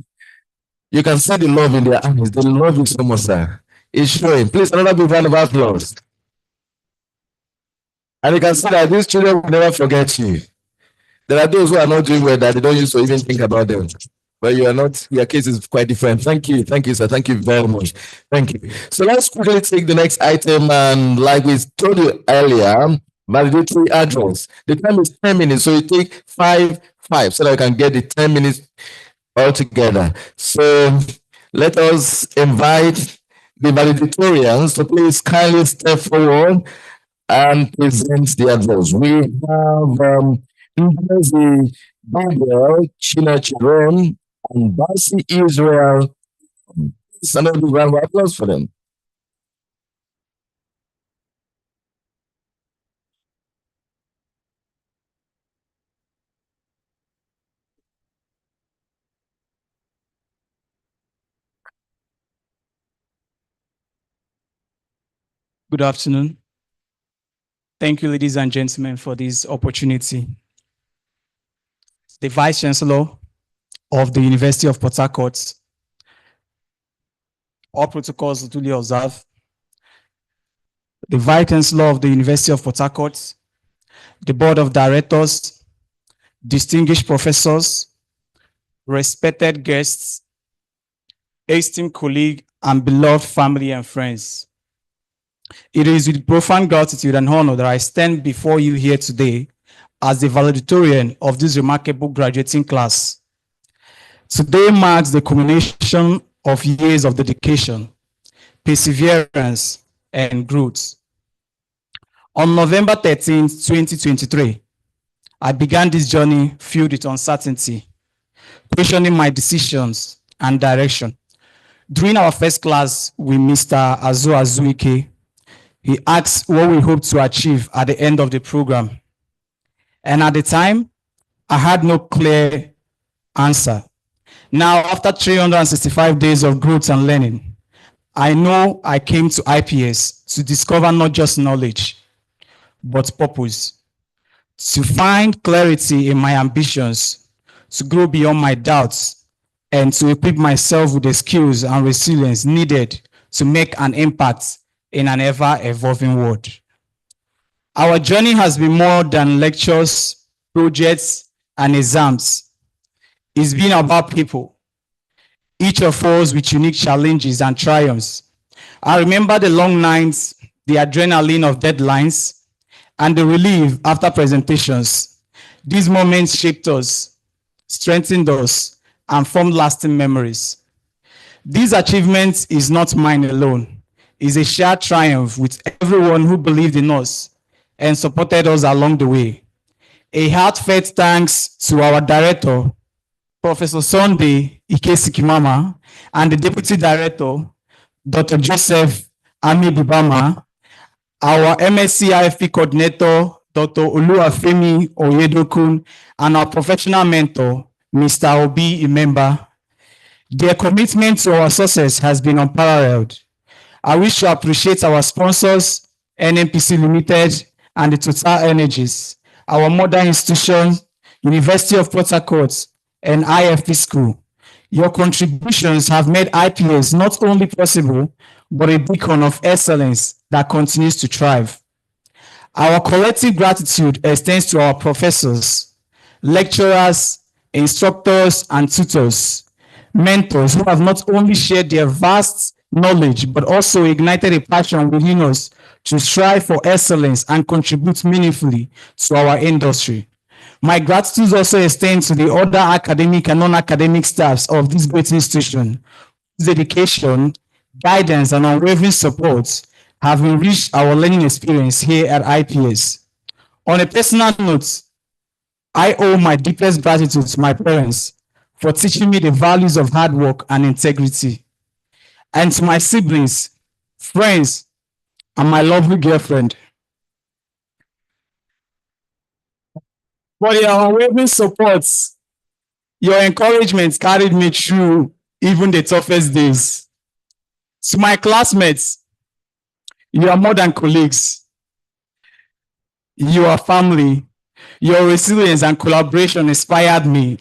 Speaker 2: you can see the love in their eyes. They love you so much, sir. It's showing. Please, another big round of applause. And you can see that these children will never forget you. There are those who are not doing well that they don't used to even think about them. But you are not, your case is quite different. Thank you, sir. Thank you very much. Thank you. So let's quickly take the next item. And like we told you earlier, validatory add-ons. The time is 10 minutes, so you take five, so that you can get the 10 minutes all together. So let us invite the valedictorians to please kindly step forward and present the address. We have Ngozi Babel, China Chiron, and Basi Israel. Another round of applause for them.
Speaker 18: Good afternoon. Thank you, ladies and gentlemen, for this opportunity. The Vice Chancellor of the University of Port Harcourt, all protocols duly observed. The Vice Chancellor of the University of Port Harcourt, the Board of Directors, distinguished professors, respected guests, esteemed colleagues, and beloved family and friends. It is with profound gratitude and honor that I stand before you here today as the valedictorian of this remarkable graduating class Today marks the culmination of years of dedication, perseverance, and growth. On November 13th, 2023, I began this journey filled with uncertainty, questioning my decisions and direction. During our first class with Mr. Azu Azuike, he asked what we hope to achieve at the end of the program. And at the time, I had no clear answer. Now, after 365 days of growth and learning, I know I came to IPES to discover not just knowledge, but purpose, to find clarity in my ambitions, to grow beyond my doubts, and to equip myself with the skills and resilience needed to make an impact in an ever-evolving world. Our journey has been more than lectures, projects, and exams. It's been about people, each of us with unique challenges and triumphs. I remember the long nights, the adrenaline of deadlines, and the relief after presentations. These moments shaped us, strengthened us, and formed lasting memories. These achievements is not mine alone. It's a shared triumph with everyone who believed in us and supported us along the way. A heartfelt thanks to our director, Professor Sunday Ikesikimama, and the Deputy Director, Dr. Joseph Amibubama, our MSc IFP Coordinator, Dr. Oluwafemi Oyedokun, and our professional mentor, Mr. Obi Imemba. Their commitment to our success has been unparalleled. I wish to appreciate our sponsors, NNPC Limited, and the Total Energies, our mother institutions, University of Port Harcourt, and IFP School. Your contributions have made IPES not only possible, but a beacon of excellence that continues to thrive. Our collective gratitude extends to our professors, lecturers, instructors, and tutors, mentors who have not only shared their vast knowledge, but also ignited a passion within us to strive for excellence and contribute meaningfully to our industry. My gratitude also extends to the other academic and non-academic staffs of this great institution, whose dedication, guidance, and unwavering support have enriched our learning experience here at IPES. On a personal note, I owe my deepest gratitude to my parents for teaching me the values of hard work and integrity, and to my siblings, friends, and my lovely girlfriend for your unwavering support. Your encouragement carried me through even the toughest days. To my classmates, you are more than colleagues. You are family. Your resilience and collaboration inspired me.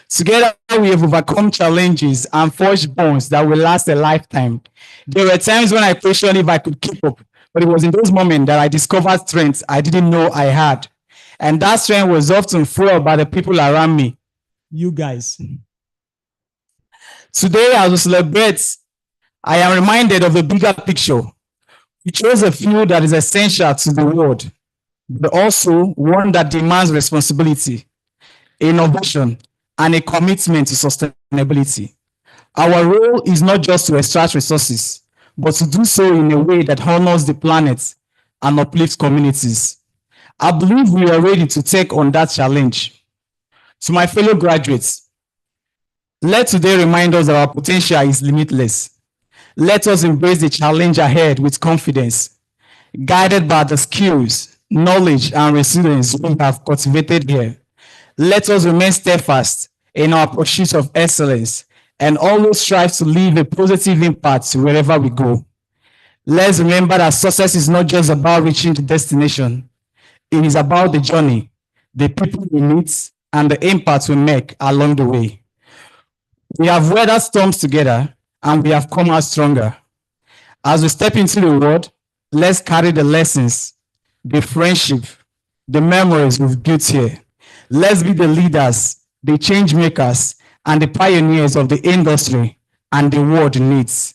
Speaker 18: Together, we have overcome challenges and forged bonds that will last a lifetime. There were times when I questioned if I could keep up, but it was in those moments that I discovered strengths I didn't know I had. And that strength was often fueled by the people around me, you guys. Today, as we celebrate, I am reminded of the bigger picture. We chose a field that is essential to the world, but also one that demands responsibility, innovation, and a commitment to sustainability. Our role is not just to extract resources, but to do so in a way that honors the planet and uplifts communities. I believe we are ready to take on that challenge. To my fellow graduates, let today remind us that our potential is limitless. Let us embrace the challenge ahead with confidence, guided by the skills, knowledge, and resilience we have cultivated here. Let us remain steadfast in our pursuit of excellence and always strive to leave a positive impact wherever we go. Let's remember that success is not just about reaching the destination. It is about the journey, the people we meet, and the impact we make along the way. We have weathered storms together, and we have come out stronger. As we step into the world, let's carry the lessons, the friendship, the memories we've built here. Let's be the leaders, the change makers, and the pioneers of the industry and the world needs.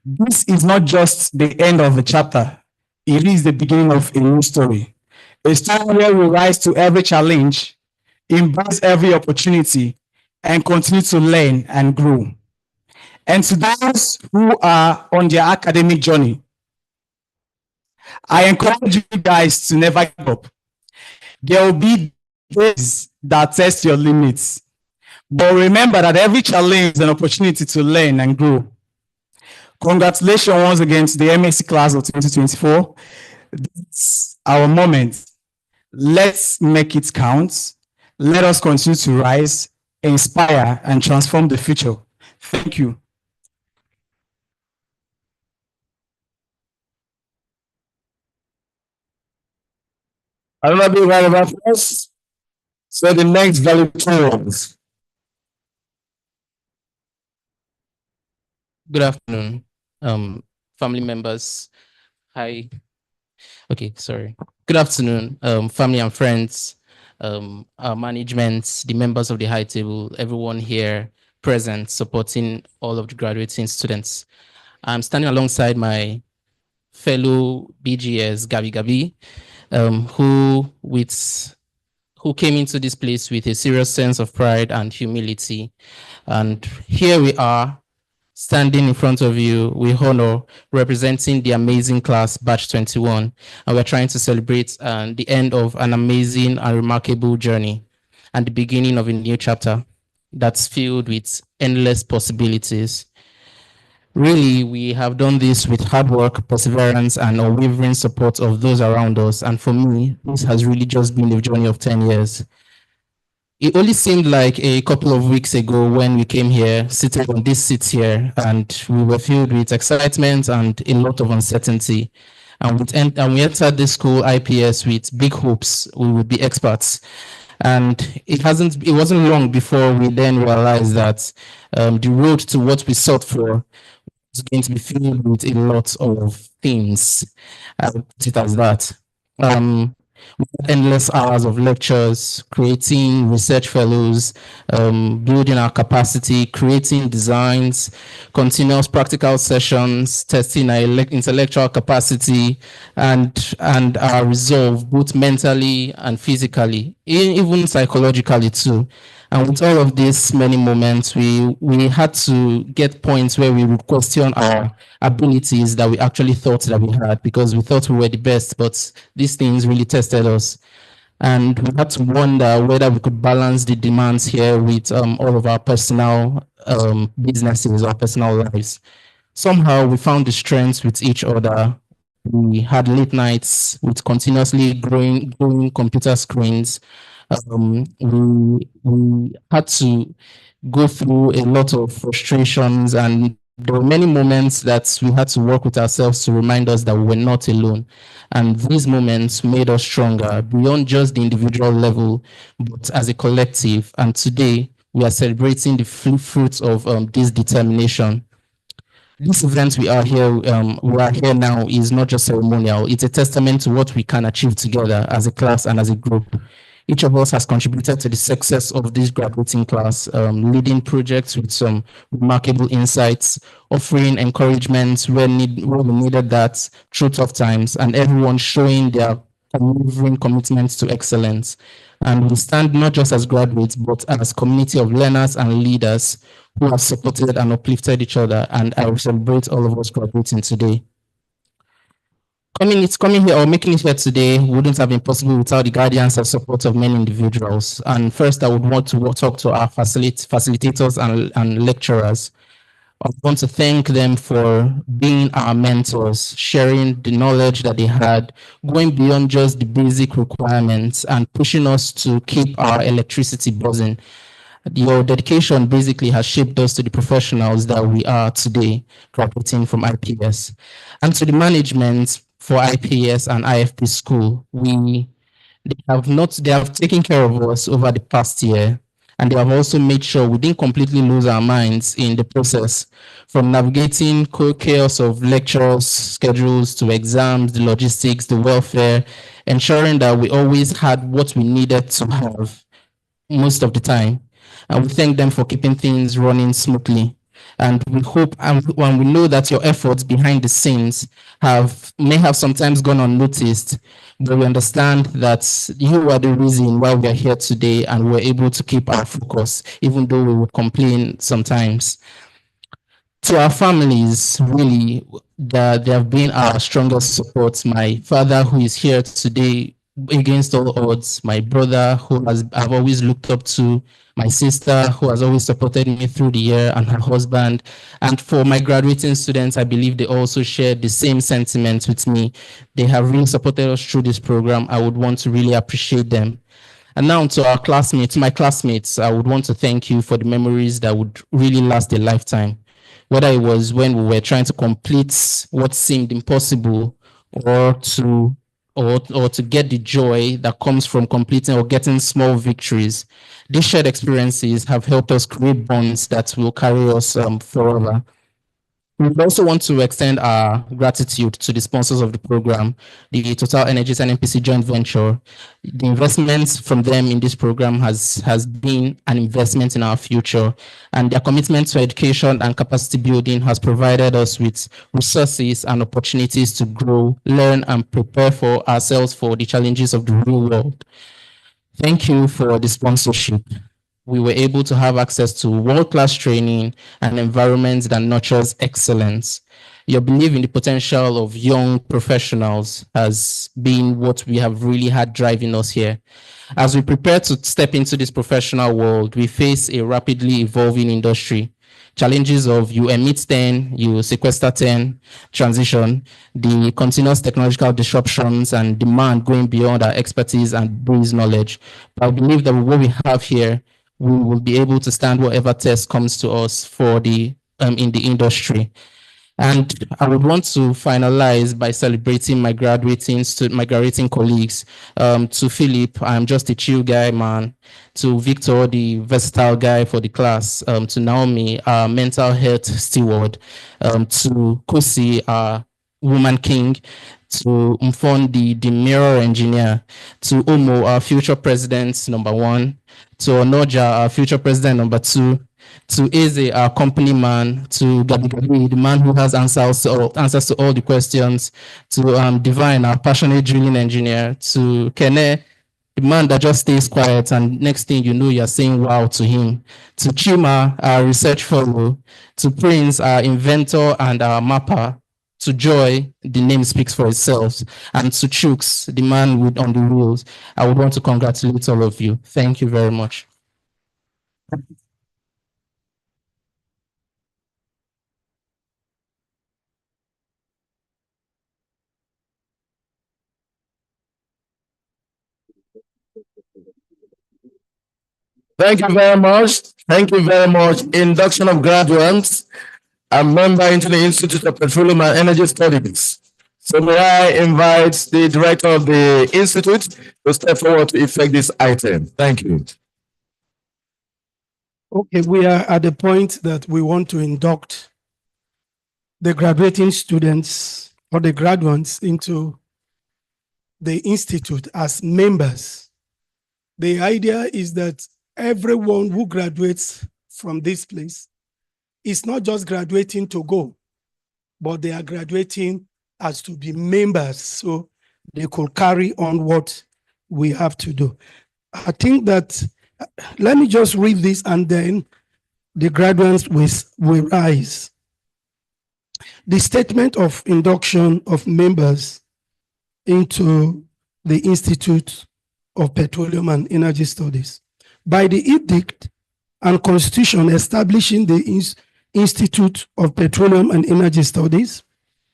Speaker 18: This is not just the end of the chapter. It is the beginning of a new story. A story where we rise to every challenge, embrace every opportunity, and continue to learn and grow. And to those who are on their academic journey, I encourage you guys to never give up. There will be days that test your limits. But remember that every challenge is an opportunity to learn and grow. Congratulations once again to the MSc class of 2024. It's our moment. Let's make it count. Let us continue to rise, inspire, and transform the future. Thank you.
Speaker 2: Another big round of applause. So the next valedictorians.
Speaker 19: Good afternoon, family members. Hi. Okay, sorry. Good afternoon, family and friends, our management, the members of the high table, everyone here present supporting all of the graduating students. I'm standing alongside my fellow BGS Gabi, who came into this place with a serious sense of pride and humility. And here we are, standing in front of you with honor, representing the amazing class, batch 21. And we're trying to celebrate the end of an amazing and remarkable journey and the beginning of a new chapter that's filled with endless possibilities. Really, we have done this with hard work, perseverance, and unwavering support of those around us. And for me, this has really just been a journey of 10 years. It only seemed like a couple of weeks ago when we came here, sitting on this seat here, and we were filled with excitement and a lot of uncertainty. And we entered this school, IPES, with big hopes we would be experts. And it wasn't long before we then realized that the road to what we sought for was going to be filled with a lot of things. I would put it as that. We had endless hours of lectures, creating research fellows, building our capacity, creating designs, continuous practical sessions, testing our intellectual capacity and our resolve, both mentally and physically, even psychologically too. And with all of these many moments, we had to get points where we would question our abilities that we actually thought that we had, because we thought we were the best, but these things really tested us. And we had to wonder whether we could balance the demands here with all of our personal businesses, our personal lives. Somehow we found the strengths with each other. We had late nights with continuously growing computer screens. We had to go through a lot of frustrations, and there were many moments that we had to work with ourselves to remind us that we were not alone. And these moments made us stronger beyond just the individual level, but as a collective. And today we are celebrating the fruits of this determination. This event we are here now is not just ceremonial. It's a testament to what we can achieve together as a class and as a group. Each of us has contributed to the success of this graduating class, leading projects with some remarkable insights, offering encouragement where we needed that through tough times, and everyone showing their unwavering commitment to excellence. And we stand not just as graduates, but as a community of learners and leaders who have supported and uplifted each other. And I will celebrate all of us graduating today. Coming here or making it here today wouldn't have been possible without the guidance and support of many individuals. And first, I would want to talk to our facilitators and lecturers. I want to thank them for being our mentors, sharing the knowledge that they had, going beyond just the basic requirements and pushing us to keep our electricity buzzing. Your dedication basically has shaped us to the professionals that we are today, graduating from IPES. And to the management for IPES and IFP school, they have taken care of us over the past year, and they have also made sure we didn't completely lose our minds in the process, from navigating chaos of lectures, schedules, to exams, the logistics, the welfare, ensuring that we always had what we needed to have most of the time. And we thank them for keeping things running smoothly. And we hope, and we know that your efforts behind the scenes may have sometimes gone unnoticed, but we understand that you are the reason why we are here today and we're able to keep our focus, even though we would complain sometimes. To our families, really, they have been our strongest support. My father, who is here today against all odds, my brother, who I've always looked up to, my sister, who has always supported me through the year, and her husband. And for my graduating students, I believe they also share the same sentiments with me. They have really supported us through this program. I would want to really appreciate them. And now to our classmates, my classmates, I would want to thank you for the memories that would really last a lifetime. Whether it was when we were trying to complete what seemed impossible, or to get the joy that comes from completing or getting small victories. These shared experiences have helped us create bonds that will carry us forever. We also want to extend our gratitude to the sponsors of the program, the Total Energies and NPC joint venture. The investments from them in this program has been an investment in our future, and their commitment to education and capacity building has provided us with resources and opportunities to grow, learn, and prepare for ourselves for the challenges of the real world. Thank you for the sponsorship. We were able to have access to world-class training and environments that nurtures excellence. Your belief in the potential of young professionals has been what we have really had driving us here. As we prepare to step into this professional world, we face a rapidly evolving industry. Challenges of you emit 10, you sequester 10, transition, the continuous technological disruptions and demand going beyond our expertise and breeze knowledge. But I believe that with what we have here, we will be able to stand whatever test comes to us for the in the industry. And I would want to finalize by celebrating my graduating colleagues. To Philip, I'm just a chill guy, man. To Victor, the versatile guy for the class. To Naomi, our mental health steward. To Kosi, our woman king. To Mfondi, the mirror engineer. To Omo, our future president, #1. To Onoja, our future president, #2. To Eze, our company man. To Gabi, the man who has answers to all the questions. To Divine, our passionate drilling engineer. To Kene, the man that just stays quiet and next thing you know, you're saying wow to him. To Chima, our research fellow. To Prince, our inventor and our mapper. To Joy, the name speaks for itself. And to Chooks, the man on the wheels. I would want to congratulate all of you. Thank you very much.
Speaker 2: Thank you very much. Thank you very much. Induction of graduates. A member into the Institute of Petroleum and Energy Studies. So may I invite the director of the Institute to step forward to effect this item. Thank you.
Speaker 3: Okay, we are at the point that we want to induct the graduating students or the graduates into the Institute as members. The idea is that everyone who graduates from this place is not just graduating to go, but they are graduating as to be members, so they could carry on what we have to do. I think that, let me just read this and then the graduates will rise. The statement of induction of members into the Institute of Petroleum and Energy Studies. By the edict and constitution establishing the Institute of Petroleum and Energy Studies,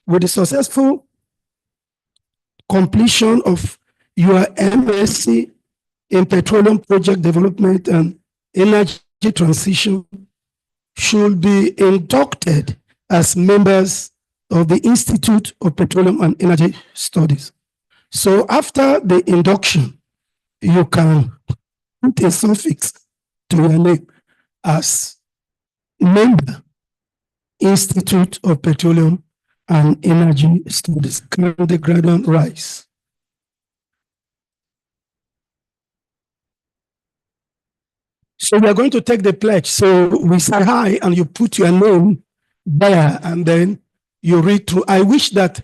Speaker 3: with the successful completion of your MSc in Petroleum Project Development and Energy Transition, should be inducted as members of the Institute of Petroleum and Energy Studies. So after the induction, you can put a suffix to your name as member, Institute of Petroleum and Energy Studies. Can the graduate rise? So we are going to take the pledge. So we say hi and you put your name there and then you read through. I wish that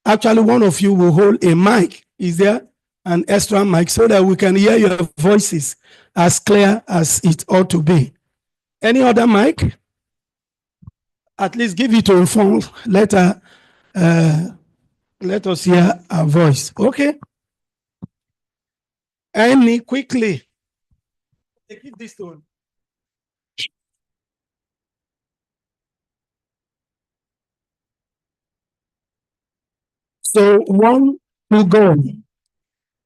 Speaker 3: actually one of you will hold a mic. Is there an extra mic so that we can hear your voices as clear as it ought to be. Any other mic? At least give it to a phone. Let us hear our voice. Okay. Any quickly. Give this to him. So 1 to go.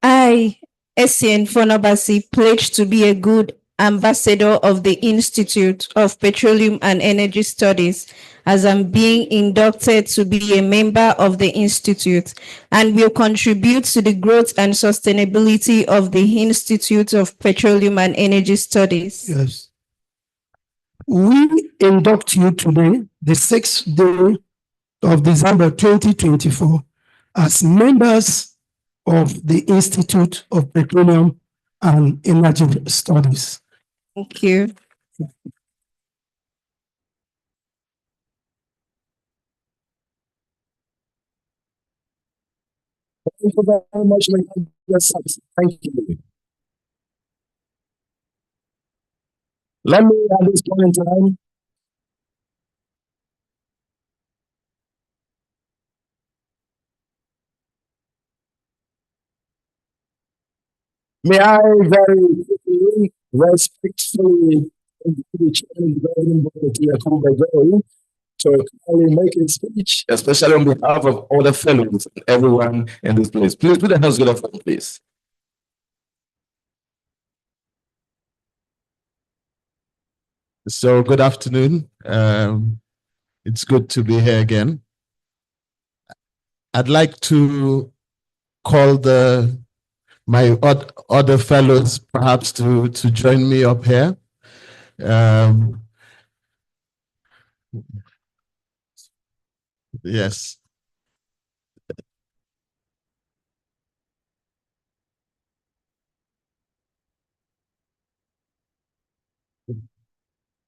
Speaker 12: I, Essien Fonobasi, pledge to be a good ambassador of the Institute of Petroleum and Energy Studies as I'm being inducted to be a member of the Institute and will contribute to the growth and sustainability of the Institute of Petroleum and Energy Studies.
Speaker 3: Yes. We induct you today, the 6th day of December 2024, as members of the Institute of Petroleum and Energy Studies.
Speaker 12: Thank you.
Speaker 2: Thank you very much. Thank you. Let me at this point in time may I very quickly, respectfully the chairman of the governing board to kindly make a speech, especially on behalf of all the fellows and everyone in this place. Please put the hands together for me, please.
Speaker 17: So good afternoon. It's good to be here again. I'd like to call my other fellows perhaps to join me up here. Yes.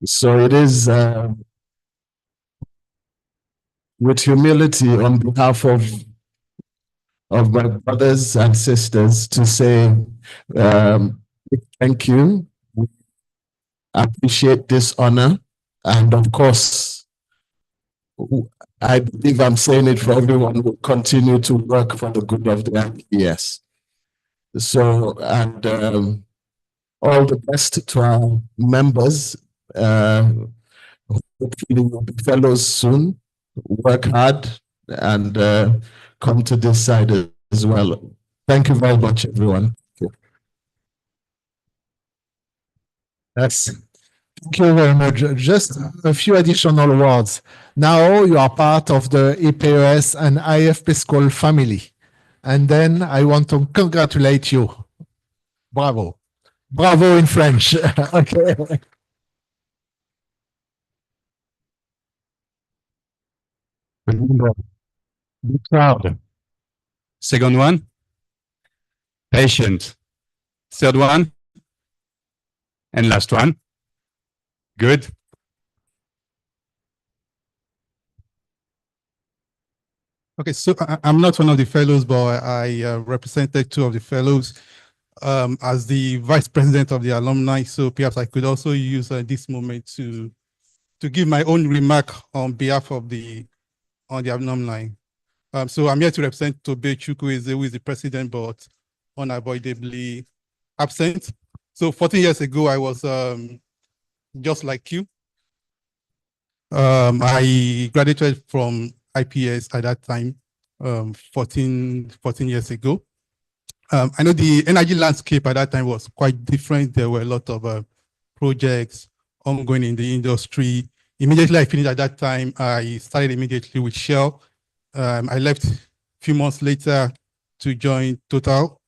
Speaker 17: So it is with humility on behalf of my brothers and sisters to say thank you. We appreciate this honor. And of course, I believe I'm saying it for everyone who continue to work for the good of the IPES. So, and all the best to our members. Hopefully we'll be fellows soon. Work hard and come to this side as well. Thank you very much, everyone.
Speaker 4: Yes. Thank you very much. Just a few additional words. Now you are part of the IPES and IFP School family. And then I want to congratulate you. Bravo. Bravo in French. Okay.
Speaker 7: Remember, be proud. Second one, patient. Third one, and last one, good. Okay, so I'm not one of the fellows, but I represented two of the fellows as the vice president of the alumni. So perhaps I could also use this moment to give my own remark on behalf of the alumni. So I'm here to represent Tobe Chukwu, who is the president, but unavoidably absent. So 14 years ago, I was just like you. I graduated from IPES at that time, 14 years ago. I know the energy landscape at that time was quite different. There were a lot of projects ongoing in the industry. Immediately I finished at that time, I started immediately with Shell. I left a few months later to join Total.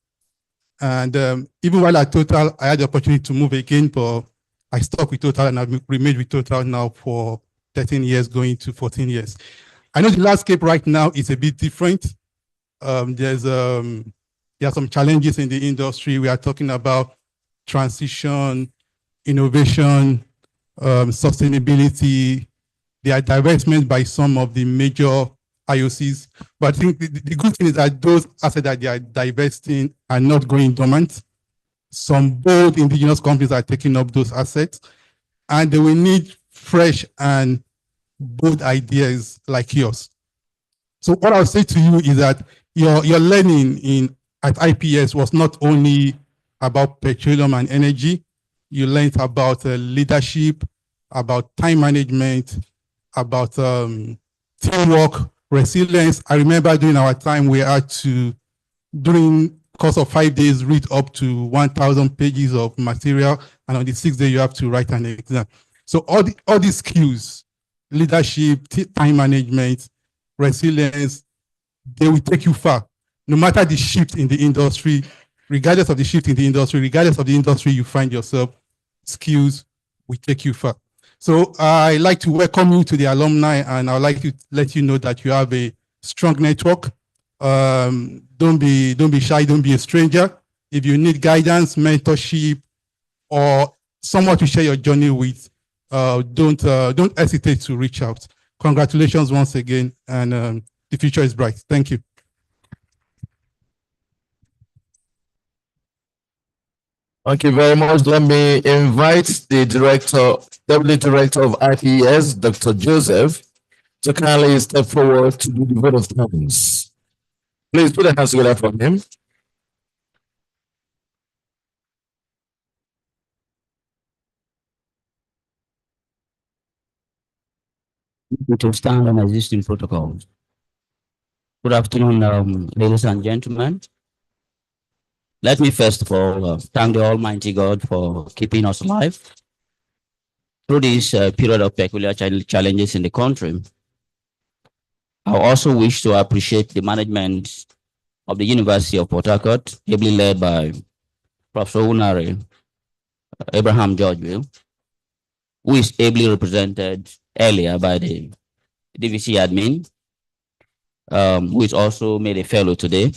Speaker 7: And even while at Total, I had the opportunity to move again, but I stuck with Total and I've remained with Total now for 13 years, going to 14 years. I know the landscape right now is a bit different. There are some challenges in the industry. We are talking about transition, innovation, sustainability. There are divestments by some of the major
Speaker 15: IOCs. But I think the good thing is that those assets that they are divesting are not going dormant. Some bold indigenous companies are taking up those assets, and they will need fresh and bold ideas like yours. So what I'll say to you is that your learning at IPES was not only about petroleum and energy. You learned about leadership, about time management, about teamwork, resilience. I remember during our time, we had to, during course of 5 days, read up to 1,000 pages of material, and on the 6th day, you have to write an exam. So all these skills, leadership, time management, resilience, they will take you far. No matter the shift in the industry, regardless of the shift in the industry, regardless of the industry you find yourself, skills will take you far. So I'd like to welcome you to the alumni, and I'd like to let you know that you have a strong network. Don't be shy, don't be a stranger. If you need guidance, mentorship, or someone to share your journey with, don't hesitate to reach out. Congratulations once again, and the future is bright. Thank you.
Speaker 2: Thank you very much. Let me invite the Deputy Director of IPES, Dr. Joseph, to kindly step forward to do the vote of thanks. Please put a hands together for him.
Speaker 20: To stand on existing protocols. Good afternoon, ladies and gentlemen. Let me first of all thank the Almighty God for keeping us alive through this period of peculiar challenges in the country. I also wish to appreciate the management of the University of Port Harcourt, ably led by Professor Unare Abraham Georgeville, who is ably represented earlier by the DVC admin, who is also made a fellow today,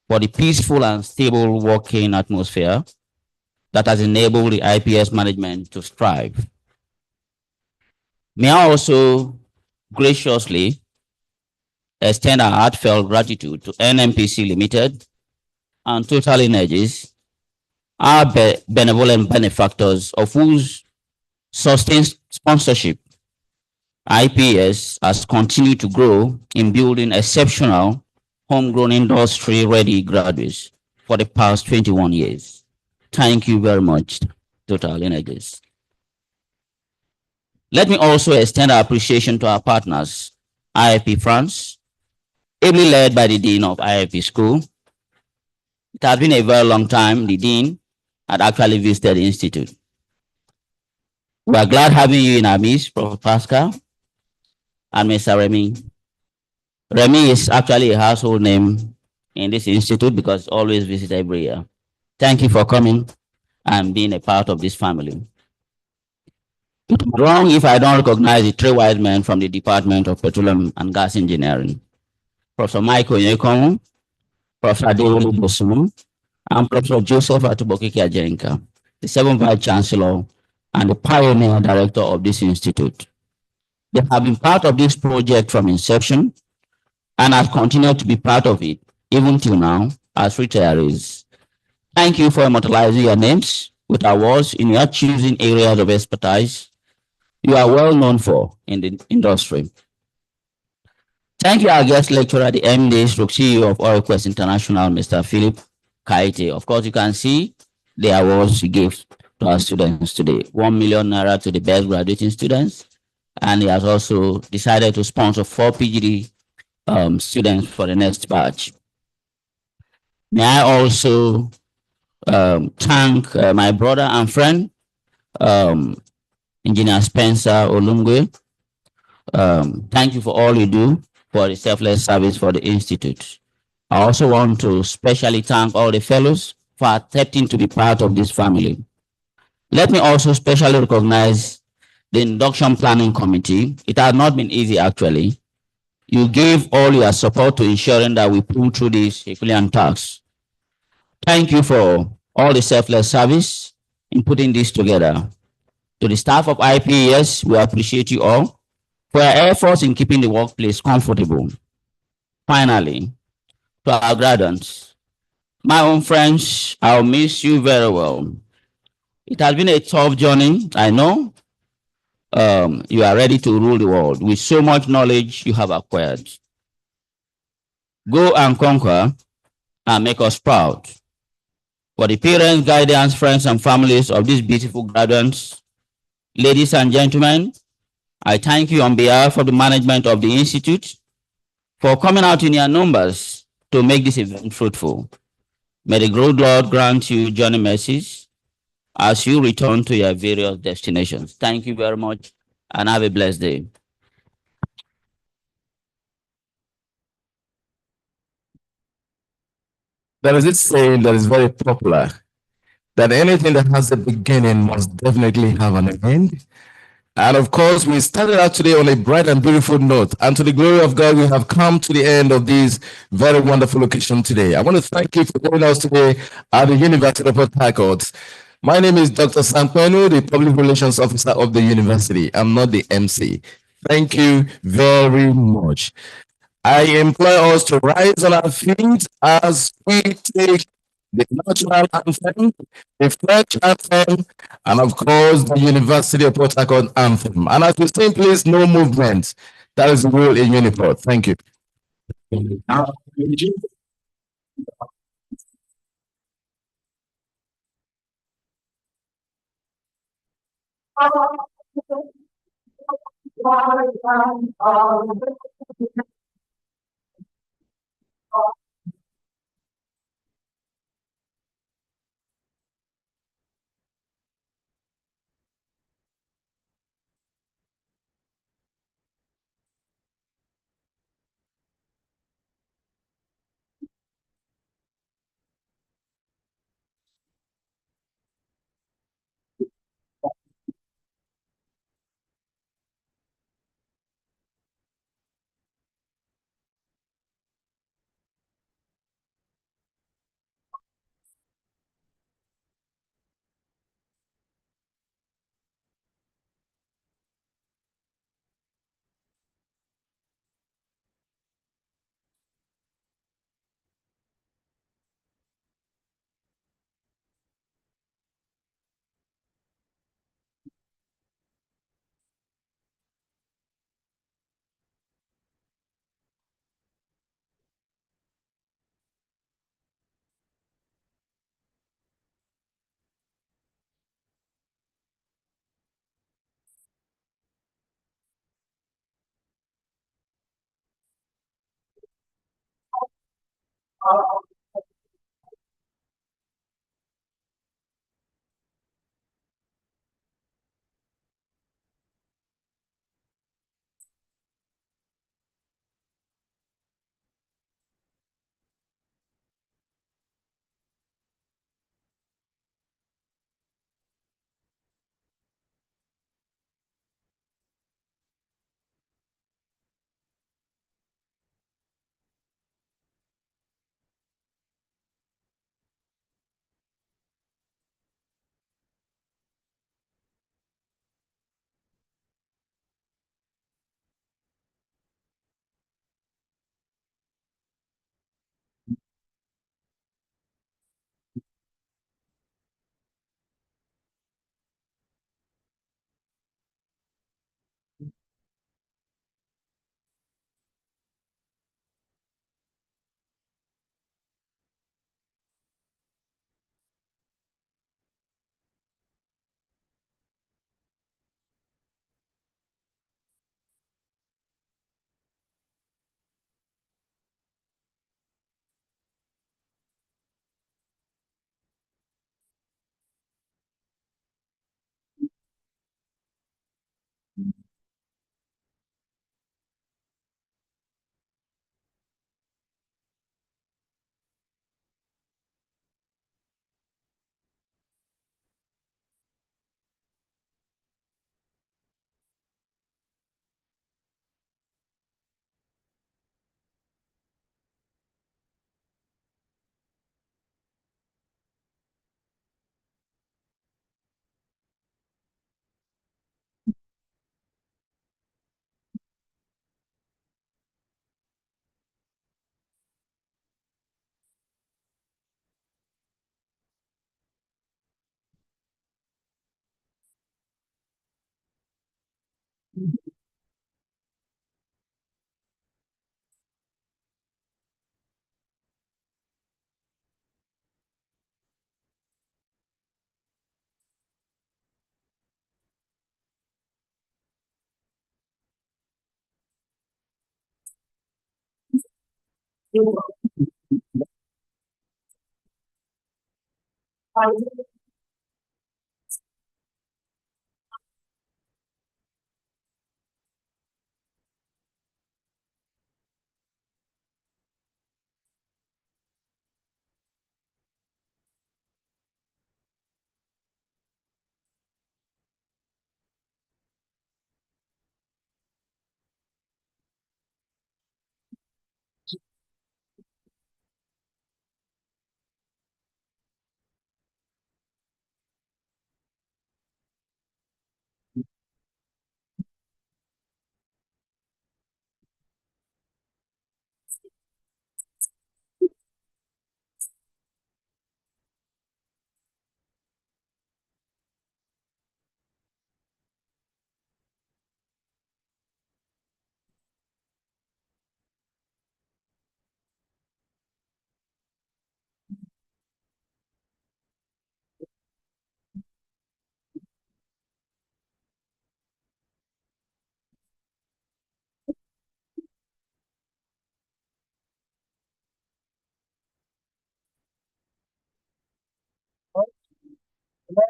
Speaker 20: for the peaceful and stable working atmosphere that has enabled the IPES management to strive. May I also graciously extend our heartfelt gratitude to NNPC Limited and Total Energies, our benevolent benefactors of whose sustained sponsorship IPES has continued to grow in building exceptional homegrown industry-ready graduates for the past 21 years. Thank you very much, Total Energies. Let me also extend our appreciation to our partners, IIP France, ably led by the Dean of IIP School. It has been a very long time the Dean had actually visited the Institute. We are glad having you in our midst, Professor Pascal and Mr. Remy. Remy is actually a household name in this institute because always visit every year. Thank you for coming and being a part of this family. It's wrong if I don't recognize the three wise men from the Department of Petroleum and Gas Engineering. Professor Michael Yekomu, Professor Adewale Bosumu, and Professor Joseph Atubokiki Ajenka, the 7th Vice Chancellor and the pioneer director of this institute. They have been part of this project from inception and have continued to be part of it, even till now, as retirees. Thank you for immortalizing your names with awards in your choosing areas of expertise you are well known for in the industry. Thank you, our guest lecturer, the MD, CEO of OilQuest International, Mr. Philip Kaite. Of course, you can see the awards he gave to our students today. 1 million naira to the best graduating students. And he has also decided to sponsor 4 PhD students for the next batch. May I also thank my brother and friend, Engineer Spencer Olungwe. Thank you for all you do for the selfless service for the Institute. I also want to specially thank all the fellows for accepting to be part of this family. Let me also specially recognize the Induction Planning Committee. It has not been easy, actually. You gave all your support to ensuring that we pull through this Herculean task. Thank you for all the selfless service in putting this together. To the staff of IPES, we appreciate you all. for your efforts in keeping the workplace comfortable. Finally, to our graduates, my own friends, I'll miss you very well. It has been a tough journey, I know. You are ready to rule the world with so much knowledge you have acquired. Go and conquer and make us proud. For the parents, guardians, friends, and families of these beautiful graduates, ladies and gentlemen, I thank you on behalf of the management of the Institute for coming out in your numbers to make this event fruitful. May the good Lord grant you journey mercies as you return to your various destinations. Thank you very much and have a blessed day.
Speaker 2: There is this saying that is very popular, that anything that has a beginning must definitely have an end. And of course, we started out today on a bright and beautiful note. And to the glory of God, we have come to the end of this very wonderful occasion today. I want to thank you for joining us today at the University of Port Harcourt. My name is Dr. Sampenu, the Public Relations Officer of the university. I'm not the MC. Thank you very much. I implore us to rise on our feet as we take the national anthem, the French anthem, and of course the University of Port Harcourt anthem. And as we sing, please, no movement. That is the rule in Uniport. Thank you.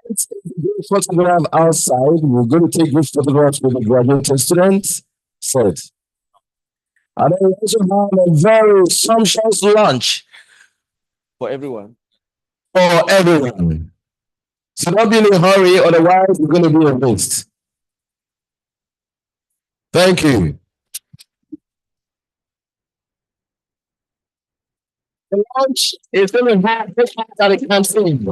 Speaker 2: Let's take a group photograph outside. We're going to take group photographs with the graduating students. Set. And then we also have a very sumptuous lunch for everyone. For everyone. So don't be in a hurry, otherwise we're going to be a waste. Thank you. The lunch is going to have this at the canteen.